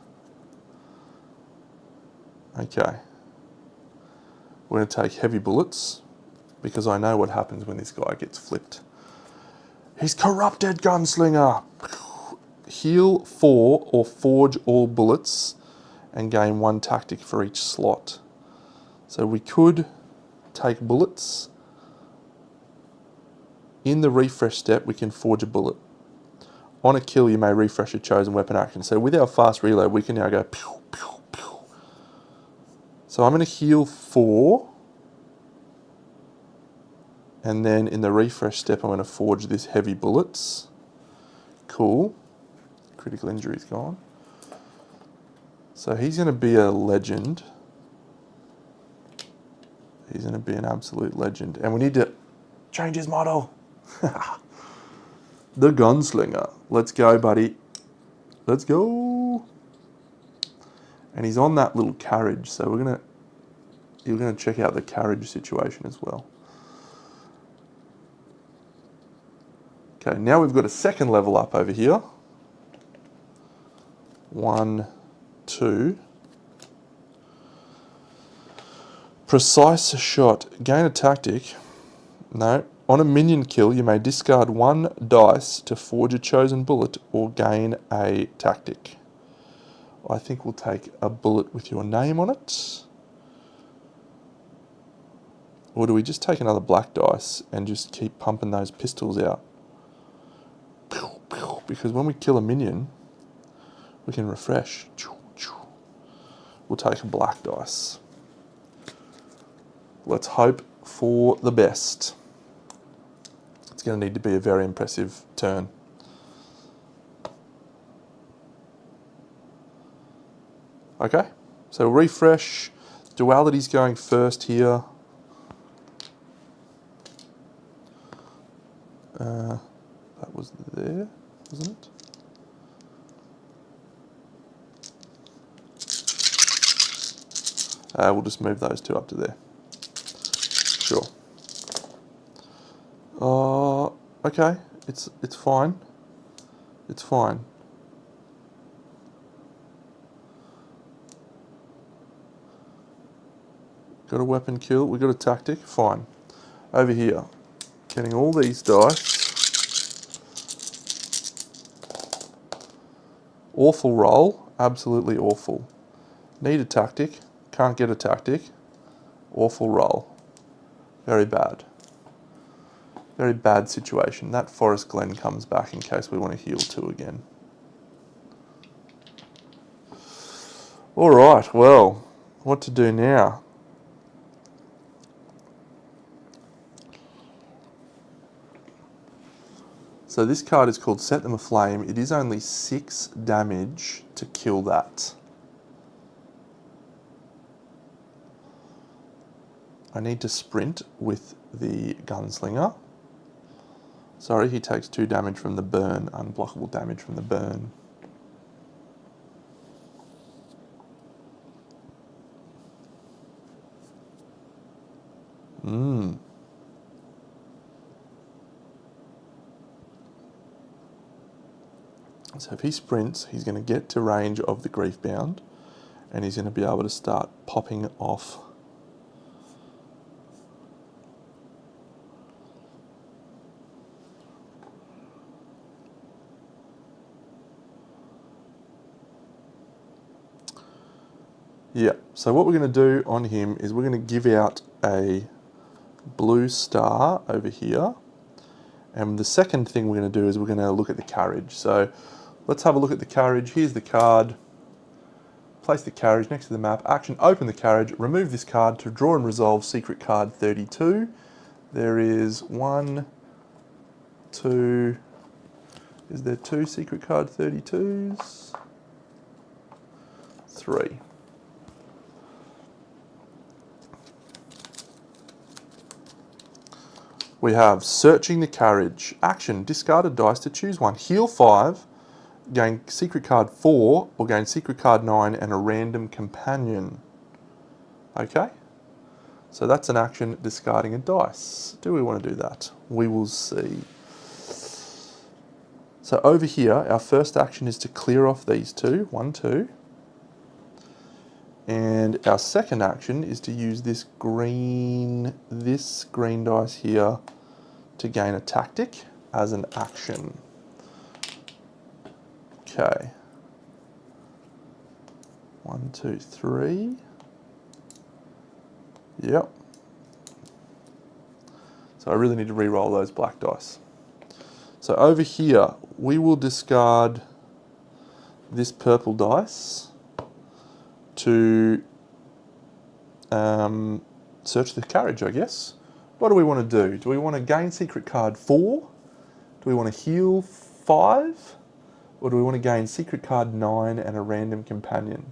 Okay. We're going to take heavy bullets because I know what happens when this guy gets flipped. He's corrupted, Gunslinger! Heal 4 or forge all bullets and gain 1 tactic for each slot. So we could take bullets. In the refresh step, we can forge a bullet. On a kill, you may refresh a chosen weapon action. So with our fast reload, we can now go pew, pew, pew. So I'm going to heal 4. And then in the refresh step, I'm going to forge this heavy bullets. Cool. Critical injury's gone. So he's going to be a legend. He's going to be an absolute legend. And we need to change his model. The Gunslinger. Let's go, buddy. Let's go. And he's on that little carriage. So you're going to check out the carriage situation as well. Okay, now we've got a second level up over here. 1, 2. Precise shot. Gain a tactic. No. On a minion kill, you may discard 1 dice to forge a chosen bullet or gain a tactic. I think we'll take a bullet with your name on it. Or do we just take another black dice and just keep pumping those pistols out? Because when we kill a minion, we can refresh. We'll take a black dice. Let's hope for the best. It's going to need to be a very impressive turn. Okay, so refresh. Duality's going first here. That was there, wasn't it? We'll just move those 2 up to there. Sure. Okay, it's fine. It's fine. Got a weapon kill, we got a tactic, fine. Over here, getting all these dice. Awful roll, absolutely awful. Need a tactic, can't get a tactic. Awful roll. Very bad. Very bad situation. That Forest Glen comes back in case we want to heal 2 again. Alright, well, what to do now? So this card is called Set Them Aflame. It is only 6 damage to kill that. I need to sprint with the Gunslinger. Sorry, he takes 2 damage from the burn, unblockable damage from the burn. So if he sprints, he's going to get to range of the Griefbound, and he's going to be able to start popping off. Yeah, so what we're going to do on him is we're going to give out a blue star over here. And the second thing we're going to do is we're going to look at the carriage. So let's have a look at the carriage. Here's the card. Place the carriage next to the map. Action, open the carriage. Remove this card to draw and resolve secret card 32. There is 1, 2... Is there 2 secret card 32s? 3. We have searching the carriage. Action, discard a dice to choose one. Heal 5, gain secret card 4, or gain secret card 9 and a random companion. Okay? So that's an action, discarding a dice. Do we want to do that? We will see. So over here, our first action is to clear off these two. 1, 2. And our second action is to use this green dice here to gain a tactic as an action. Okay. 1, 2, 3. Yep. So I really need to re-roll those black dice. So over here, we will discard this purple dice to search the carriage, I guess. What do we want to do? Do we want to gain secret card 4? Do we want to heal 5? Or do we want to gain secret card 9 and a random companion?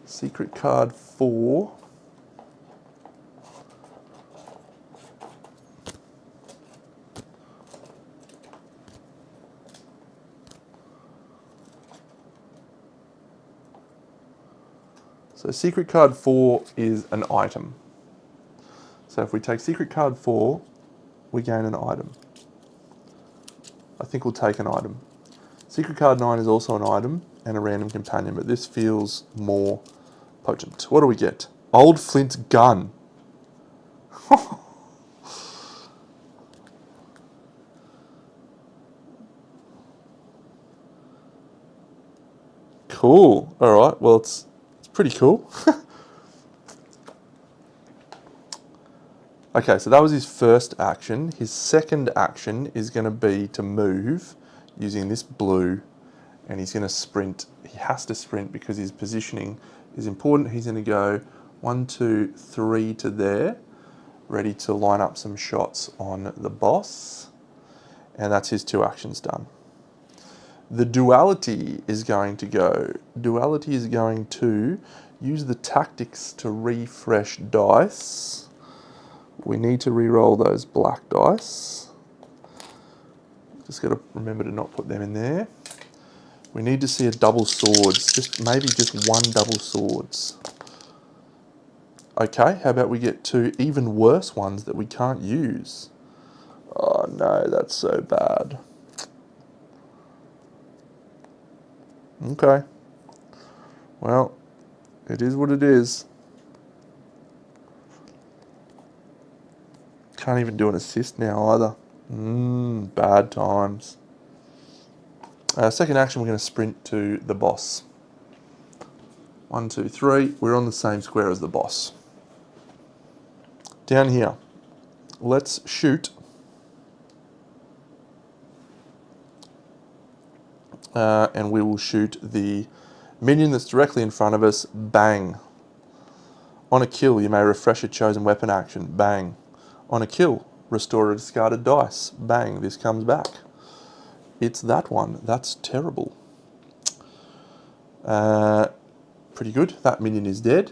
Secret card 4. So secret card 4 is an item. So if we take secret card 4, we gain an item. I think we'll take an item. Secret card 9 is also an item and a random companion, but this feels more potent. What do we get? Old Flint gun. Cool. All right. Well, it's pretty cool. Okay, so that was his first action. His second action is going to be to move using this blue, and he's going to sprint. He has to sprint because his positioning is important. He's going to go 1, 2, 3 to there, ready to line up some shots on the boss, and that's his 2 actions done. The duality is going to go. Duality is going to use the tactics to refresh dice. We need to re-roll those black dice. Just got to remember to not put them in there. We need to see a double swords, maybe just 1 double swords. Okay, how about we get 2 even worse ones that we can't use? Oh no, that's so bad. Okay. Well, it is what it is. Can't even do an assist now either. Bad times. Second action, we're going to sprint to the boss. 1, 2, 3. We're on the same square as the boss. Down here, let's shoot. And we will shoot the minion that's directly in front of us. Bang. On a kill, you may refresh a chosen weapon action. Bang. On a kill, restore a discarded dice. Bang, this comes back. It's that one. That's terrible. Pretty good. That minion is dead.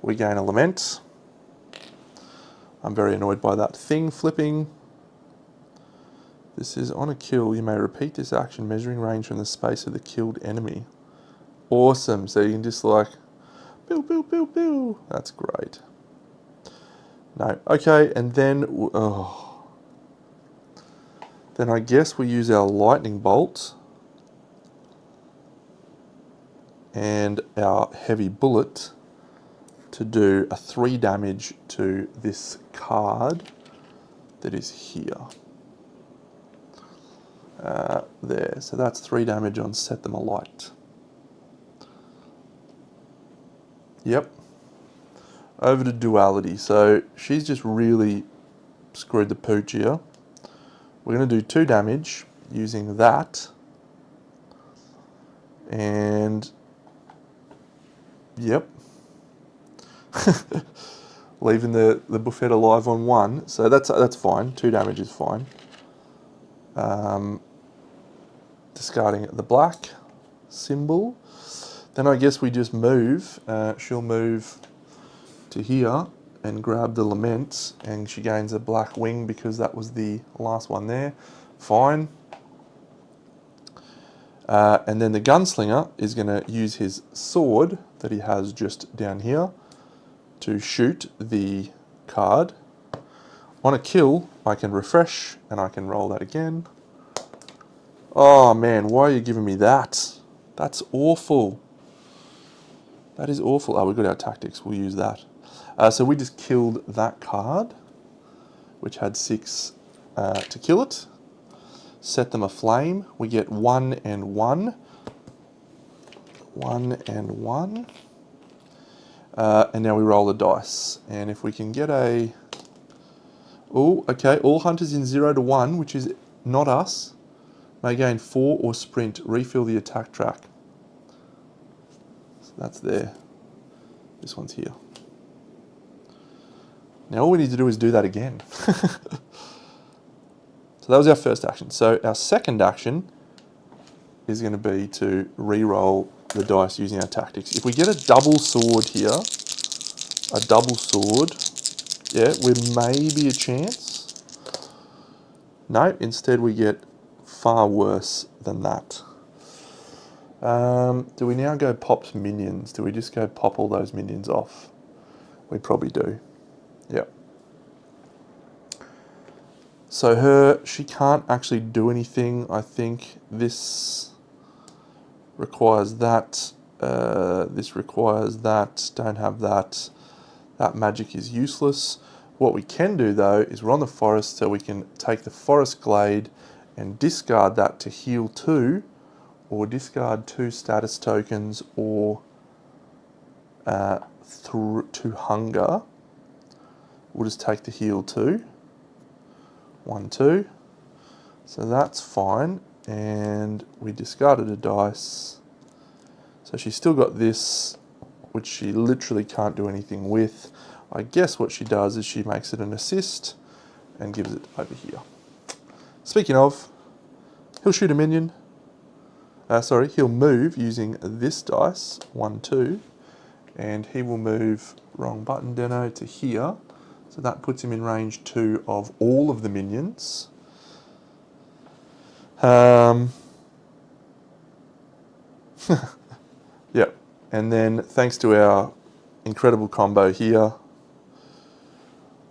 We gain a lament. I'm very annoyed by that thing flipping. This is on a kill. You may repeat this action, measuring range from the space of the killed enemy. Awesome. So you can just like, pew, pew, pew, pew. That's great. No. Okay, and then, then I guess we use our lightning bolt and our heavy bullet to do a 3 damage to this card that is here. There, so that's 3 damage on Set Them Alight. Yep. Over to Duality. So she's just really screwed the pooch here. We're going to do 2 damage using that. And yep. Leaving the buffet alive on 1. So that's fine. 2 damage is fine. Discarding the black symbol. Then I guess we just move. She'll move to here and grab the lament, and she gains a black wing because that was the last one there. Fine. And then the gunslinger is going to use his sword that he has just down here to shoot the card. On a kill, I can refresh and I can roll that again. Oh man, why are you giving me that? That's awful. That is awful. Oh, we've got our tactics. We'll use that. So we just killed that card, which had 6 to kill it. Set them aflame. We get 1 and 1. 1 and 1. And now we roll the dice. And if we can get a... Oh, okay. All hunters in 0 to 1, which is not us, may gain 4 or sprint. Refill the attack track. So that's there. This one's here. Now all we need to do is do that again. So that was our first action. So our second action is going to be to re-roll the dice using our tactics. If we get a double sword here, a double sword, yeah, we may be a chance. No, instead we get far worse than that. Do we now go pop minions? Do we just go pop all those minions off? We probably do. Yep. So she can't actually do anything. I think this requires that. This requires that. Don't have that. That magic is useless. What we can do though is we're on the forest, so we can take the forest glade and discard that to heal 2, or discard 2 status tokens, or to hunger. We'll just take the heal 2. 1, 2. So that's fine. And we discarded a dice. So she's still got this, which she literally can't do anything with. I guess what she does is she makes it an assist and gives it over here. Speaking of, he'll shoot a minion. Sorry, he'll move using this dice, 1, 2. And he will move, wrong button, Deno, to here. So that puts him in range 2 of all of the minions. Yep. And then thanks to our incredible combo here,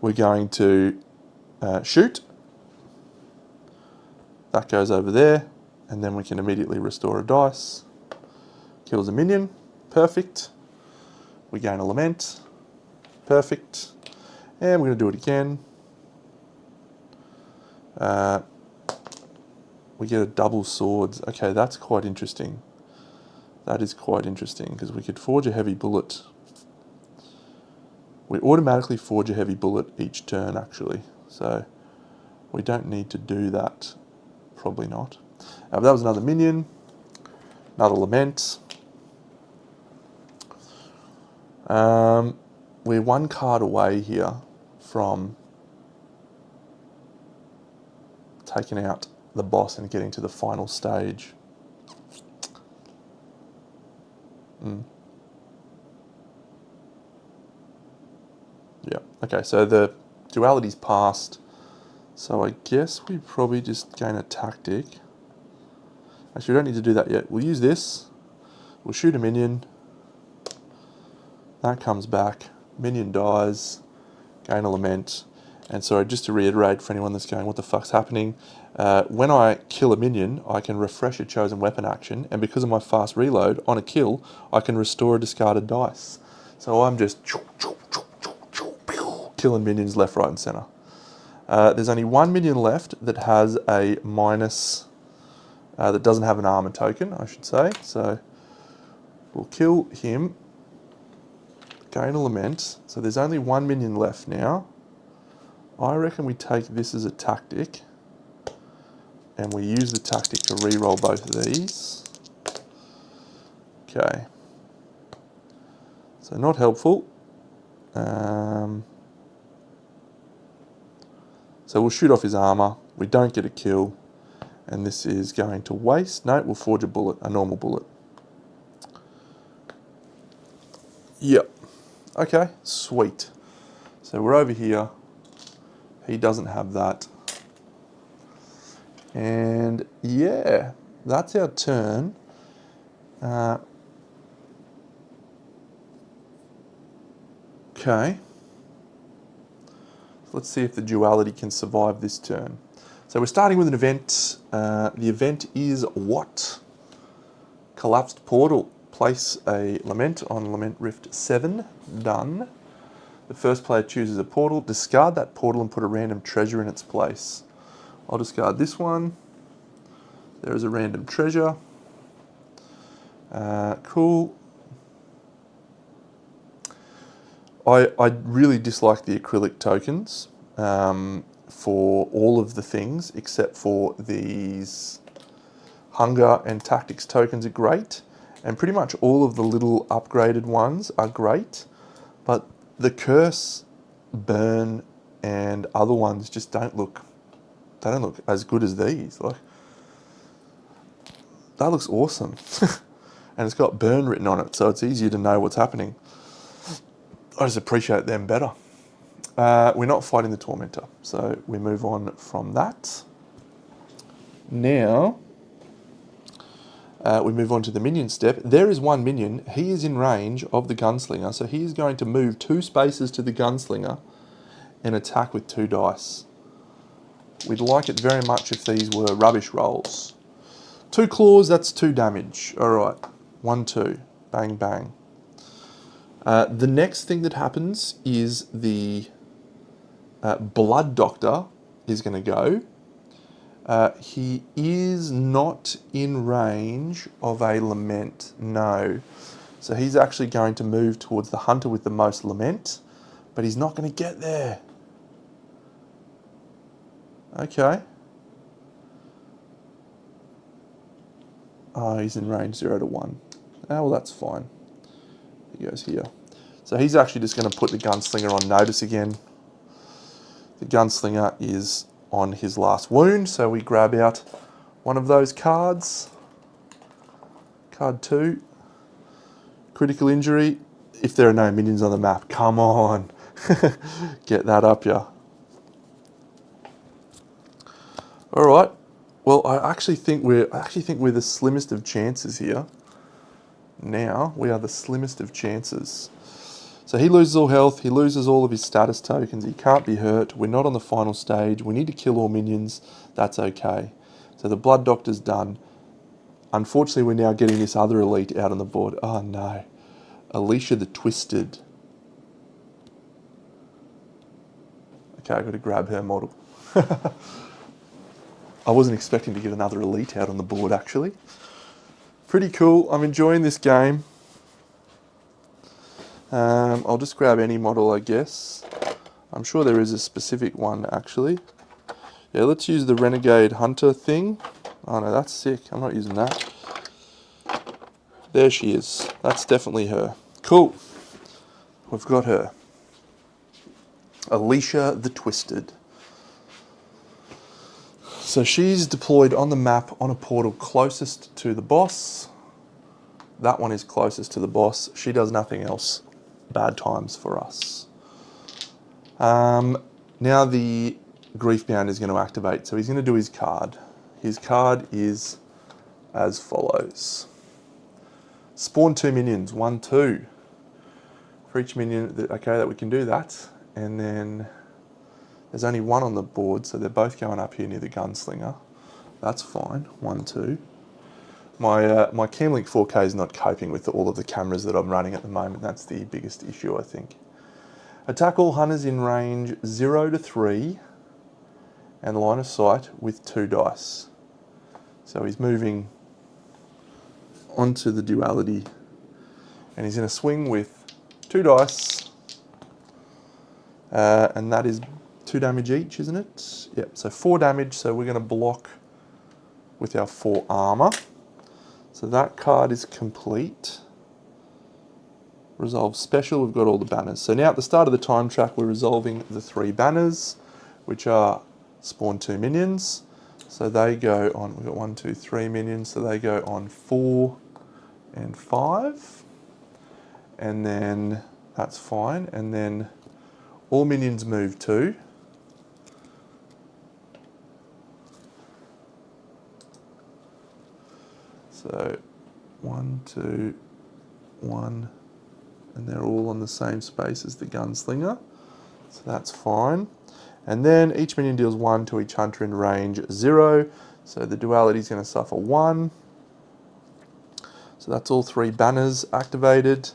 we're going to shoot. That goes over there. And then we can immediately restore a dice. Kills a minion. Perfect. We gain a lament. Perfect. And we're going to do it again. We get a double swords. Okay, that's quite interesting. That is quite interesting, because we could forge a heavy bullet. We automatically forge a heavy bullet each turn, actually. So we don't need to do that. Probably not. But that was another minion. Another lament. We're 1 card away here from taking out the boss and getting to the final stage. Yeah, okay, so the duality's passed. So I guess we probably just gain a tactic. Actually, we don't need to do that yet. We'll use this. We'll shoot a minion. That comes back. Minion dies. gain a lament. And sorry, just to reiterate for anyone that's going, what the fuck's happening? When I kill a minion, I can refresh a chosen weapon action, and because of my fast reload, on a kill, I can restore a discarded dice. So I'm just killing minions left, right, and centre. There's only one minion left that has a minus, that doesn't have an armor token, I should say. So we'll kill him, gain a lament. So there's only one minion left now. I reckon we take this as a tactic, and we use the tactic to re-roll both of these. Okay. So not helpful. So we'll shoot off his armor. We don't get a kill, and this is going to waste. No, we'll forge a bullet, a normal bullet. Yep. Okay, sweet. So we're over here. He doesn't have that. And yeah, that's our turn. Okay. Let's see if the duality can survive this turn. So we're starting with an event. The event is what? Collapsed portal. Place a lament on Lament Rift 7. Done. The first player chooses a portal. Discard that portal and put a random treasure in its place. I'll discard this one. There is a random treasure. Cool. I really dislike the acrylic tokens for all of the things except for these hunger and tactics tokens are great, and pretty much all of the little upgraded ones are great, but the curse, burn, and other ones just don't look as good as these. Like, that looks awesome. And it's got burn written on it, so it's easier to know what's happening. I just appreciate them better. We're not fighting the Tormentor, so we move on from that. Now, we move on to the minion step. There is one minion. He is in range of the Gunslinger, so he is going to move 2 spaces to the Gunslinger and attack with 2 dice. We'd like it very much if these were rubbish rolls. 2 claws, that's 2 damage. All right, 1, 2, bang, bang. The next thing that happens is the Blood Doctor is going to go. He is not in range of a lament, no. So he's actually going to move towards the hunter with the most lament, but he's not going to get there. Okay. Oh, he's in range 0 to 1. Oh, well, that's fine. He goes here. So he's actually just going to put the Gunslinger on notice again. The Gunslinger is on his last wound, so we grab out one of those cards. Card 2. Critical injury. If there are no minions on the map, come on. Get that up, yeah. All right. Well, I actually think we're the slimmest of chances here. Now we are the slimmest of chances. So he loses all health, he loses all of his status tokens, he can't be hurt, we're not on the final stage, we need to kill all minions, that's okay. So the Blood Doctor's done. Unfortunately, we're now getting this other elite out on the board. Oh no. Alicia the Twisted. Okay, I've got to grab her model. I wasn't expecting to get another elite out on the board, actually. Pretty cool. I'm enjoying this game. I'll just grab any model, I guess. I'm sure there is a specific one, actually. Yeah, let's use the Renegade Hunter thing. Oh no, that's sick. I'm not using that. There she is. That's definitely her. Cool. We've got her. Alicia the Twisted. So she's deployed on the map on a portal closest to the boss. That one is closest to the boss. She does nothing else. Bad times for us. Now the Griefbound is going to activate. So he's going to do his card. His card is as follows. Spawn 2 minions. 1, 2. For each minion, okay, that we can do that. and then there's only one on the board, so they're both going up here near the Gunslinger. That's fine. 1, 2. My Camlink 4K is not coping with all of the cameras that I'm running at the moment. That's the biggest issue, I think. Attack all hunters in range 0 to 3 and line of sight with 2 dice. So he's moving onto the duality and he's in a swing with 2 dice. And that is 2 damage each, isn't it? Yep, so 4 damage, so we're going to block with our 4 armour. So that card is complete. Resolve special, we've got all the banners. So now at the start of the time track, we're resolving the 3 banners, which are spawn 2 minions. So they go on, we've got 1, 2, 3 minions, so they go on 4 and 5. And then that's fine. And then all minions move 2. So 1, 2, 1, and they're all on the same space as the Gunslinger. So that's fine. And then each minion deals 1 to each hunter in range 0. So the duality is going to suffer 1. So that's all 3 banners activated.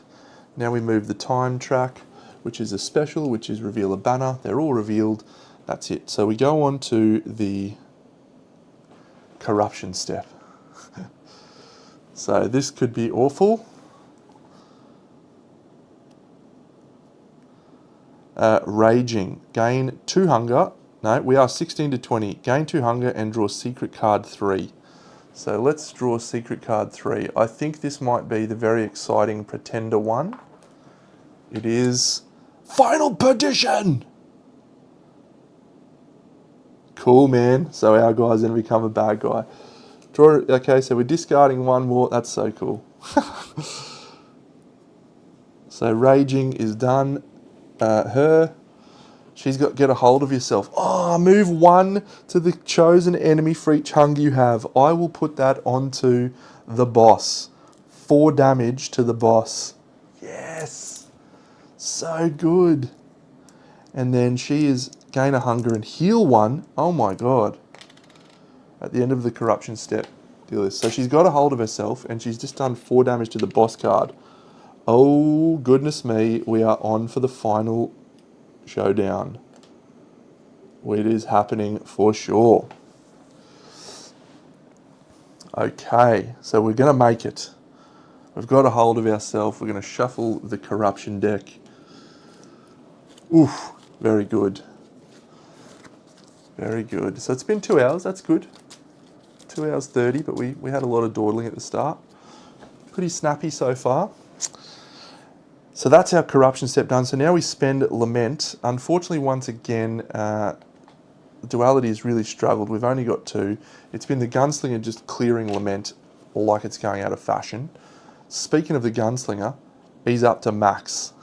Now we move the time track, which is a special, which is reveal a banner. They're all revealed. That's it. So we go on to the corruption step. So this could be awful. Raging. Gain 2 hunger. No, we are 16 to 20. Gain 2 hunger and draw secret card 3. So let's draw secret card 3. I think this might be the very exciting Pretender one. It is Final Perdition! Cool, man. So our guy's going to become a bad guy. Draw. Okay, so we're discarding 1 more. That's so cool. So Raging is done. She's got get a hold of yourself. Oh, move 1 to the chosen enemy for each hunger you have. I will put that onto the boss. 4 damage to the boss. Yes. So good. And then she is gain a hunger and heal 1. Oh my god. At the end of the corruption step. Do this. So she's got a hold of herself and she's just done 4 damage to the boss card. Oh, goodness me. We are on for the final showdown. It is happening for sure. Okay, so we're going to make it. We've got a hold of ourselves. We're going to shuffle the corruption deck. Oof, very good. Very good. So it's been 2 hours. That's good. 2 hours 30, but we had a lot of dawdling at the start. Pretty snappy so far. So that's our corruption step done. So now we spend Lament. Unfortunately, once again, Duality has really struggled. We've only got 2. It's been the Gunslinger just clearing Lament like it's going out of fashion. Speaking of the Gunslinger, he's up to max.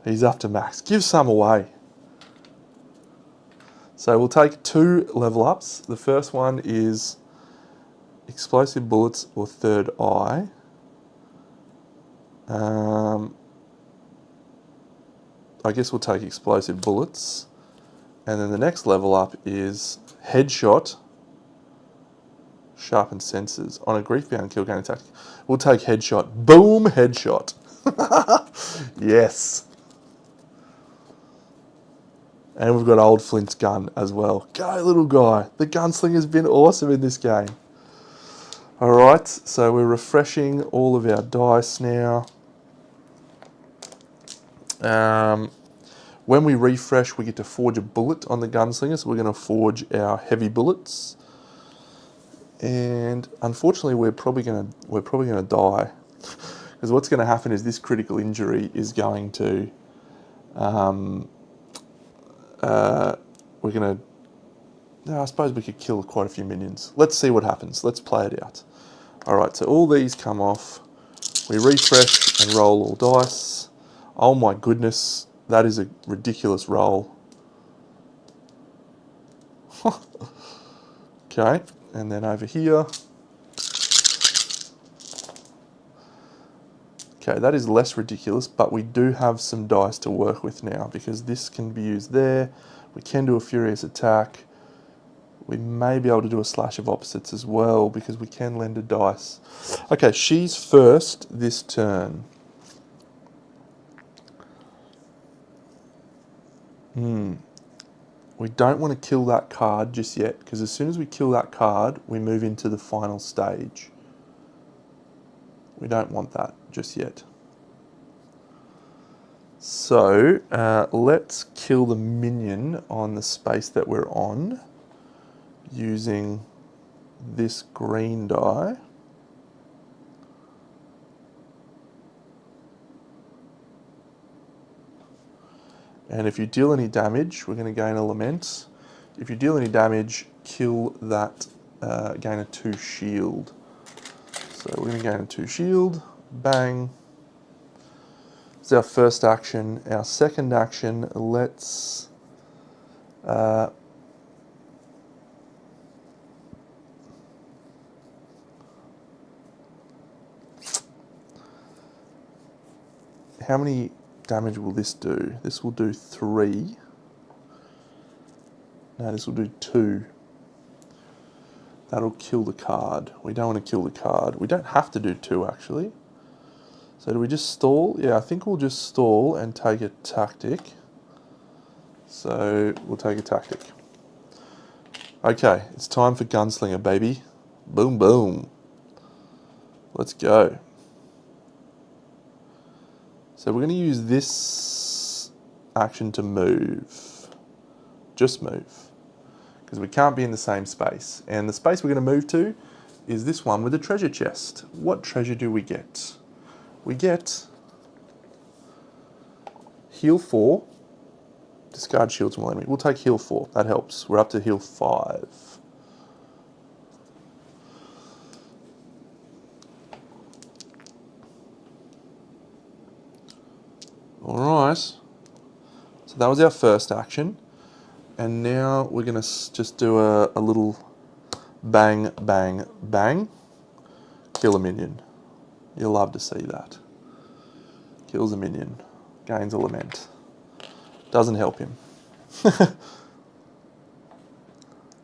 He's up to max. Give some away. So we'll take 2 level ups. The first one is Explosive Bullets or Third Eye. I guess we'll take Explosive Bullets. And then the next level up is Headshot. Sharpened Senses. On a Grief-bound kill, gain attack. We'll take Headshot. Boom, Headshot. Yes. And we've got Old Flint's gun as well. Go, little guy. The Gunslinger's been awesome in this game. Alright, so we're refreshing all of our dice now. When we refresh, we get to forge a bullet on the Gunslinger, so we're going to forge our heavy bullets. And unfortunately, we're probably going to die, because what's going to happen is this critical injury is going to we're going to. No, I suppose we could kill quite a few minions. Let's see what happens. Let's play it out. All right, so all these come off. We refresh and roll all dice. Oh my goodness. That is a ridiculous roll. Okay, and then over here. Okay, Okay, that is less ridiculous, but we do have some dice to work with now because this can be used there. We can do a furious attack. We may be able to do a slash of opposites as well because we can lend a dice. Okay, she's first this turn. We don't want to kill that card just yet because as soon as we kill that card, we move into the final stage. We don't want that just yet. So let's kill the minion on the space that we're on using this green die. And if you deal any damage, we're going to gain a lament. If you deal any damage, kill that, gain a 2 shield. So we're going to gain a 2 shield, bang. It's our first action. Our second action, let's how many damage will this do? This will do 3. No, this will do 2. That'll kill the card. We don't want to kill the card. We don't have to do 2 actually. So do we just stall? Yeah, I think we'll just stall and take a tactic. So we'll take a tactic. Okay, it's time for Gunslinger, baby. Boom, boom. Let's go. So we're going to use this action to move. Just move. Because we can't be in the same space. And the space we're going to move to is this one with the treasure chest. What treasure do we get? We get heal 4, discard shields from enemy. We'll take heal 4, that helps. We're up to heal 5. Alright, so that was our first action. And now we're going to just do a little bang, bang, bang. Kill a minion. You'll love to see that. Kills a minion. Gains a lament. Doesn't help him.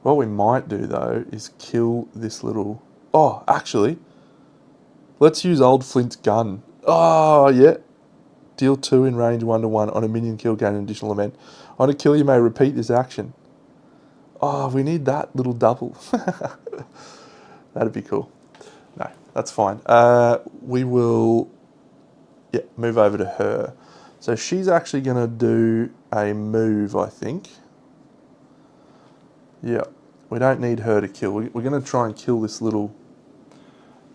What we might do though is kill this little... Oh, actually, let's use Old Flint's gun. Oh, yeah. Deal 2 in range 1-1 on a minion kill, gain an additional lament. On a kill, you may repeat this action. Oh, we need that little double. That'd be cool. No, that's fine. We will move over to her. So she's actually going to do a move, I think. Yeah, we don't need her to kill. We're going to try and kill this little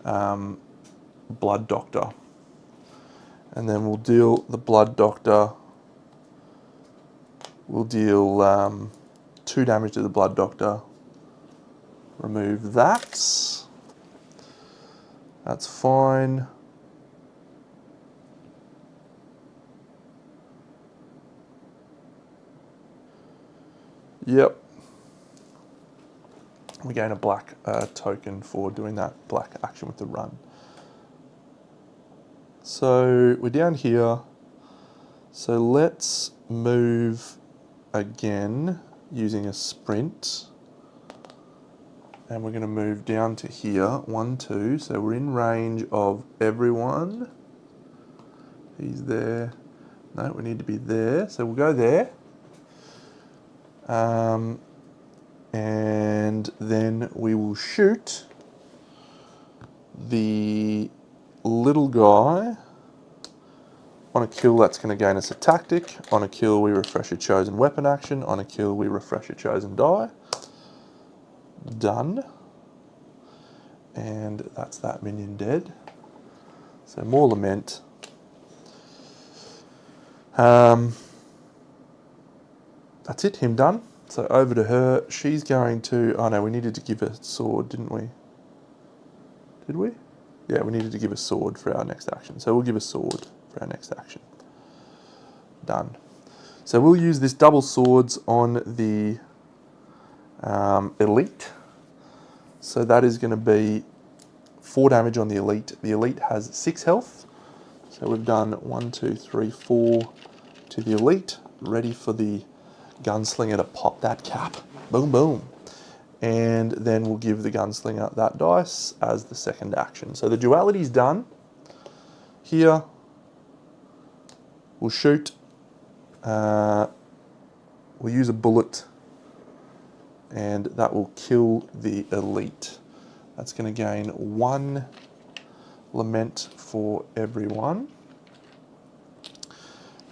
blood doctor. And then we'll deal the blood doctor. We'll deal 2 damage to the blood doctor. Remove that. That's fine. Yep. We gain a black token for doing that black action with the run. So we're down here. So let's move again using a sprint. And we're going to move down to here, 1, 2. So we're in range of everyone. He's there. No, we need to be there. So we'll go there. And then we will shoot the little guy. On a kill, that's going to gain us a tactic. On a kill, we refresh a chosen weapon action. On a kill, we refresh a chosen die. Done. And that's that minion dead. So more lament. That's it, him done. So over to her. She's going to... Oh no, we needed to give a sword, didn't we? Did we? Yeah, we needed to give a sword for our next action. So we'll give a sword for our next action. Done. So we'll use this double swords on the elite. So that is going to be 4 damage on the elite. The elite has 6 health. So So we've done 1, 2, 3, 4 to the elite, ready for the Gunslinger to pop that cap. Boom, boom. And then we'll give the Gunslinger that dice as the second action. So the duality's done. Here, we'll shoot. We'll use a bullet, and that will kill the elite. That's going to gain 1 lament for everyone.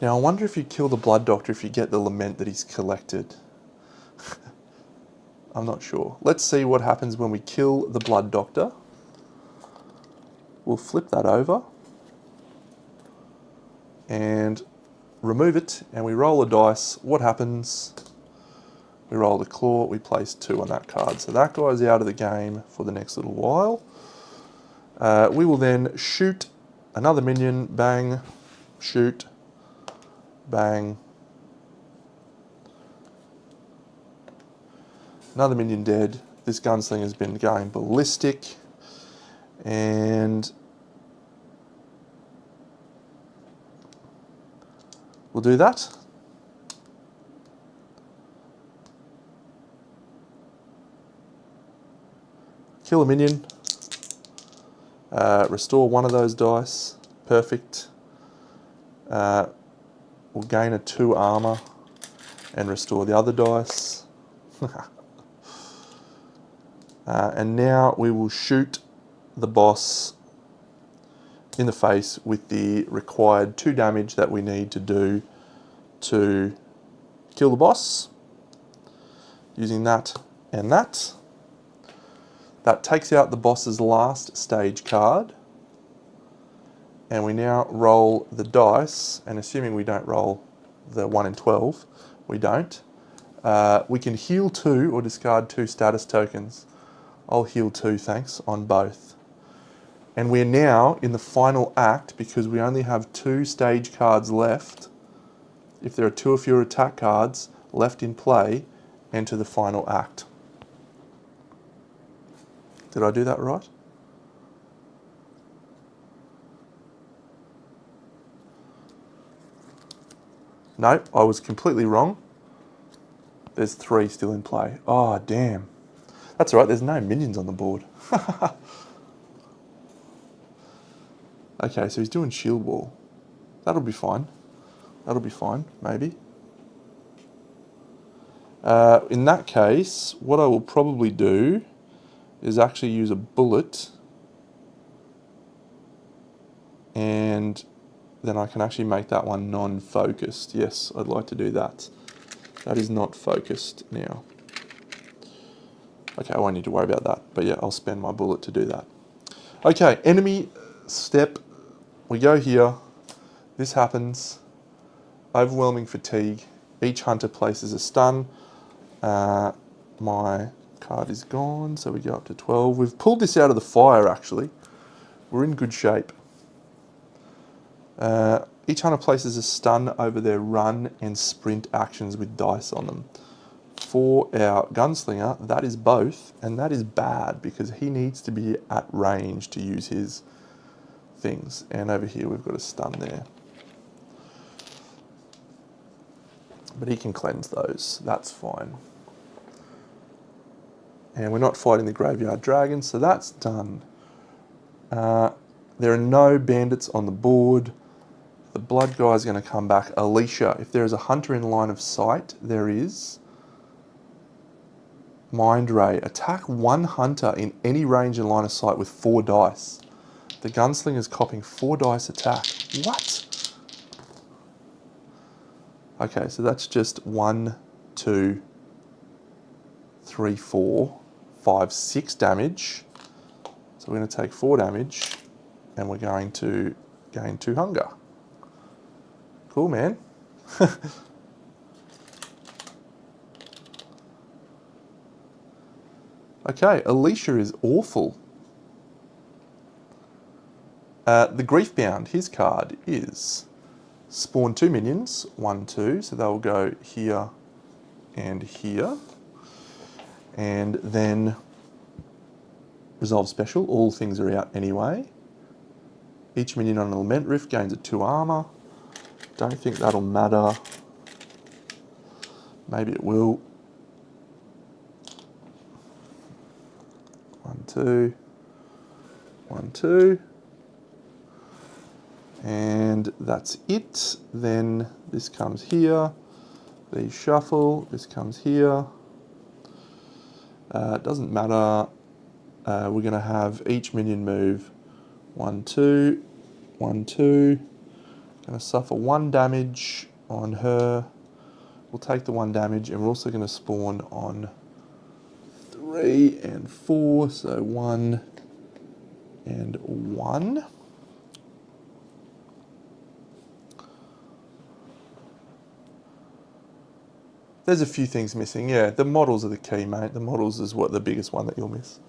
Now, I wonder if you kill the Blood Doctor if you get the lament that he's collected. I'm not sure. Let's see what happens when we kill the Blood Doctor. We'll flip that over and remove it, and we roll a dice. What happens? We roll the claw, we place 2 on that card. So that guy's out of the game for the next little while. We will then shoot another minion, bang, shoot, bang. Another minion dead. This Gunslinger's been going ballistic. And we'll do that. Kill a minion. Restore 1 of those dice. Perfect. We'll gain a 2 armor and restore the other dice. And now we will shoot the boss in the face with the required 2 damage that we need to do to kill the boss. Using that and that. That takes out the boss's last stage card. And we now roll the dice, and assuming we don't roll the 1 in 12, we don't. We can heal 2 or discard 2 status tokens. I'll heal 2, thanks, on both. And we're now in the final act because we only have 2 stage cards left. If there are 2 or fewer attack cards left in play, enter the final act. Did I do that right? No, I was completely wrong. There's 3 still in play. Oh, damn. That's all right, there's no minions on the board. Okay, so he's doing shield wall. That'll be fine. That'll be fine, maybe. In that case, what I will probably do is actually use a bullet, and then I can actually make that one non-focused. Yes, I'd like to do that. That is not focused now. Okay, I won't need to worry about that, but yeah, I'll spend my bullet to do that. Okay, enemy step. We go here. This happens. Overwhelming fatigue. Each hunter places a stun. My card is gone, so we go up to 12. We've pulled this out of the fire, actually. We're in good shape. Each hunter places a stun over their run and sprint actions with dice on them. For our Gunslinger, that is both, and that is bad because he needs to be at range to use his things. And over here we've got a stun there. But he can cleanse those, that's fine. And we're not fighting the Graveyard Dragon, so that's done. There are no bandits on the board. The blood guy is going to come back. Alicia, if there is a hunter in line of sight, there is. Mind Ray, attack 1 hunter in any range and line of sight with 4 dice. The Gunslinger is copying 4 dice attack. What? Okay, so that's just 1, 2, 3, 4, 5, 6 damage. So we're going to take 4 damage, and we're going to gain 2 hunger. Cool, man. Okay, Alicia is awful. The Griefbound, his card is spawn 2 minions, 1, 2, so they'll go here and here. And then resolve special, all things are out anyway. Each minion on an Lament Rift gains a 2 armor. Don't think that'll matter. Maybe it will. 1, 2. 1, 2. And that's it. Then this comes here. These shuffle. This comes here. It doesn't matter. We're going to have each minion move 1, 2, 1, 2. Going to suffer 1 damage on her. We'll take the 1 damage, and we're also going to spawn on 3 and 4. So 1 and 1. There's a few things missing. Yeah, the models are the key, mate. The models is what the biggest one that you'll miss.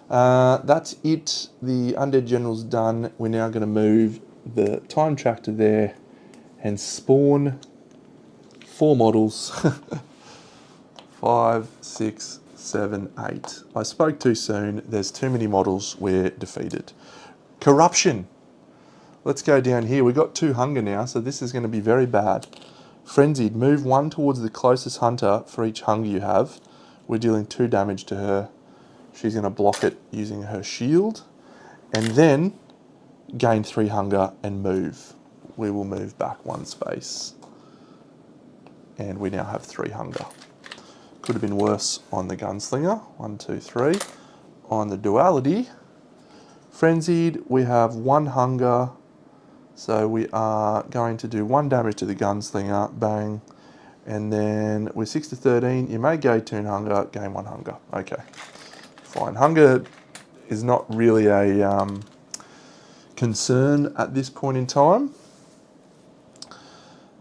That's it. The Undead General's done. We're now going to move the time tractor there and spawn 4 models. 5, 6, 7, 8. I spoke too soon. There's too many models. We're defeated. Corruption. Let's go down here. We've got 2 hunger now, so this is going to be very bad. Frenzied. Move 1 towards the closest hunter for each hunger you have. We're dealing 2 damage to her. She's going to block it using her shield. And then gain 3 hunger and move. We will move back 1 space. And we now have 3 hunger. Could have been worse on the Gunslinger. 1, 2, 3. On the Duality. Frenzied, we have 1 hunger. So we are going to do 1 damage to the Gunslinger, bang, and then with 6 to 13, you may gain 2 hunger, gain 1 hunger. Okay, fine. Hunger is not really a concern at this point in time.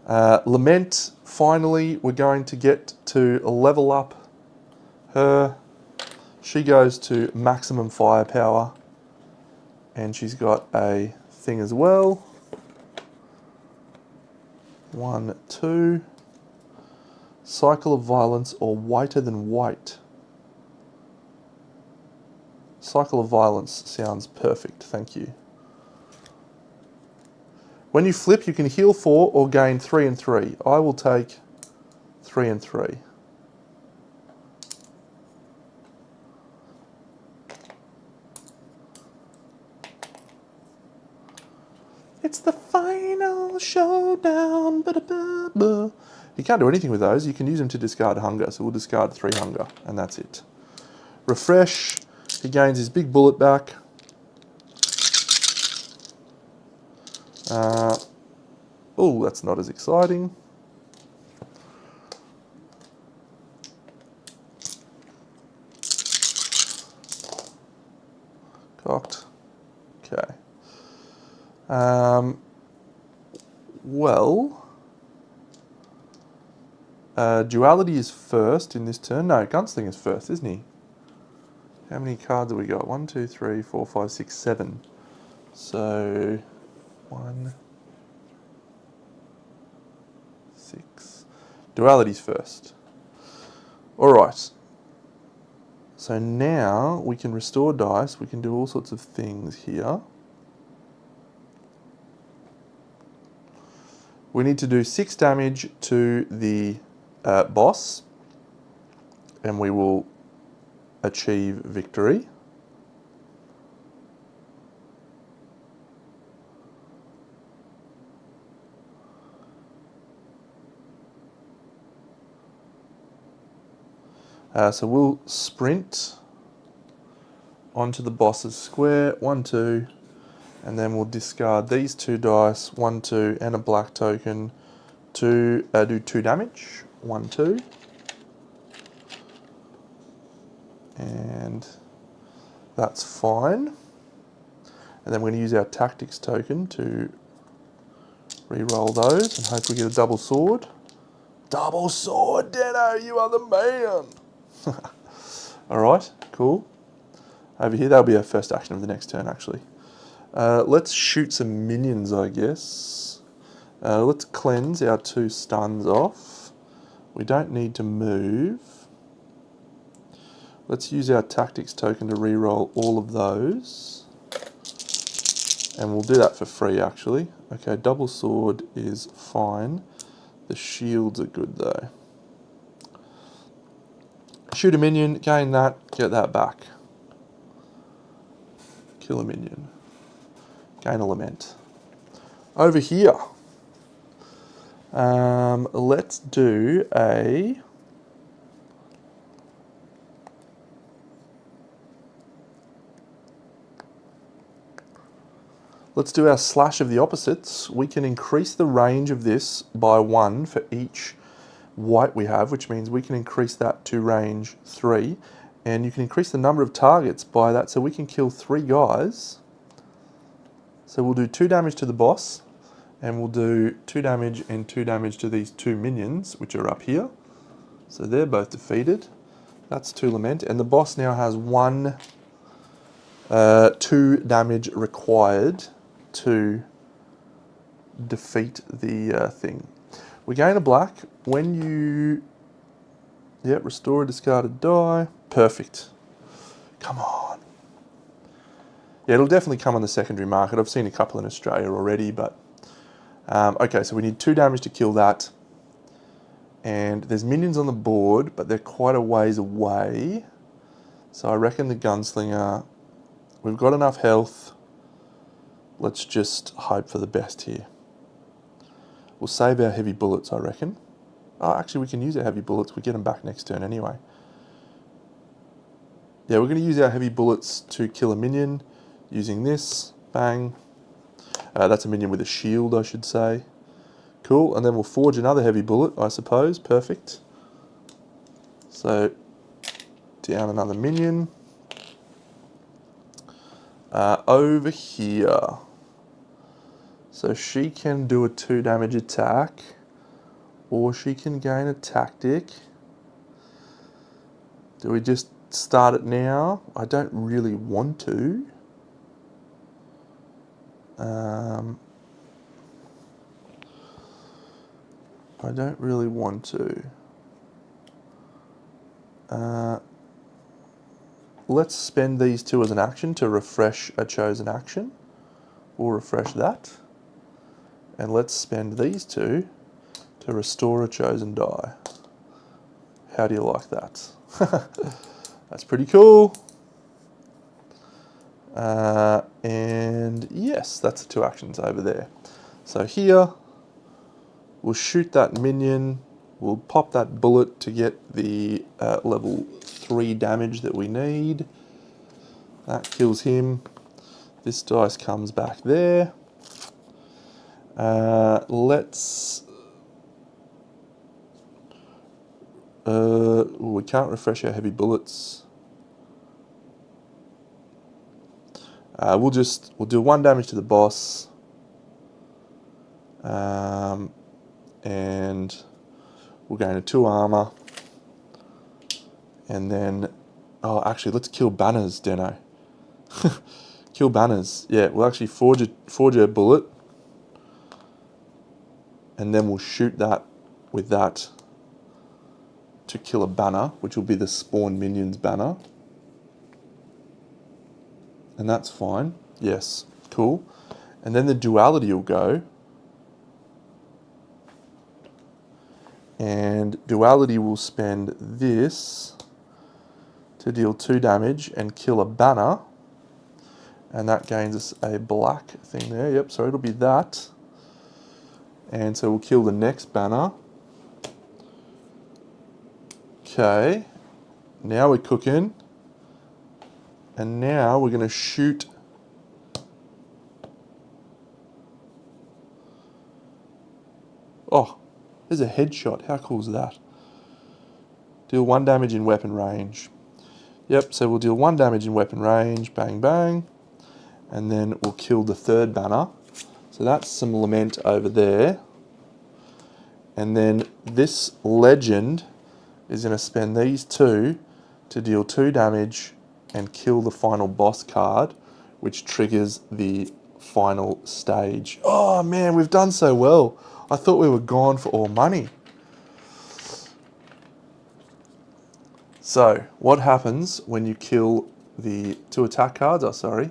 Lament, finally, we're going to get to level up her. She goes to maximum firepower, and she's got a thing as well. 1, 2. Cycle of violence or whiter than white. Cycle of violence sounds perfect, thank you. When you flip, you can heal 4 or gain 3 and 3. I will take 3 and 3. It's the final showdown. Ba-da-ba-ba. You can't do anything with those. You can use them to discard hunger. So we'll discard 3 hunger, and that's it. Refresh. He gains his big bullet back. Oh, that's not as exciting. Cocked. Okay. Duality is first in this turn. No, Gunslinger is first, isn't he? How many cards have we got? 1, 2, 3, 4, 5, 6, 7. So 1, 6. Duality's first. Alright. So now we can restore dice. We can do all sorts of things here. We need to do 6 damage to the boss, and we will achieve victory. So we'll sprint onto the boss's square, 1, 2, and then we'll discard these 2 dice, 1, 2, and a black token to do 2 damage, 1, 2. And that's fine. And then we're going to use our tactics token to re-roll those and hope we get a double sword. Double sword, Deno, you are the man! Alright, cool. Over here, that'll be our first action of the next turn, actually. Let's shoot some minions, I guess. Let's cleanse our 2 stuns off. We don't need to move. Let's use our tactics token to re-roll all of those. And we'll do that for free, actually. Okay, double sword is fine. The shields are good, though. Shoot a minion, gain that, get that back. Kill a minion. Gain a lament. Over here, let's do a... Let's do our slash of the opposites. We can increase the range of this by 1 for each white we have, which means we can increase that to range 3. And you can increase the number of targets by that, so we can kill 3 guys. So we'll do 2 damage to the boss, and we'll do 2 damage and 2 damage to these 2 minions, which are up here. So they're both defeated. That's 2 lament, and the boss now has 2 damage required to defeat the thing. We gain a black when you... Yep, restore a discarded die. Perfect. Come on. Yeah, it'll definitely come on the secondary market. I've seen a couple in Australia already, but... okay, so we need 2 damage to kill that. And there's minions on the board, but they're quite a ways away. So I reckon the Gunslinger... We've got enough health. Let's just hope for the best here. We'll save our heavy bullets, I reckon. Oh, actually, we can use our heavy bullets. We get them back next turn anyway. Yeah, we're going to use our heavy bullets to kill a minion using this. Bang. That's a minion with a shield, I should say. Cool, and then we'll forge another heavy bullet, I suppose. Perfect. So, down another minion. Over here. So she can do a 2 damage attack, or she can gain a tactic. Do we just start it now? I don't really want to. I don't really want to. Let's spend these 2 as an action to refresh a chosen action. We'll refresh that. And let's spend these 2 to restore a chosen die. How do you like that? That's pretty cool. And yes, that's the 2 actions over there. So here, we'll shoot that minion. We'll pop that bullet to get the level 3 damage that we need. That kills him. This dice comes back there. We can't refresh our heavy bullets. We'll do 1 damage to the boss. And we'll gain a 2 armor. And then, oh, actually, let's kill banners, Deno. Kill banners. Yeah, we'll actually forge a bullet. And then we'll shoot that with that to kill a banner, which will be the spawn minions banner. And that's fine. Yes, cool. And then the duality will go. And duality will spend this to deal 2 damage and kill a banner. And that gains us a black thing there. Yep, so it'll be that. And so we'll kill the next banner. Okay. Now we're cooking. And now we're going to shoot. Oh, there's a headshot. How cool is that? Deal 1 damage in weapon range. Yep, so we'll deal 1 damage in weapon range. Bang, bang. And then we'll kill the 3rd banner. So that's some lament over there. And then this legend is going to spend these 2 to deal 2 damage and kill the final boss card, which triggers the final stage. Oh man, we've done so well. I thought we were gone for all money. So, what happens when you kill the 2 attack cards? Oh, sorry.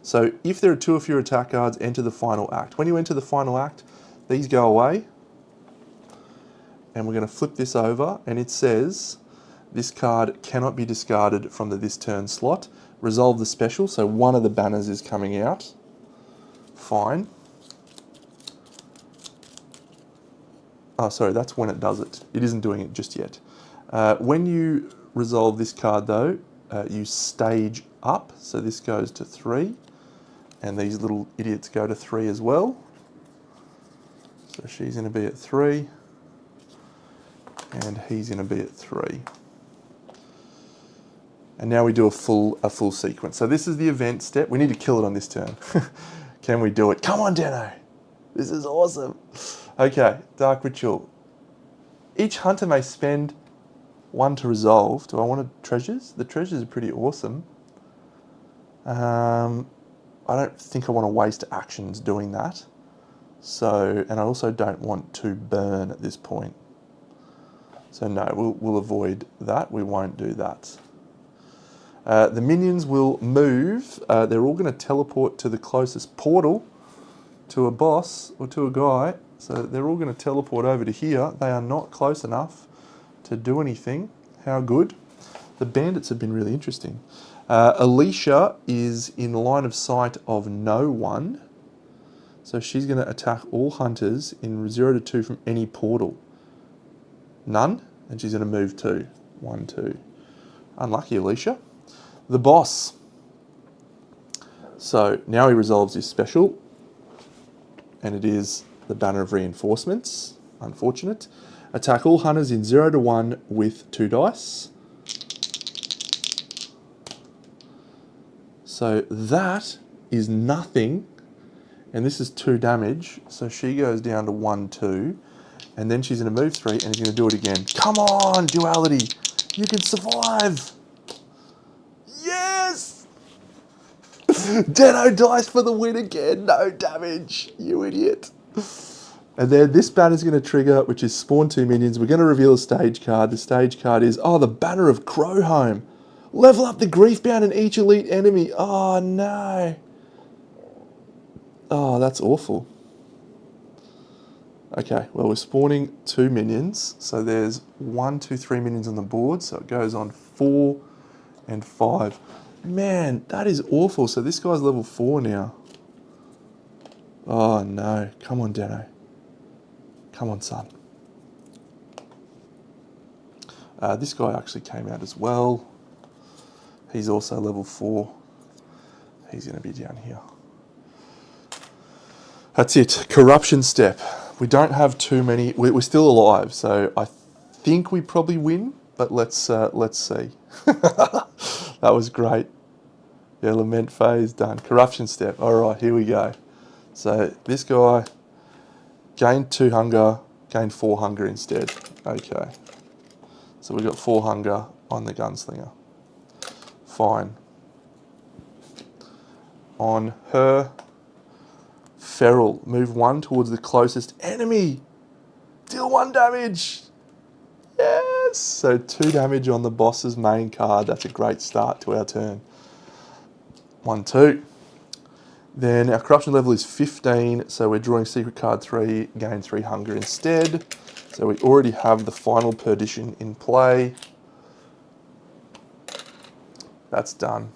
So if there are 2 or fewer attack cards, enter the final act. When you enter the final act, these go away. And we're going to flip this over, and it says, this card cannot be discarded from the this turn slot. Resolve the special, so one of the banners is coming out. Fine. Oh, sorry, that's when it does it. It isn't doing it just yet. When you resolve this card, though, you stage up. So this goes to 3, and these little idiots go to 3 as well. So she's going to be at 3, and he's going to be at 3. And now we do a full sequence. So this is the event step. We need to kill it on this turn. Can we do it? Come on, Deno. This is awesome. Okay, Dark Ritual. Each hunter may spend 1 to resolve. Do I want treasures? The treasures are pretty awesome. I don't think I want to waste actions doing that. So, and I also don't want to burn at this point. So no, we'll avoid that. We won't do that. The minions will move. They're all going to teleport to the closest portal to a boss or to a guy. So they're all going to teleport over to here. They are not close enough to do anything. How good. The bandits have been really interesting. Alicia is in line of sight of no one. So she's going to attack all hunters in 0 to 2 from any portal. None. And she's going to move 2. 1, 2. Unlucky, Alicia. The boss. So now he resolves his special. And it is the Banner of Reinforcements. Unfortunate. Attack all hunters in 0 to 1 with 2 dice. So that is nothing. And this is 2 damage. So she goes down to 1, 2. And then she's going to move 3 and he's going to do it again. Come on, Duality. You can survive. Yes! Deno dice for the win again. No damage, you idiot. And then this banner's going to trigger, which is spawn 2 minions. We're going to reveal a stage card. The stage card is, the Banner of Crowhome. Level up the Griefbound and each elite enemy. Oh, no. Oh, that's awful. Okay, well, we're spawning 2 minions. So there's 1, 2, 3 minions on the board. So it goes on 4 and 5. Man, that is awful. So this guy's level 4 now. Oh, no. Come on, Deno. Come on, son. This guy actually came out as well. He's also level 4. He's going to be down here. That's it. Corruption step. We don't have too many. We're still alive, so I think we probably win. But let's see. That was great. Yeah, lament phase done. Corruption step. All right, here we go. So this guy gained 2 hunger, gained 4 hunger instead. Okay. So we got 4 hunger on the Gunslinger. Fine. On her. Feral, move 1 towards the closest enemy. Deal 1 damage. Yes. So 2 damage on the boss's main card. That's a great start to our turn. 1, 2. Then our corruption level is 15. So we're drawing secret card 3, gain 3 hunger instead. So we already have the final perdition in play. That's done.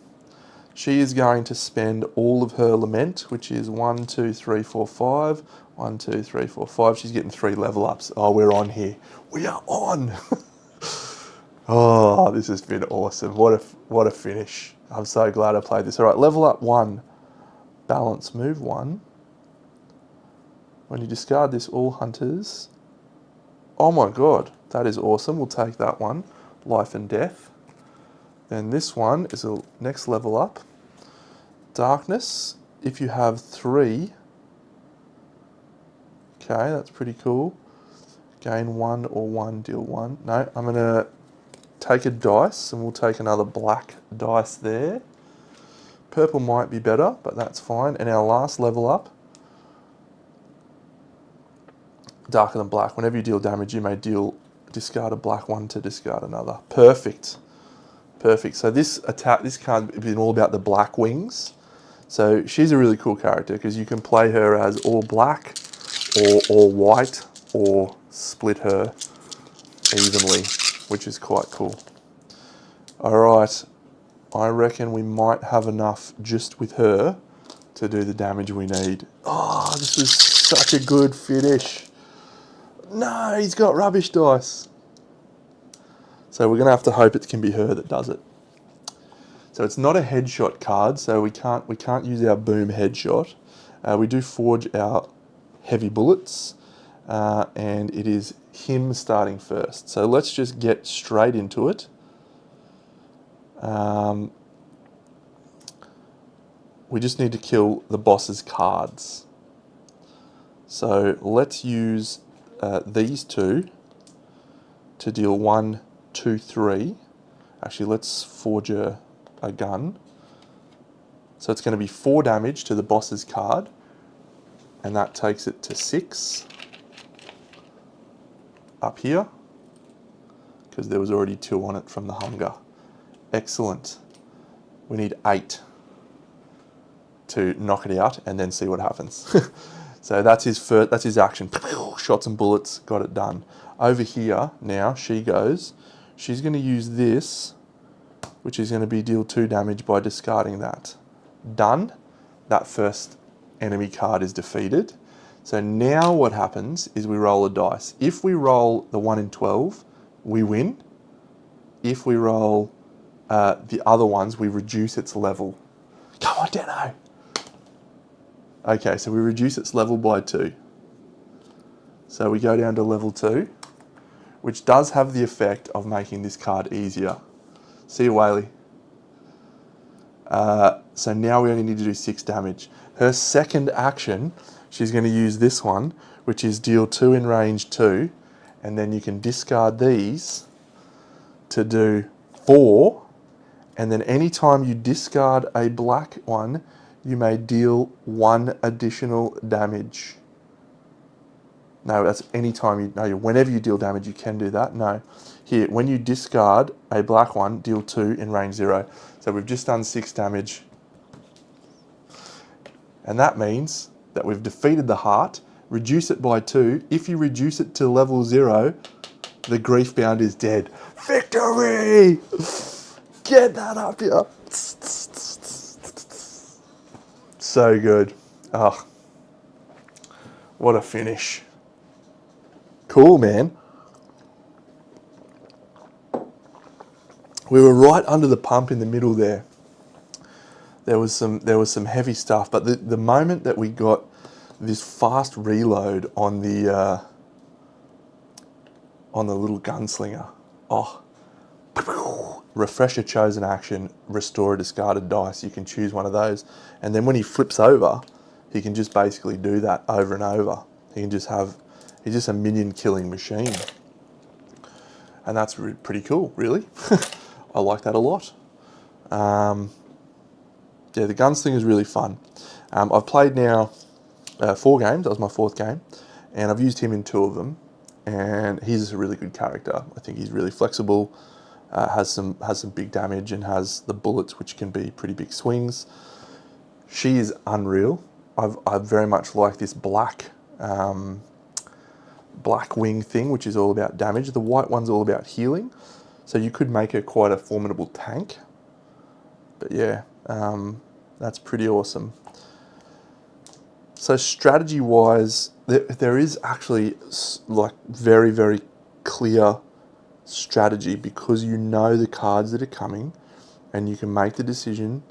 She is going to spend all of her lament, which is 1, 2, 3, 4, 5. 1, 2, 3, 4, 5. She's getting 3 level ups. Oh, we're on here. We are on. Oh, this has been awesome. What a finish. I'm so glad I played this. All right, level up 1. Balance, move 1. When you discard this, all hunters. Oh my God, that is awesome. We'll take that one. Life and death. Then this one is a next level up. Darkness, if you have 3. Okay, that's pretty cool. Gain 1 or 1, deal 1. No, I'm going to take a dice and we'll take another black dice there. Purple might be better, but that's fine. And our last level up, darker than black. Whenever you deal damage, you may discard a black one to discard another. Perfect. Perfect. So this card has been all about the black wings. So she's a really cool character because you can play her as all black or all white or split her evenly, which is quite cool. All right, I reckon we might have enough just with her to do the damage we need. Oh, this was such a good finish. No, he's got rubbish dice. So we're gonna have to hope it can be her that does it. So it's not a headshot card, so we can't use our boom headshot. We do forge our heavy bullets, and it is him starting first. So let's just get straight into it. We just need to kill the boss's cards. So let's use these two to deal 1, 2, 3. Actually, let's forge a gun. So it's going to be 4 damage to the boss's card, and that takes it to 6 up here, because there was already 2 on it from the hunger. Excellent. We need 8 to knock it out and then see what happens. So that's his action. Shots and bullets, got it done. Over here now she's going to use this, which is going to be deal 2 damage by discarding that. Done. That first enemy card is defeated. So now what happens is we roll a dice. If we roll the 1 in 12, we win. If we roll the other ones, we reduce its level. Come on, Deno. Okay, so we reduce its level by 2. So we go down to level 2, which does have the effect of making this card easier. See you, Whaley. So now we only need to do 6 damage. Her second action, she's going to use this one, which is deal 2 in range 2, and then you can discard these to do 4, and then anytime you discard a black one, you may deal 1 additional damage. No, that's anytime whenever you deal damage, you can do that. No. Here, when you discard a black one, deal 2 in range 0. So we've just done 6 damage. And that means that we've defeated the heart, reduce it by 2. If you reduce it to level 0, the grief-bound is dead. Victory! Get that up here. So good. Oh, what a finish. Cool, man. We were right under the pump in the middle there. There was some heavy stuff, but the moment that we got this fast reload on the little gunslinger, refresh a chosen action, restore a discarded dice. You can choose one of those, and then when he flips over, he can just basically do that over and over. He's just a minion killing machine, and that's pretty cool, really. I like that a lot. Yeah, the Gunslinger is really fun. I've played now 4 games. That was my 4th game, and I've used him in 2 of them. And he's a really good character. I think he's really flexible, has some big damage, and has the bullets, which can be pretty big swings. She is unreal. I very much like this black wing thing, which is all about damage. The white one's all about healing. So you could make her quite a formidable tank. But yeah, that's pretty awesome. So strategy-wise, there is actually like very, very clear strategy, because you know the cards that are coming and you can make the decision.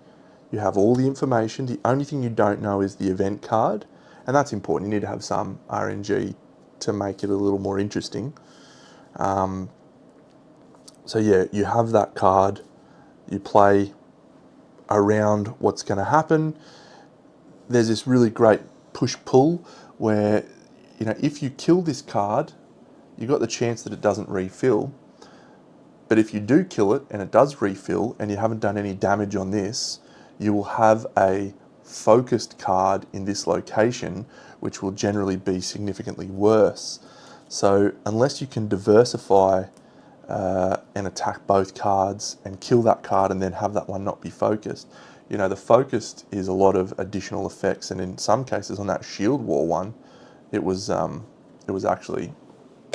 You have all the information. The only thing you don't know is the event card, and that's important. You need to have some RNG to make it a little more interesting. So yeah, you have that card. You play around what's going to happen. There's this really great push-pull where, if you kill this card, you've got the chance that it doesn't refill. But if you do kill it and it does refill and you haven't done any damage on this, you will have a focused card in this location, which will generally be significantly worse. So unless you can diversify and attack both cards and kill that card and then have that one not be focused, you know, the focused is a lot of additional effects, and in some cases on that Shield War one, it was actually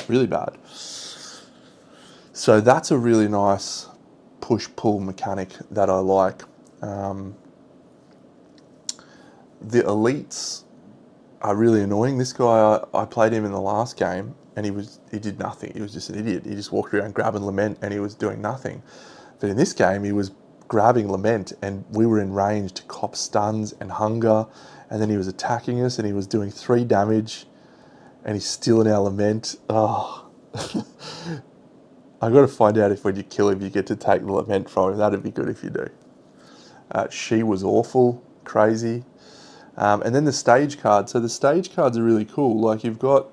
really bad. So that's a really nice push-pull mechanic that I like. The elites are really annoying. This guy, I played him in the last game, and he did nothing. He was just an idiot. He just walked around grabbing Lament, and he was doing nothing. But in this game, he was grabbing Lament, and we were in range to cop stuns and hunger, and then he was attacking us, and he was doing 3 damage, and he's stealing our Lament. Oh. I got to find out if when you kill him, you get to take the Lament from him. That'd be good if you do. She was awful, crazy. And then the stage cards. So the stage cards are really cool. Like you've got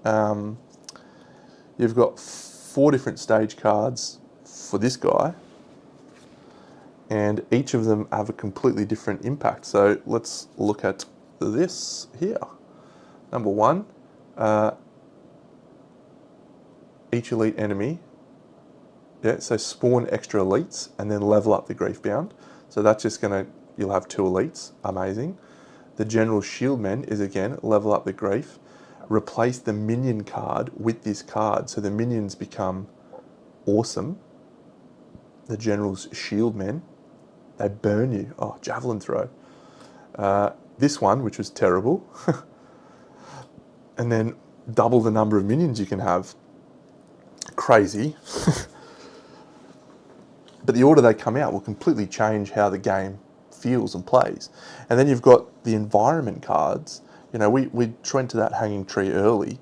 4 different stage cards for this guy, and each of them have a completely different impact. So let's look at this here. Number 1, each elite enemy. Yeah, so spawn extra elites and then level up the Griefbound. So that's just you'll have 2 elites. Amazing. The General Shieldmen is again, level up the Grief. Replace the minion card with this card. So the minions become awesome. The General's Shieldmen, they burn you. Oh, Javelin Throw. This one, which was terrible. And then double the number of minions you can have. Crazy. But the order they come out will completely change how the game feels and plays. And then you've got the environment cards. You know, we went to that hanging tree early,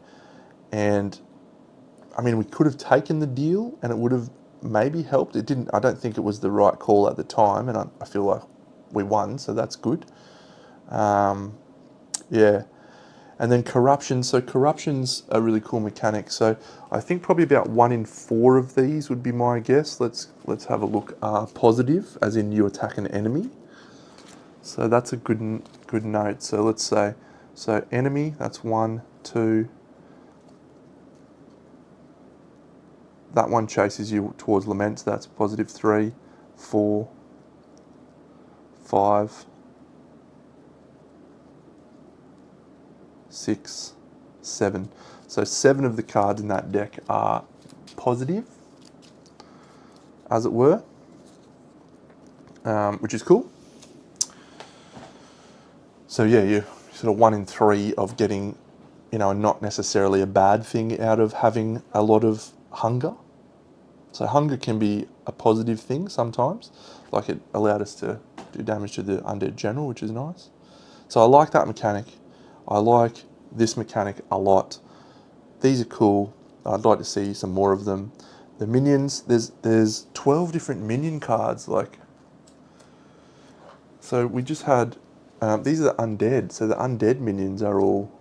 and I mean, we could have taken the deal and it would have maybe helped. It didn't. I don't think it was the right call at the time, and I feel like we won, so that's good. Yeah. And then corruption. So corruption's a really cool mechanic. So I think probably about 1 in 4 of these would be my guess. Let's have a look. Positive, as in you attack an enemy. So that's a good note. So let's say, so enemy, that's 1, 2. That one chases you towards Lament, so that's positive 3, 4, 5, 6, 7. So 7 of the cards in that deck are positive, as it were, which is cool. So yeah, you're sort of 1 in 3 of getting, you know, not necessarily a bad thing out of having a lot of hunger. So hunger can be a positive thing sometimes, like it allowed us to do damage to the Undead General, which is nice. So I like that mechanic. I like this mechanic a lot. These are cool. I'd like to see some more of them. The minions, there's 12 different minion cards. Like, so we just had, these are the undead. So the undead minions are all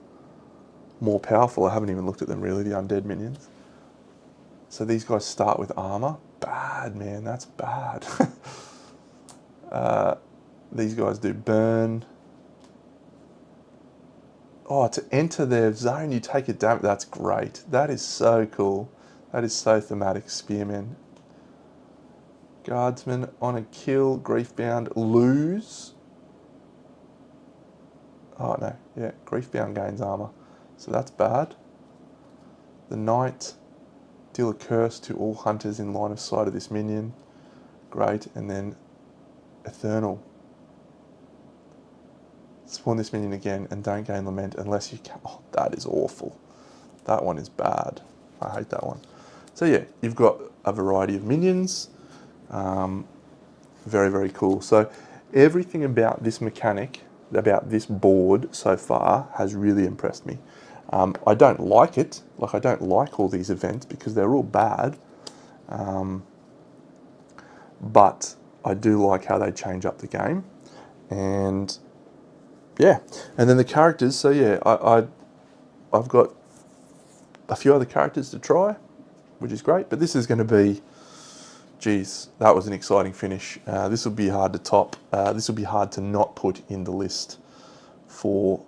more powerful. I haven't even looked at them really, the undead minions. So these guys start with armor. Bad, man, that's bad. These guys do burn. Oh, to enter their zone, you take a damage. That's great. That is so cool. That is so thematic. Spearmen. Guardsmen on a kill. Griefbound. Lose. Oh, no. Yeah, Griefbound gains armor. So that's bad. The Knight. Deal a curse to all hunters in line of sight of this minion. Great. And then Eternal. Spawn this minion again and don't gain Lament unless you can. Oh, that is awful. That one is bad. I hate that one. So yeah, you've got a variety of minions. Very, very cool. So everything about this mechanic, about this board so far has really impressed me. I don't like it. Like, I don't like all these events because they're all bad. But I do like how they change up the game. And yeah, and then the characters. So yeah, I've got a few other characters to try, which is great. But this is going to be, geez, that was an exciting finish. This will be hard to top. This will be hard to not put in the list for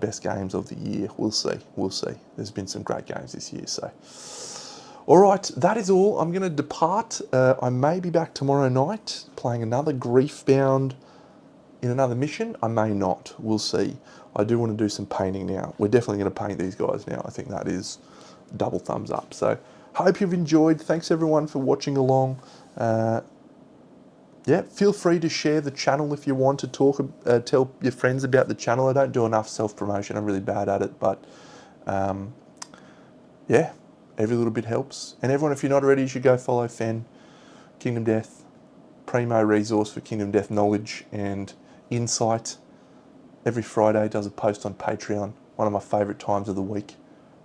best games of the year. We'll see. We'll see. There's been some great games this year. So, all right, that is all. I'm going to depart. I may be back tomorrow night playing another Griefbound in another mission. I may not. We'll see. I do want to do some painting now. We're definitely going to paint these guys now. I think that is double thumbs up. So hope you've enjoyed. Thanks everyone for watching along. Yeah, feel free to share the channel if you want to talk, tell your friends about the channel. I don't do enough self-promotion. I'm really bad at it, but yeah, every little bit helps. And everyone, if you're not already, you should go follow Fen, Kingdom Death, primo resource for Kingdom Death knowledge and insight. Every Friday does a post on Patreon. One of my favourite times of the week,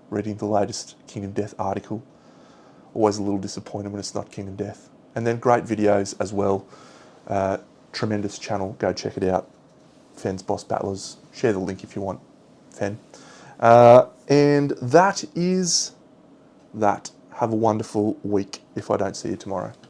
reading the latest Kingdom Death article. Always a little disappointed when it's not Kingdom Death. And then great videos as well. Tremendous channel, go check it out. Fen's Boss Battlers. Share the link if you want, Fen. And that is that. Have a wonderful week if I don't see you tomorrow.